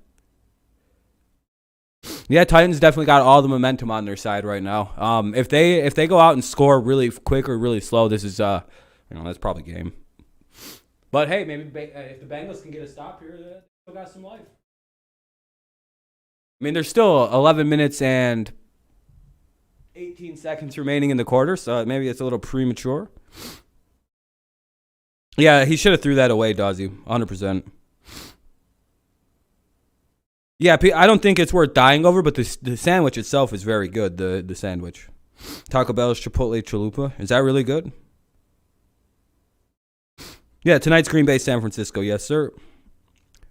Yeah, Titans definitely got all the momentum on their side right now. If they go out and score really quick or really slow, this is that's probably game. But hey, maybe if the Bengals can get a stop here, they still got some life. I mean, there's still 11 minutes and 18 seconds remaining in the quarter, so maybe it's a little premature. Yeah, he should have threw that away, Dawsey, 100%. Yeah, I don't think it's worth dying over, but the sandwich itself is very good, the sandwich. Taco Bell's Chipotle Chalupa. Is that really good? Yeah, tonight's Green Bay, San Francisco. Yes, sir.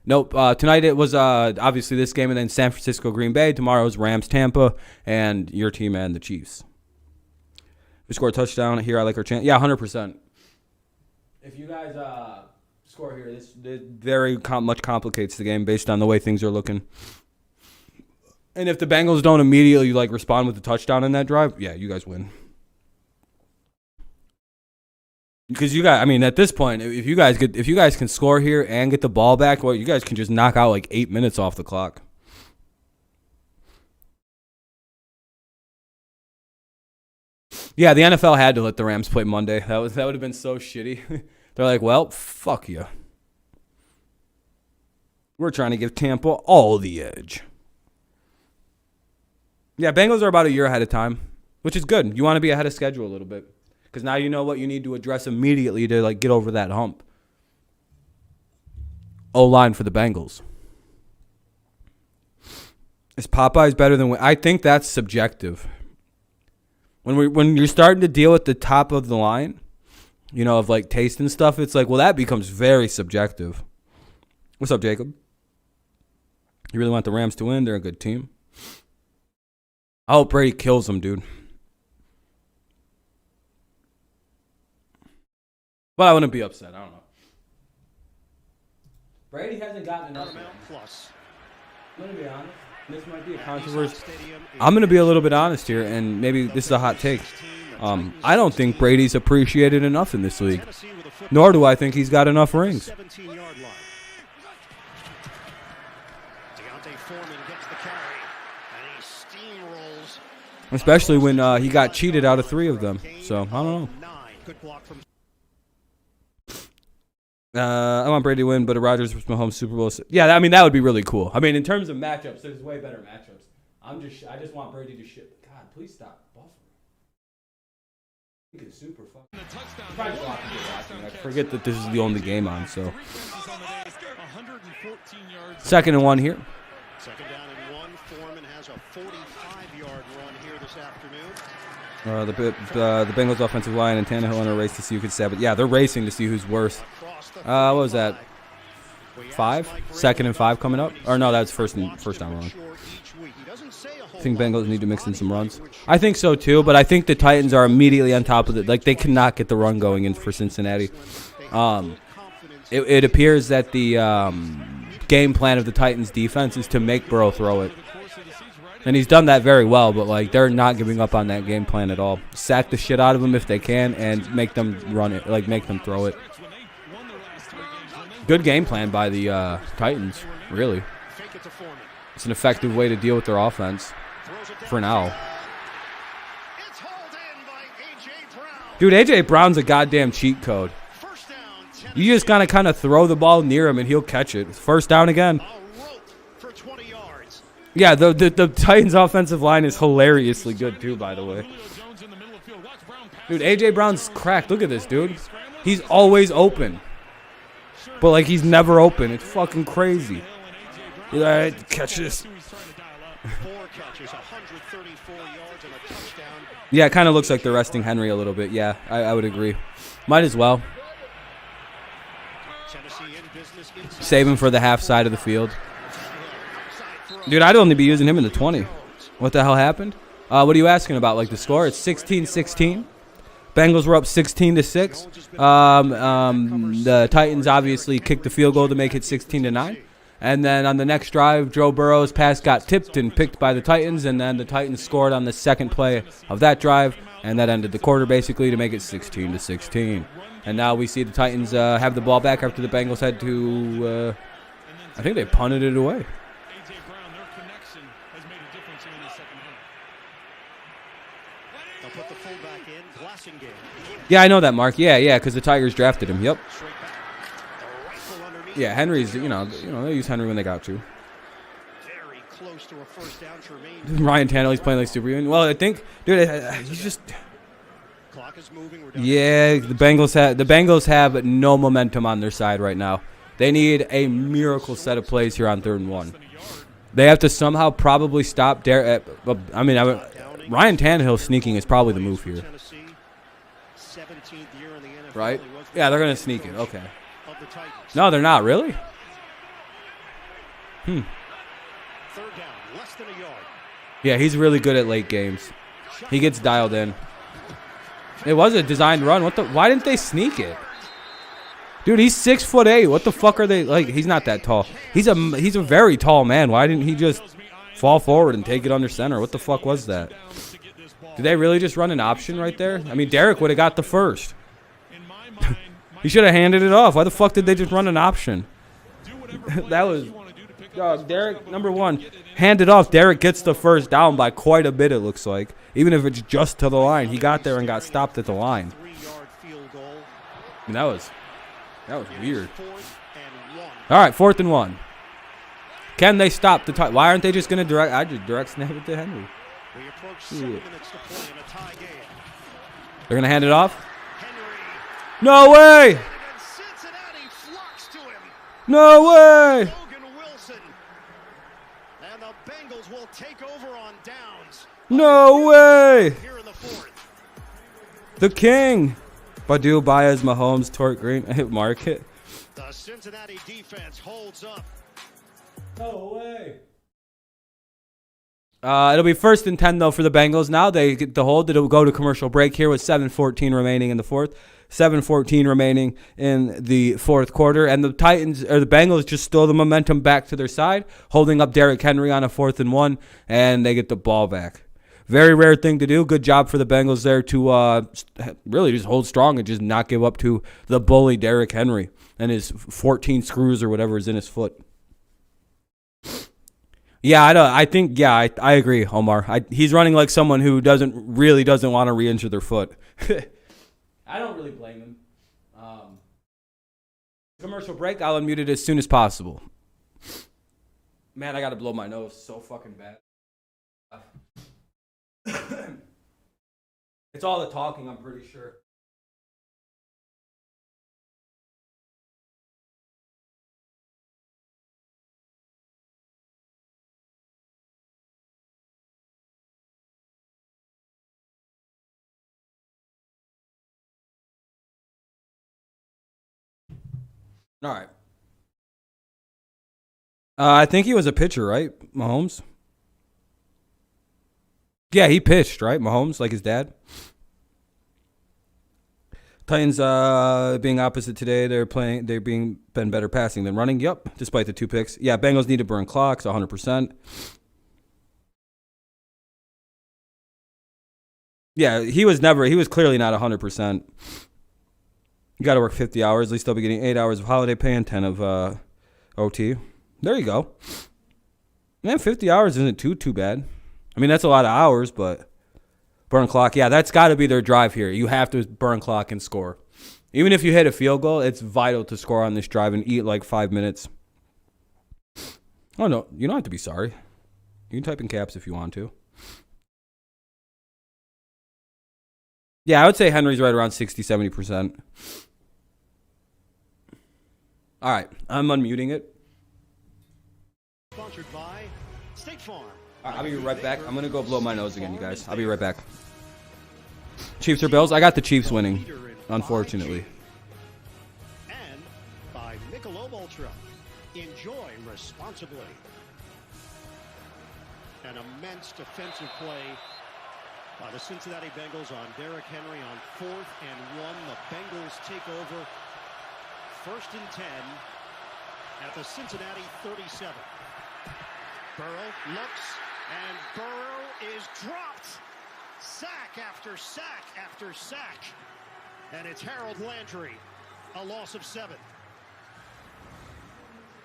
Nope. Tonight it was obviously this game and then San Francisco, Green Bay. Tomorrow's Rams, Tampa, and your team and the Chiefs. We score a touchdown here. I like our chance. Yeah, 100%. If you guys score here, this very much complicates the game based on the way things are looking. And if the Bengals don't immediately respond with a touchdown in that drive, yeah, you guys win. Because at this point, if you guys can score here and get the ball back, well, you guys can just knock out 8 minutes off the clock. Yeah, the NFL had to let the Rams play Monday. That would have been so shitty. They're like, well, fuck you. We're trying to give Tampa all the edge. Yeah, Bengals are about a year ahead of time, which is good. You want to be ahead of schedule a little bit. Because now you know what you need to address immediately to get over that hump. O-line for the Bengals. Is Popeyes better than... I think that's subjective. When you're starting to deal with the top of the line, of taste and stuff, it's well, that becomes very subjective. What's up, Jacob? You really want the Rams to win? They're a good team. I hope Brady kills them, dude. But I wouldn't be upset. I don't know. Brady hasn't gotten enough. I'm going to be honest. This might be a controversy. I'm going to be a little bit honest here, and maybe this is a hot take. I don't think Brady's appreciated enough in this league. Nor do I think he's got enough rings. Especially when he got cheated out of 3 of them. So, I don't know. I want Brady to win, but a Rodgers vs. Mahomes Super Bowl. Yeah, that would be really cool. In terms of matchups, there's way better matchups. I just want Brady to ship. God, please stop buffering. I think it's super fun. I forget that this is the only game on, so. 2nd and 1 here. 2nd down and 1. Foreman has a 45-yard run here this afternoon. The Bengals offensive line and Tannehill in a race to see who can stab it. Yeah, they're racing to see who's worse. What was that? 5? 2nd and 5 coming up? Or no, that's first down run. I think Bengals need to mix in some runs. I think so too, but I think the Titans are immediately on top of it. They cannot get the run going in for Cincinnati. It appears that the game plan of the Titans defense is to make Burrow throw it. And he's done that very well, but they're not giving up on that game plan at all. Sack the shit out of them if they can and make them run it, make them throw it. Good game plan by the Titans, really. It's an effective way to deal with their offense for now. Dude, A.J. Brown's a goddamn cheat code. You just gotta kind of throw the ball near him and he'll catch it. 1st down again. Yeah, the Titans' offensive line is hilariously good, too, by the way. Dude, A.J. Brown's cracked. Look at this, dude. He's always open. But, like, he's never open. It's fucking crazy. All right, catch this. 4 catches, 134 yards, and a touchdown. Yeah, it kind of looks like they're resting Henry a little bit. Yeah, I would agree. Might as well. Save him for the half side of the field. Dude, I'd only be using him in the 20. What the hell happened? What are you asking about? Like the score? It's 16-16. Bengals were up 16-6. The Titans obviously kicked the field goal to make it 16-9. And then on the next drive, Joe Burrow's pass got tipped and picked by the Titans, and then the Titans scored on the second play of that drive, and that ended the quarter basically to make it 16-16. And now we see the Titans have the ball back after the Bengals had to, I think they punted it away. Put the fullback in, Glassingame. Yeah, I know that, Mark. Yeah, because the Tigers drafted him. Yep. Yeah, Henry's, you know, they use Henry when they got to. Very close to a first down. Tremaine. Ryan Tannehill's playing like superhuman. Well, I think, dude, he's just. Clock is moving. We're down Yeah, the Bengals have no momentum on their side right now. They need a miracle set of plays here on 3rd and 1. They have to somehow probably stop Ryan Tannehill sneaking is probably the move here. Right? Yeah, they're going to sneak it. Okay. No, they're not. Really? 3rd down, less than a yard. Yeah, he's really good at late games. He gets dialed in. It was a designed run. Why didn't they sneak it? Dude, he's 6'8". What the fuck are they like? He's not that tall. He's a very tall man. Why didn't he just fall forward and take it under center? What the fuck was that? Did they really just run an option right there? I mean, Derek would have got the first. He should have handed it off. Why the fuck did they just run an option? That was... Derek, number 1, hand it off. Derek gets the first down by quite a bit, it looks like. Even if it's just to the line. He got there and got stopped at the line. I mean, that was weird. All right, 4th and 1. Can they stop the tie? Why aren't they just going to direct? I just direct snap it to Henry. We approach 7 minutes to play in a tie game. They're going to hand it off? No way! Cincinnati flocks to him. No way! Logan Wilson. And the Bengals will take over on downs. No way! Here in the 4th. The king. Badu, Baez, Mahomes, Tort Green. Mark it. The Cincinnati defense holds up. No way. It'll be 1st and 10, though, for the Bengals. Now they get the hold. It'll go to commercial break here with 7:14 remaining in the 4th. 7:14 remaining in the 4th quarter. And the Bengals just stole the momentum back to their side, holding up Derrick Henry on a 4th and 1, and they get the ball back. Very rare thing to do. Good job for the Bengals there to really just hold strong and just not give up to the bully Derrick Henry and his 14 screws or whatever is in his foot. Yeah, I agree, Omar. He's running like someone who doesn't want to re-injure their foot. I don't really blame him. Commercial break. I'll unmute it as soon as possible. Man, I got to blow my nose so fucking bad. It's all the talking, I'm pretty sure. All right. I think he was a pitcher, right, Mahomes? Yeah, he pitched, right, Mahomes, like his dad. Titans being opposite today, they're been better passing than running. Yep, despite the 2 picks. Yeah, Bengals need to burn clocks 100%. Yeah, he was clearly not 100%. You got to work 50 hours. At least they'll be getting 8 hours of holiday pay and 10 of OT. There you go. Man, 50 hours isn't too bad. I mean, that's a lot of hours, but burn clock. Yeah, that's got to be their drive here. You have to burn clock and score. Even if you hit a field goal, it's vital to score on this drive and eat like 5 minutes. Oh, no, you don't have to be sorry. You You can type in caps if you want to. Yeah, I would say Henry's right around 60-70%. All right, I'm unmuting it. Sponsored by State Farm. All right, I'll be right back. I'm going to go blow my nose again, you guys. I'll be right back. Chiefs or Bills? I got the Chiefs winning, unfortunately. And by Michelob Ultra. Enjoy responsibly. An immense defensive play by the Cincinnati Bengals on Derrick Henry on 4th and 1. The Bengals take over 1st and 10 at the Cincinnati 37. Burrow looks, and Burrow is dropped. Sack after sack after sack. And it's Harold Landry, a loss of 7.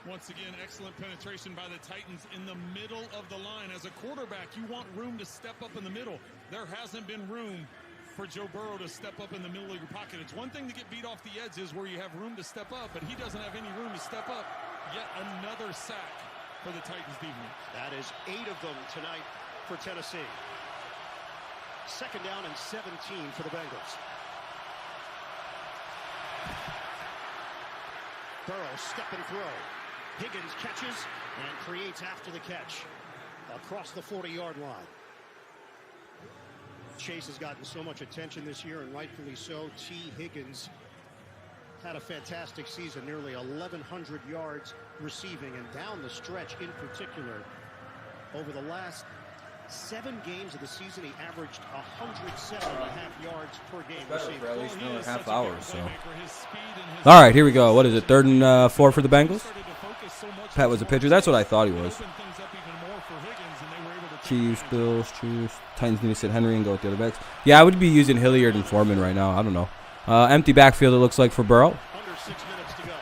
Once again, excellent penetration by the Titans in the middle of the line. As a quarterback, you want room to step up in the middle. There hasn't been room for Joe Burrow to step up in the middle of your pocket. It's one thing to get beat off the edges where you have room to step up, but he doesn't have any room to step up. Yet another sack for the Titans defense. That is 8 of them tonight for Tennessee. 2nd down and 17 for the Bengals. Burrow step and throw. Higgins catches and creates after the catch across the 40-yard line. Chase has gotten so much attention this year, and rightfully so. T. Higgins had a fantastic season, nearly 1,100 yards receiving, and down the stretch in particular. Over the last 7 games of the season, he averaged 107.5 yards per game receiving. For at least another half hour or so. All right, here we go. What is it, 3rd and 4 for the Bengals? Pat was a pitcher. That's what I thought he was. Chiefs, Bills, Chiefs. Titans need to sit Henry and go with the other backs. Yeah, I would be using Hilliard and Foreman right now. I don't know. Empty backfield, it looks like, for Burrow. Under 6 minutes to go.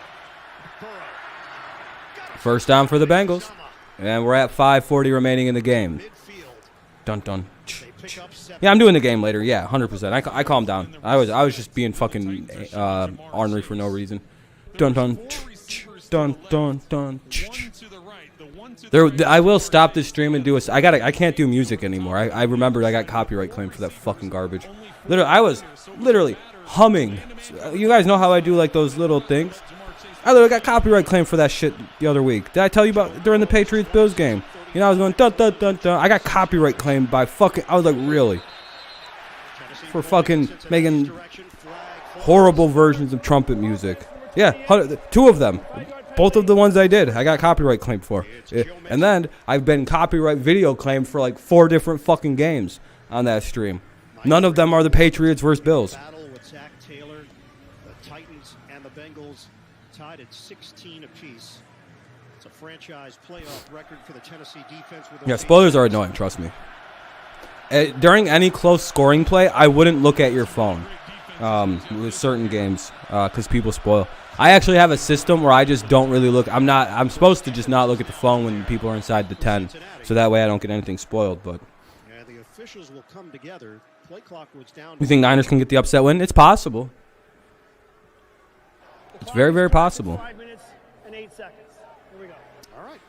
Burrow. 1st down for the Bengals. And we're at 5:40 remaining in the game. Dun dun. Yeah, I'm doing the game later. Yeah, 100%. I calmed down. I was just being fucking ornery for no reason. Dun dun. Dun dun dun. I will stop this stream and do a. I can't do music anymore. I remembered I got copyright claim for that fucking garbage. I was literally humming. You guys know how I do like those little things. I literally got copyright claim for that shit the other week. Did I tell you about during the Patriots Bills game? You know, I was going dun dun dun dun. I got copyright claimed by fucking. I was like, really? For fucking making horrible versions of trumpet music. Yeah, 2 of them. Both of the ones I did, I got copyright claimed for. And then I've been copyright video claimed for like 4 different fucking games on that stream. None of them are the Patriots versus Bills. Battle with Zac Taylor, the Titans and the Bengals tied at 16 apiece. It's a franchise playoff record for the Tennessee defense. Yeah, spoilers are annoying, trust me. During any close scoring play, I wouldn't look at your phone with certain games because people spoil. I actually have a system where I just don't really look. I'm supposed to just not look at the phone when people are inside the 10, so that way I don't get anything spoiled. But yeah, the officials will come together. Play clock was down. You think Niners can get the upset win? It's possible. It's very, very possible. 5 minutes and 8 seconds. Here we go. All right.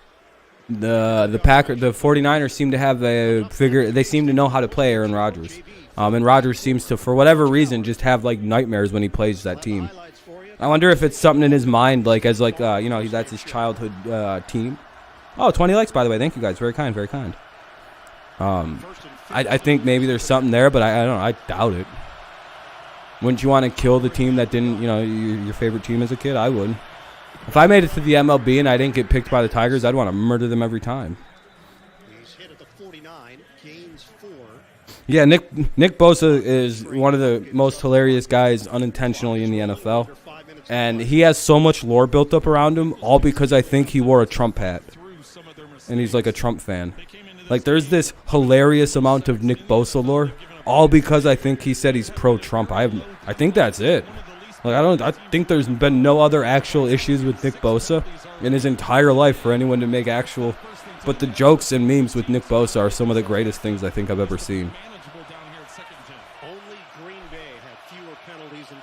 The 49ers seem to have a figure. They seem to know how to play Aaron Rodgers. And Rodgers seems to, for whatever reason, just have like nightmares when he plays that team. I wonder if it's something in his mind, like as like that's his childhood team. Oh, 20 likes, by the way. Thank you guys. Very kind, very kind. I think maybe there's something there, but I don't know. I doubt it. Wouldn't you want to kill the team that didn't, your favorite team as a kid? I would. If I made it to the MLB and I didn't get picked by the Tigers, I'd want to murder them every time. He's hit at the 49, gains 4. Yeah, Nick Bosa is one of the most hilarious guys unintentionally in the NFL. And he has so much lore built up around him, all because I think he wore a Trump hat. And he's like a Trump fan. Like, there's this hilarious amount of Nick Bosa lore, all because I think he said he's pro-Trump. I think that's it. Like, I think there's been no other actual issues with Nick Bosa in his entire life for anyone to make actual. But the jokes and memes with Nick Bosa are some of the greatest things I think I've ever seen.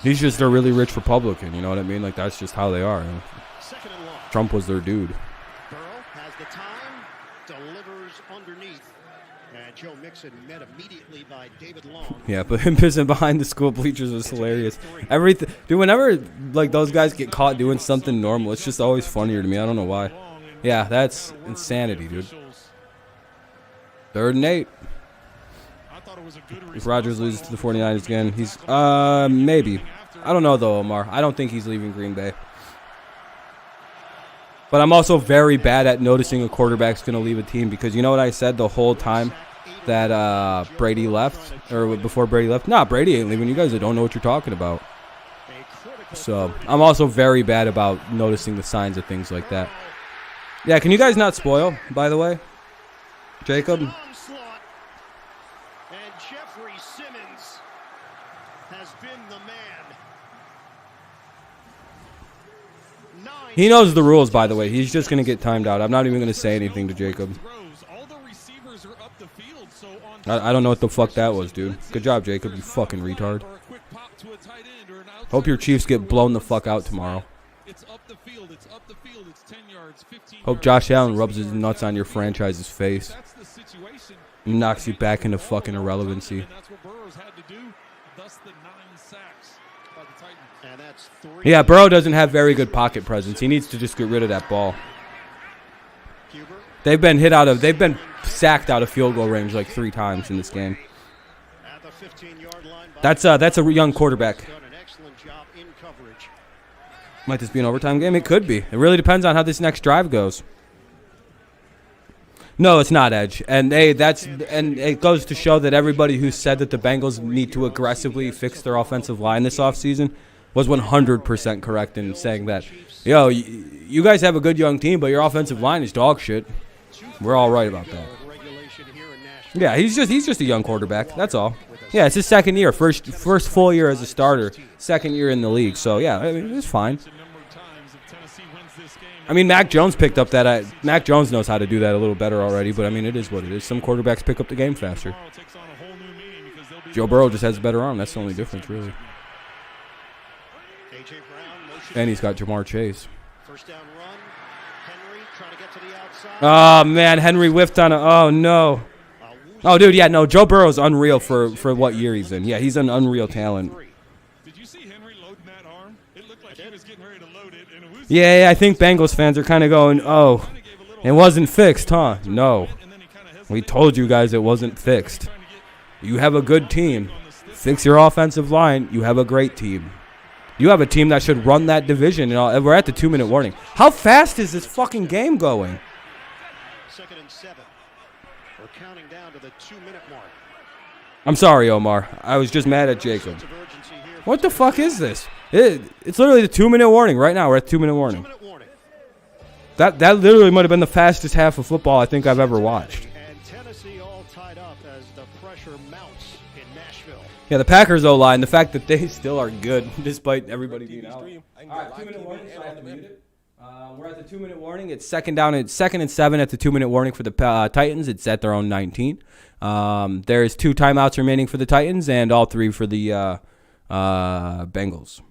He's just a really rich Republican, you know what I mean? Like, that's just how they are. Trump was their dude. Burrow has the time, delivers underneath. And Joe Mixon met immediately by David Long. Yeah, but him pissing behind the school bleachers was hilarious. Everything, dude. Whenever like those guys get caught doing something normal, it's just always funnier to me. I don't know why. Yeah, that's insanity, dude. 3rd and 8. If Rodgers loses to the 49ers again, he's maybe. I don't know though, Omar. I don't think he's leaving Green Bay. But I'm also very bad at noticing a quarterback's going to leave a team because you know what I said the whole time that Brady left, or before Brady left? Nah, Brady ain't leaving. You guys don't know what you're talking about. So I'm also very bad about noticing the signs of things like that. Yeah, can you guys not spoil, by the way? Jacob? And Jeffrey Simmons has been the man. He knows the rules, by the way. He's just going to get timed out. I'm not even going to say anything to Jacob. I don't know what the fuck that was, dude. Good job, Jacob, you fucking retard. Hope your Chiefs get blown the fuck out tomorrow. Hope Josh Allen rubs his nuts on your franchise's face and knocks you back into fucking irrelevancy. Yeah, Burrow doesn't have very good pocket presence. He needs to just get rid of that ball. They've been sacked out of field goal range like 3 times in this game. That's a young quarterback. Might this be an overtime game? It could be. It really depends on how this next drive goes. No, it's not Edge. And and it goes to show that everybody who said that the Bengals need to aggressively fix their offensive line this offseason was 100% correct in saying that, yo, you guys have a good young team, but your offensive line is dog shit. We're all right about that. Yeah, he's just a young quarterback. That's all. Yeah, it's his 2nd year, first full year as a starter, 2nd year in the league. So yeah, I mean, it's fine. I mean, Mac Jones picked up that. Mac Jones knows how to do that a little better already, but I mean, it is what it is. Some quarterbacks pick up the game faster. Joe Burrow just has a better arm. That's the only difference, really. And he's got Jamar Chase. First down run. Henry trying to get to the outside. Oh, man. Henry whiffed on a... Oh, no. Oh, dude, yeah, no. Joe Burrow's unreal for what year he's in. Yeah, he's an unreal talent. Did you see Henry loading that arm? It looked like he was getting ready to load it. And it was Yeah, I think Bengals fans are kind of going, oh, it wasn't fixed, huh? No. We told you guys it wasn't fixed. You have a good team. Fix your offensive line. You have a great team. You have a team that should run that division. We're at the 2-minute warning. How fast is this fucking game going? 2nd and 7. We're counting down to the 2-minute mark. I'm sorry, Omar. I was just mad at Jacob. What the fuck is this? It's literally the 2-minute warning right now. We're at 2-minute warning. That literally might have been the fastest half of football I think I've ever watched. And Tennessee all tied up as the pressure mounts in Nashville. Yeah, the Packers O-line, the fact that they still are good despite everybody being out. All right, 2-minute warning. So I have to mute it. We're at the 2-minute warning. It's 2nd and 7 at the 2-minute warning for the Titans. It's at their own 19. There's 2 timeouts remaining for the Titans and all 3 for the Bengals.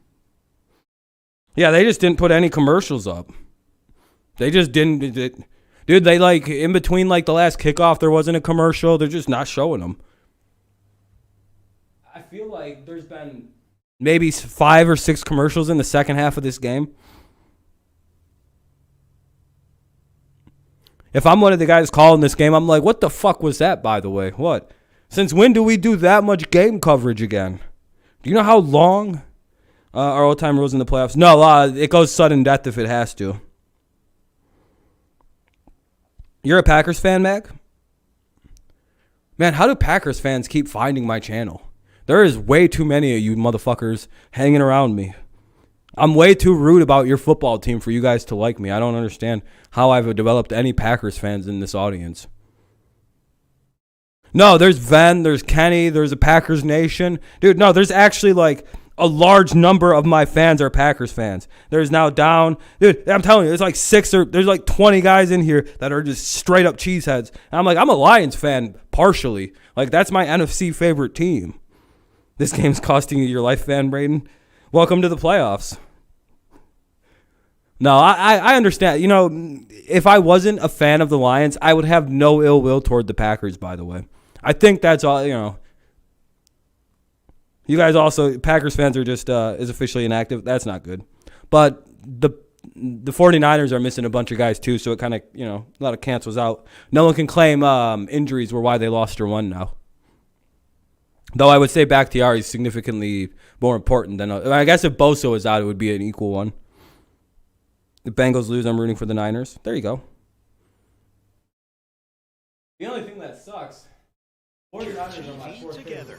Yeah, they just didn't put any commercials up. They just didn't. Dude, they like in between like the last kickoff, there wasn't a commercial. They're just not showing them. I feel like there's been maybe 5 or 6 commercials in the second half of this game. If I'm one of the guys calling this game, I'm like, what the fuck was that, by the way? What? Since when do we do that much game coverage again? Do you know how long our all-time rules in the playoffs? No, it goes sudden death if it has to. You're a Packers fan, Mac? Man, how do Packers fans keep finding my channel? There is way too many of you motherfuckers hanging around me. I'm way too rude about your football team for you guys to like me. I don't understand how I've developed any Packers fans in this audience. No, there's Ven, there's Kenny, there's a Packers Nation. Dude, no, there's actually like a large number of my fans are Packers fans. There's now down. Dude, I'm telling you, there's like 20 guys in here that are just straight up cheeseheads. And I'm like, I'm a Lions fan partially. Like, that's my NFC favorite team. This game's costing you your life, Van Braden. Welcome to the playoffs. No, I understand. You know, if I wasn't a fan of the Lions, I would have no ill will toward the Packers, by the way. I think that's all, you know. You guys also, Packers fans are just is officially inactive. That's not good. But the 49ers are missing a bunch of guys too, so it kind of, you know, a lot of cancels out. No one can claim injuries were why they lost or won now. Though I would say Bakhtiari is significantly more important than, I guess if Bosa was out, it would be an equal one. The Bengals lose, I'm rooting for the Niners. There you go. The only thing that sucks, 49ers are my fourth favorite.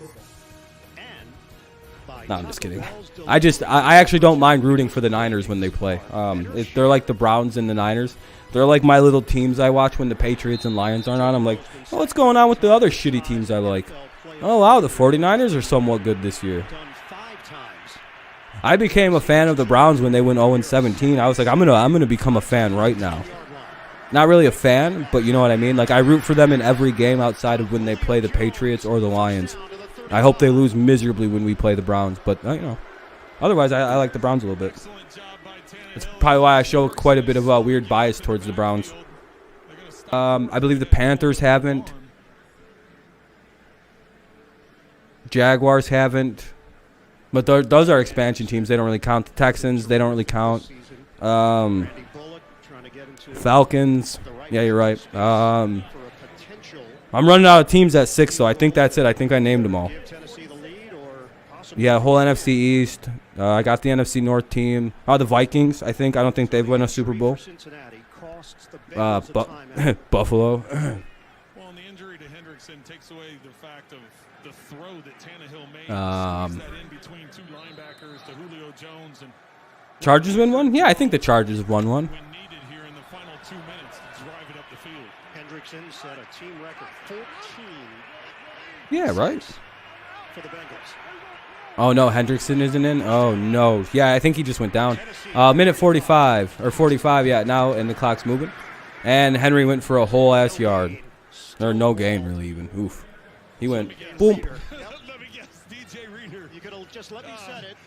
No, I'm just kidding. I actually don't mind rooting for the Niners when they play. They're like the Browns and the Niners. They're like my little teams I watch when the Patriots and Lions aren't on. I'm like, oh, what's going on with the other shitty teams I like? Oh, wow, the 49ers are somewhat good this year. I became a fan of the Browns when they went 0-17. I was like, I'm gonna become a fan right now. Not really a fan, but you know what I mean? Like, I root for them in every game outside of when they play the Patriots or the Lions. I hope they lose miserably when we play the Browns, but, you know, otherwise I like the Browns a little bit. That's probably why I show quite a bit of a weird bias towards the Browns. I believe the Panthers haven't. Jaguars haven't. But those are expansion teams. They don't really count. The Texans, they don't really count. Falcons. Yeah, you're right. I'm running out of teams at 6, so I think that's it. I think I named them all. Yeah, whole NFC East. I got the NFC North team. Oh, the Vikings, I think. I don't think they've won a Super Bowl. Buffalo. Well, and the injury to Hendrickson takes away the fact of the throw that Tannehill made. That in between two linebackers to Julio Jones and Chargers win one? Yeah, I think the Chargers have won one. when needed here in the final 2 minutes to drive it up the field. Hendrickson set a team record 14. Yeah, right. For the Bengals. Oh, no, Hendrickson isn't in? Oh, no. Yeah, I think he just went down. Minute 45, or 45, yeah, now, and the clock's moving. And Henry went for a whole ass yard. Or no gain, really, even. Oof. He went, boom. Let me guess, DJ Reader. You could have just let me set it.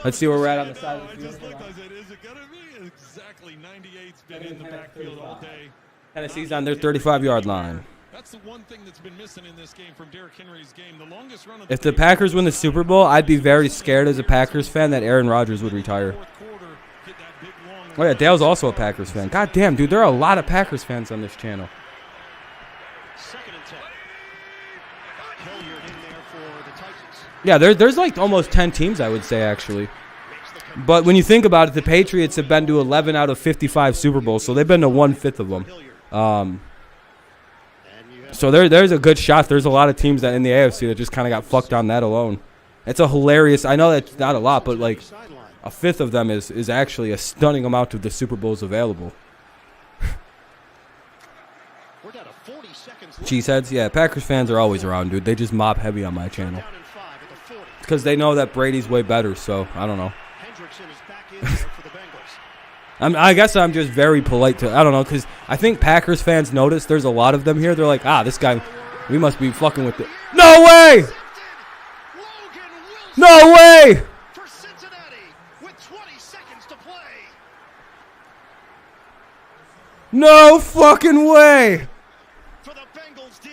Let's see where we're at on the side of the field. Just looked, I said, is it going to be? Exactly, 98's been in the backfield all day. Tennessee's on their 35-yard line. That's the one thing that's been missing in this game from Derrick Henry's game. The longest run of If the Packers win the Super Bowl, I'd be very scared as a Packers fan that Aaron Rodgers would retire. Oh, yeah, Dale's also a Packers fan. God damn, dude, there are a lot of Packers fans on this channel. Second and 10. Hilliard in there for the Titans. Yeah, there's like almost 10 teams, I would say, actually. But when you think about it, the Patriots have been to 11 out of 55 Super Bowls, so they've been to 1/5 of them. So there's a good shot. There's a lot of teams that in the AFC that just kind of got fucked on that alone. It's a hilarious. I know that's not a lot, but like a fifth of them is actually a stunning amount of the Super Bowls available. Cheeseheads, yeah. Packers fans are always around, dude. They just mob heavy on my channel because they know that Brady's way better. So I don't know. I guess I'm just very polite to, I don't know, because I think Packers fans notice there's a lot of them here. They're like, this guy, we must be fucking with it. No way! No way! For Cincinnati with 20 seconds to play. No fucking way! For the Bengals D.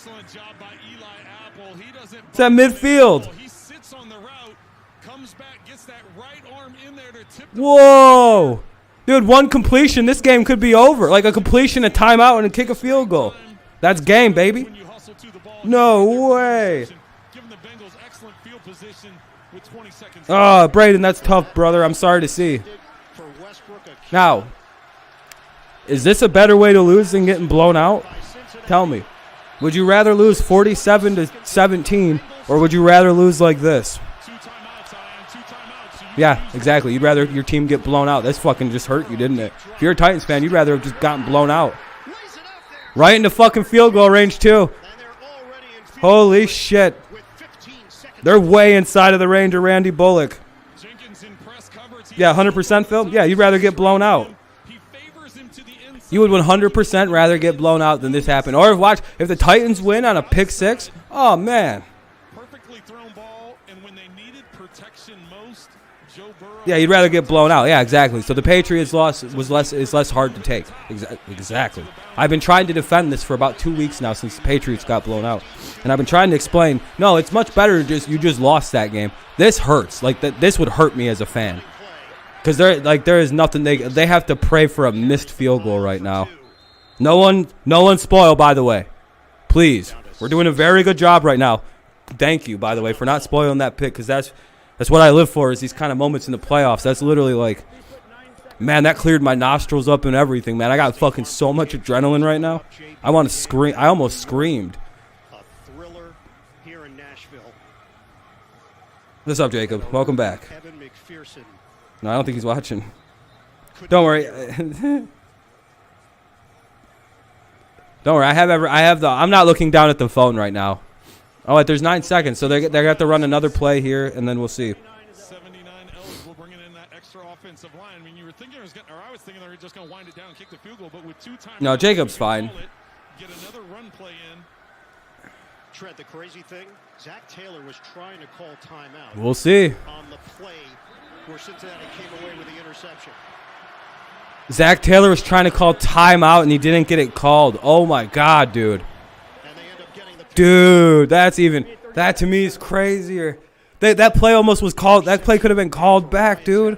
excellent job by Eli Apple. He doesn't. It's at midfield. He sits on the route, comes back, gets that right arm in there to tip. Whoa! Dude, one completion, this game could be over. Like a completion, a timeout, and a kick a field goal. That's game, baby. No way. Oh, Braden, that's tough, brother. I'm sorry to see. Now, is this a better way to lose than getting blown out? Tell me. Would you rather lose 47-17, or would you rather lose like this? Yeah, exactly. You'd rather your team get blown out. This fucking just hurt you, didn't it? If you're a Titans fan, you'd rather have just gotten blown out. Right into fucking field goal range, too. Holy shit. They're way inside of the range of Randy Bullock. Yeah, 100% Phil? Yeah, you'd rather get blown out. You would 100% rather get blown out than this happen. Or if the Titans win on a pick six, oh, man. Perfectly thrown ball, and when they needed protection Yeah, you'd rather get blown out. Yeah, exactly. So the Patriots loss is less hard to take. Exactly. I've been trying to defend this for about 2 weeks now since the Patriots got blown out, and I've been trying to explain. No, it's much better. You just lost that game. This hurts. Like this would hurt me as a fan, because there is nothing they have to pray for a missed field goal right now. No one spoil, by the way. Please, we're doing a very good job right now. Thank you, by the way, for not spoiling that pick, because that's what I live for, is these kind of moments in the playoffs. That's literally like, man, that cleared my nostrils up and everything, man. I got fucking so much adrenaline right now. I want to scream. I almost screamed. A thriller here in Nashville. What's up, Jacob? Welcome back. Evan McPherson. No, I don't think he's watching. Don't worry. Don't worry. I'm not looking down at the phone right now. Oh, wait, there's 9 seconds, so they're going to have to run another play here, and then we'll see. 79 eligible, bringing in that extra offensive line. I mean, I was thinking they were just going to wind it down and kick the field goal, but with 2 times. No, Jacob's fine. Get another run play in. Trent, the crazy thing, Zac Taylor was trying to call timeout. We'll see. On the play where Cincinnati came away with the interception. Zac Taylor was trying to call timeout, and he didn't get it called. Oh, my God, dude. Dude, that to me is crazier. That play almost was called. That play could have been called back, dude.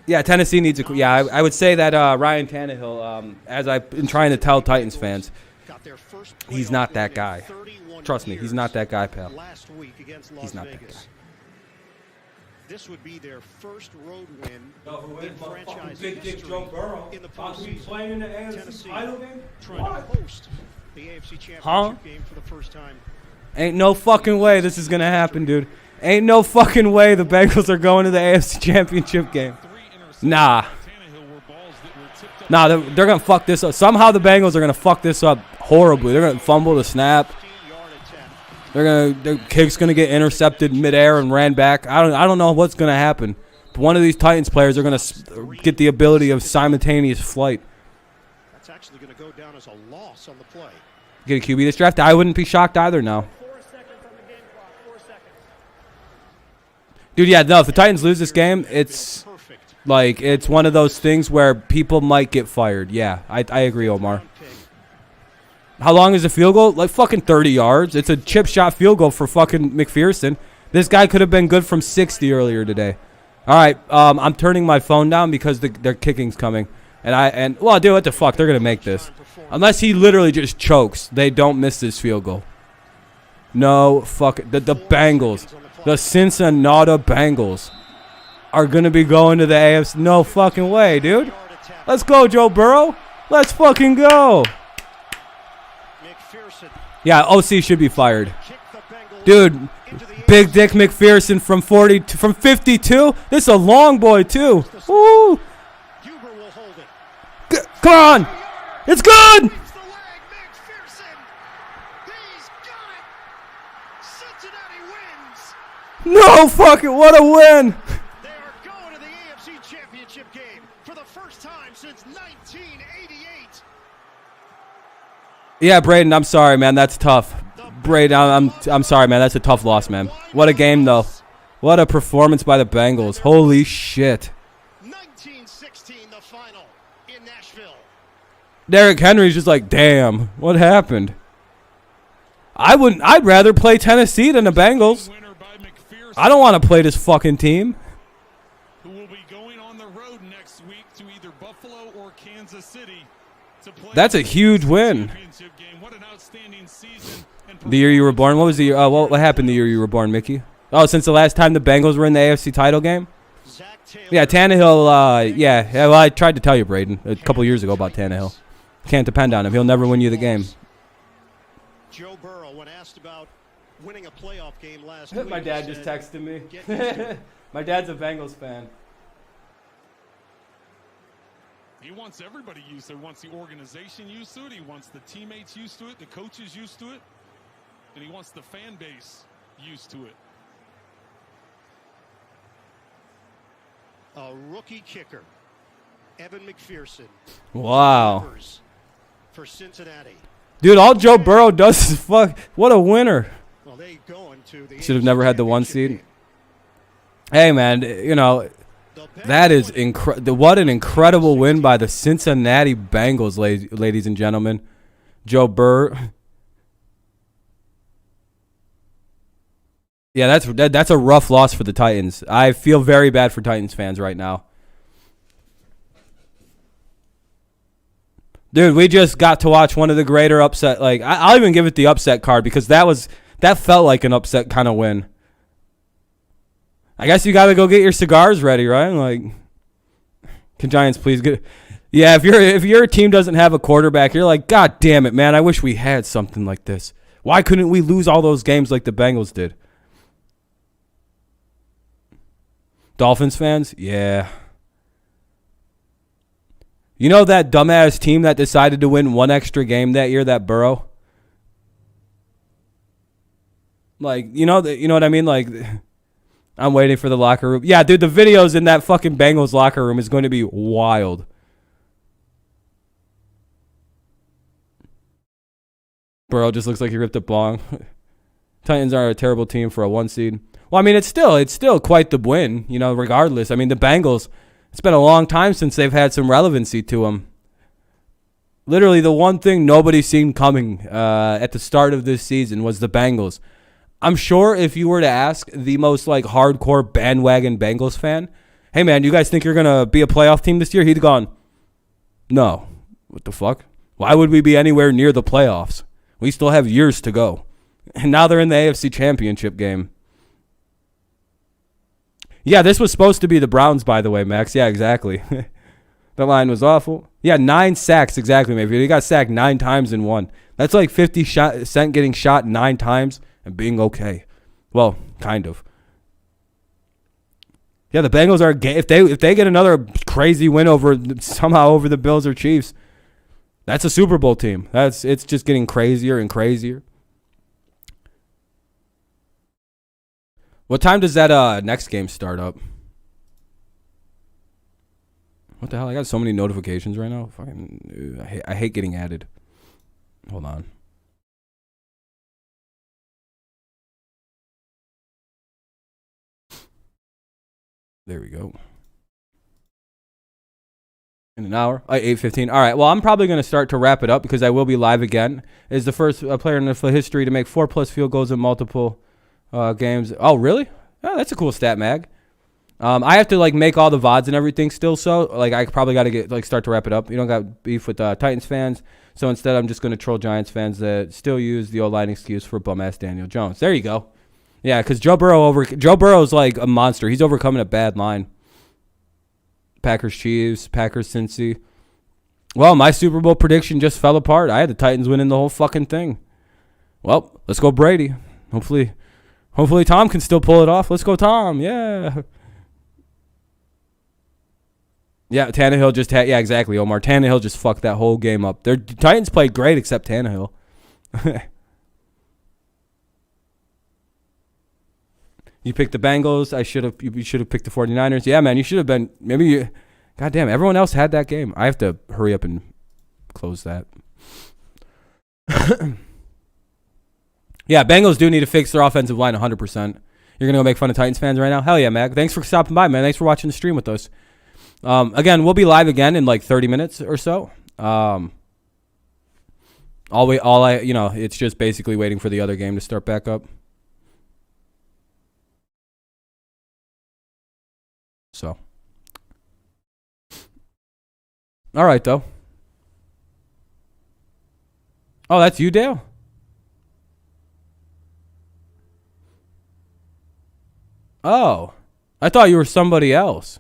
Yeah, Tennessee needs a. Yeah, I would say that Ryan Tannehill, as I've been trying to tell Titans fans, he's not that guy. Trust me, he's not that guy, pal. He's not that guy. This would be their first road win in franchise history in the postseason. Tennessee trying to host the AFC Championship Game for the first time. Ain't no fucking way this is gonna happen, dude. Ain't no fucking way the Bengals are going to the AFC Championship Game. Nah, they're gonna fuck this up. Somehow the Bengals are gonna fuck this up horribly. They're gonna fumble the snap. Their kick's gonna get intercepted midair and ran back. I don't know what's gonna happen. But one of these Titans players are gonna get the ability of simultaneous flight. That's actually gonna go down as a loss on the play. Get a QB this draft? I wouldn't be shocked either now. 4 seconds on the game clock. 4 seconds. Dude, yeah, no, if the Titans lose this game, it's one of those things where people might get fired. Yeah, I agree, Omar. How long is the field goal? Like fucking 30 yards. It's a chip shot field goal for fucking McPherson. This guy could have been good from 60 earlier today. All right, I'm turning my phone down because their kicking's coming. Well, dude, what the fuck? They're going to make this. Unless he literally just chokes, they don't miss this field goal. No fuck. The Bengals, the Cincinnati Bengals are going to be going to the AFC. No fucking way, dude. Let's go, Joe Burrow. Let's fucking go. Yeah, OC should be fired. Dude, Big Dick McPherson from 52. This is a long boy, too. Woo. Come on. It's good. No fucking, what a win. They are going to the AFC Championship Game for the first time since 1988. Yeah, Braden, I'm sorry, man. That's tough. Braden, I'm sorry, man. That's a tough loss, man. What a game, though. What a performance by the Bengals. Holy shit. 1916, the final in Nashville. Derrick Henry's just like, damn, what happened? I'd rather play Tennessee than the Bengals. I don't want to play this fucking team. Who will be going on the road next week to either Buffalo or Kansas City to play. That's a huge win. What an outstanding season. The year you were born. What was the year? What happened the year you were born, Mickey? Oh, since the last time the Bengals were in the AFC title game? Yeah, Tannehill. Yeah, well, I tried to tell you, Braden, a couple years ago about Tannehill. Can't depend on him. He'll never win you the game. Joe Burrow, when asked about winning a playoff game last week. My dad just texted me. My dad's a Bengals fan. He wants everybody used to it. He wants the organization used to it. He wants the teammates used to it, the coaches used to it, and he wants the fan base used to it. A rookie kicker, Evan McPherson. Wow. For Cincinnati. Dude, all Joe Burrow does is fuck. What a winner. Well, they going to the should have never had the 1 seed. Hey, man, you know, that is what an incredible win by the Cincinnati Bengals, ladies and gentlemen. Joe Burrow. Yeah, that's a rough loss for the Titans. I feel very bad for Titans fans right now. Dude, we just got to watch one of the greater upset. Like, I'll even give it the upset card because that felt like an upset kind of win. I guess you got to go get your cigars ready, right? Like, can Giants please get? Yeah, if your team doesn't have a quarterback, you're like, God damn it, man! I wish we had something like this. Why couldn't we lose all those games like the Bengals did? Dolphins fans, yeah. You know that dumbass team that decided to win one extra game that year, that Burrow? Like, you know what I mean? Like, I'm waiting for the locker room. Yeah, dude, the videos in that fucking Bengals locker room is going to be wild. Burrow just looks like he ripped a bong. Titans are a terrible team for a 1 seed. Well, I mean, it's still quite the win, you know, regardless. I mean, the Bengals, it's been a long time since they've had some relevancy to them. Literally, the one thing nobody seen coming at the start of this season was the Bengals. I'm sure if you were to ask the most, like, hardcore bandwagon Bengals fan, hey, man, you guys think you're going to be a playoff team this year? He'd gone, no. What the fuck? Why would we be anywhere near the playoffs? We still have years to go. And now they're in the AFC Championship game. Yeah, this was supposed to be the Browns, by the way, Max. Yeah, exactly. The line was awful. Yeah, 9 sacks, exactly, maybe. He got sacked 9 times in one. That's like 50 Cent getting shot 9 times and being okay. Well, kind of. Yeah, the Bengals are if they get another crazy win over the Bills or Chiefs, that's a Super Bowl team. It's just getting crazier and crazier. What time does that next game start up? What the hell? I got so many notifications right now. Fucking, I hate getting added. Hold on. There we go. In an hour, 8:15. All right. Well, I'm probably going to start to wrap it up because I will be live again. Is the first player in the history to make 4+ field goals in multiple games. Oh, really? Oh, that's a cool stat, Mag. I have to like make all the VODs and everything still, so like I probably got to start to wrap it up. You don't got beef with Titans fans, so instead I'm just going to troll Giants fans that still use the old line excuse for bum-ass Daniel Jones. There you go. Yeah, because Joe Burrow's like a monster. He's overcoming a bad line. Packers Chiefs, Packers Cincy. Well, my Super Bowl prediction just fell apart. I had the Titans winning the whole fucking thing. Well, let's go Brady. Hopefully Tom can still pull it off. Let's go Tom. Yeah. Yeah, Tannehill just had, yeah, exactly, Omar. Tannehill just fucked that whole game up. The Titans played great except Tannehill. You picked the Bengals. You should have picked the 49ers. Yeah, man, you should have been, God damn, everyone else had that game. I have to hurry up and close that. Yeah, Bengals do need to fix their offensive line 100%. You're going to go make fun of Titans fans right now? Hell yeah, Mag. Thanks for stopping by, man. Thanks for watching the stream with us. Again, we'll be live again in like 30 minutes or so. It's just basically waiting for the other game to start back up. So. All right, though. Oh, that's you, Dale? Oh, I thought you were somebody else.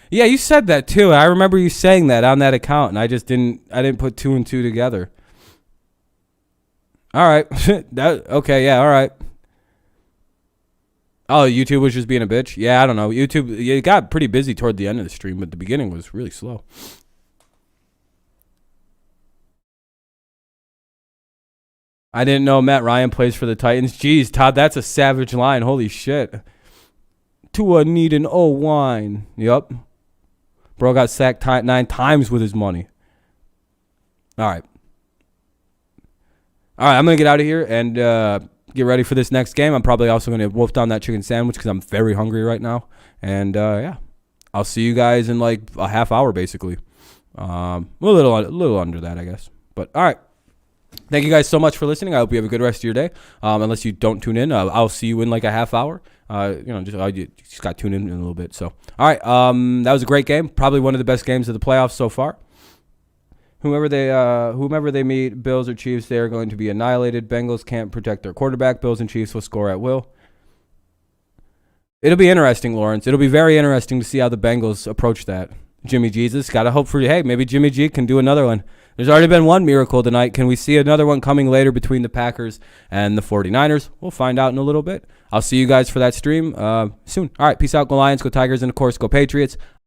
Yeah, you said that too. I remember you saying that on that account, and I didn't put 2 and 2 together. All right. Okay, yeah, all right. Oh, YouTube was just being a bitch? Yeah, I don't know. YouTube, it got pretty busy toward the end of the stream, but the beginning was really slow. I didn't know Matt Ryan plays for the Titans. Jeez, Todd, that's a savage line. Holy shit. Tua need an O-line. Yup. Bro got sacked 9 times with his money. All right. I'm going to get out of here and get ready for this next game. I'm probably also going to wolf down that chicken sandwich because I'm very hungry right now. And, yeah, I'll see you guys in like a half hour, basically. A little under that, I guess. But, all right. Thank you guys so much for listening. I hope you have a good rest of your day. Unless you don't tune in, I'll see you in like a half hour. You just got to tune in a little bit. So, all right. That was a great game. Probably one of the best games of the playoffs so far. Whomever they meet, Bills or Chiefs, they are going to be annihilated. Bengals can't protect their quarterback. Bills and Chiefs will score at will. It'll be interesting, Lawrence. It'll be very interesting to see how the Bengals approach that. Jimmy Jesus, got to hope for you. Hey, maybe Jimmy G can do another one. There's already been one miracle tonight. Can we see another one coming later between the Packers and the 49ers? We'll find out in a little bit. I'll see you guys for that stream soon. All right, peace out. Go Lions, go Tigers, and, of course, go Patriots.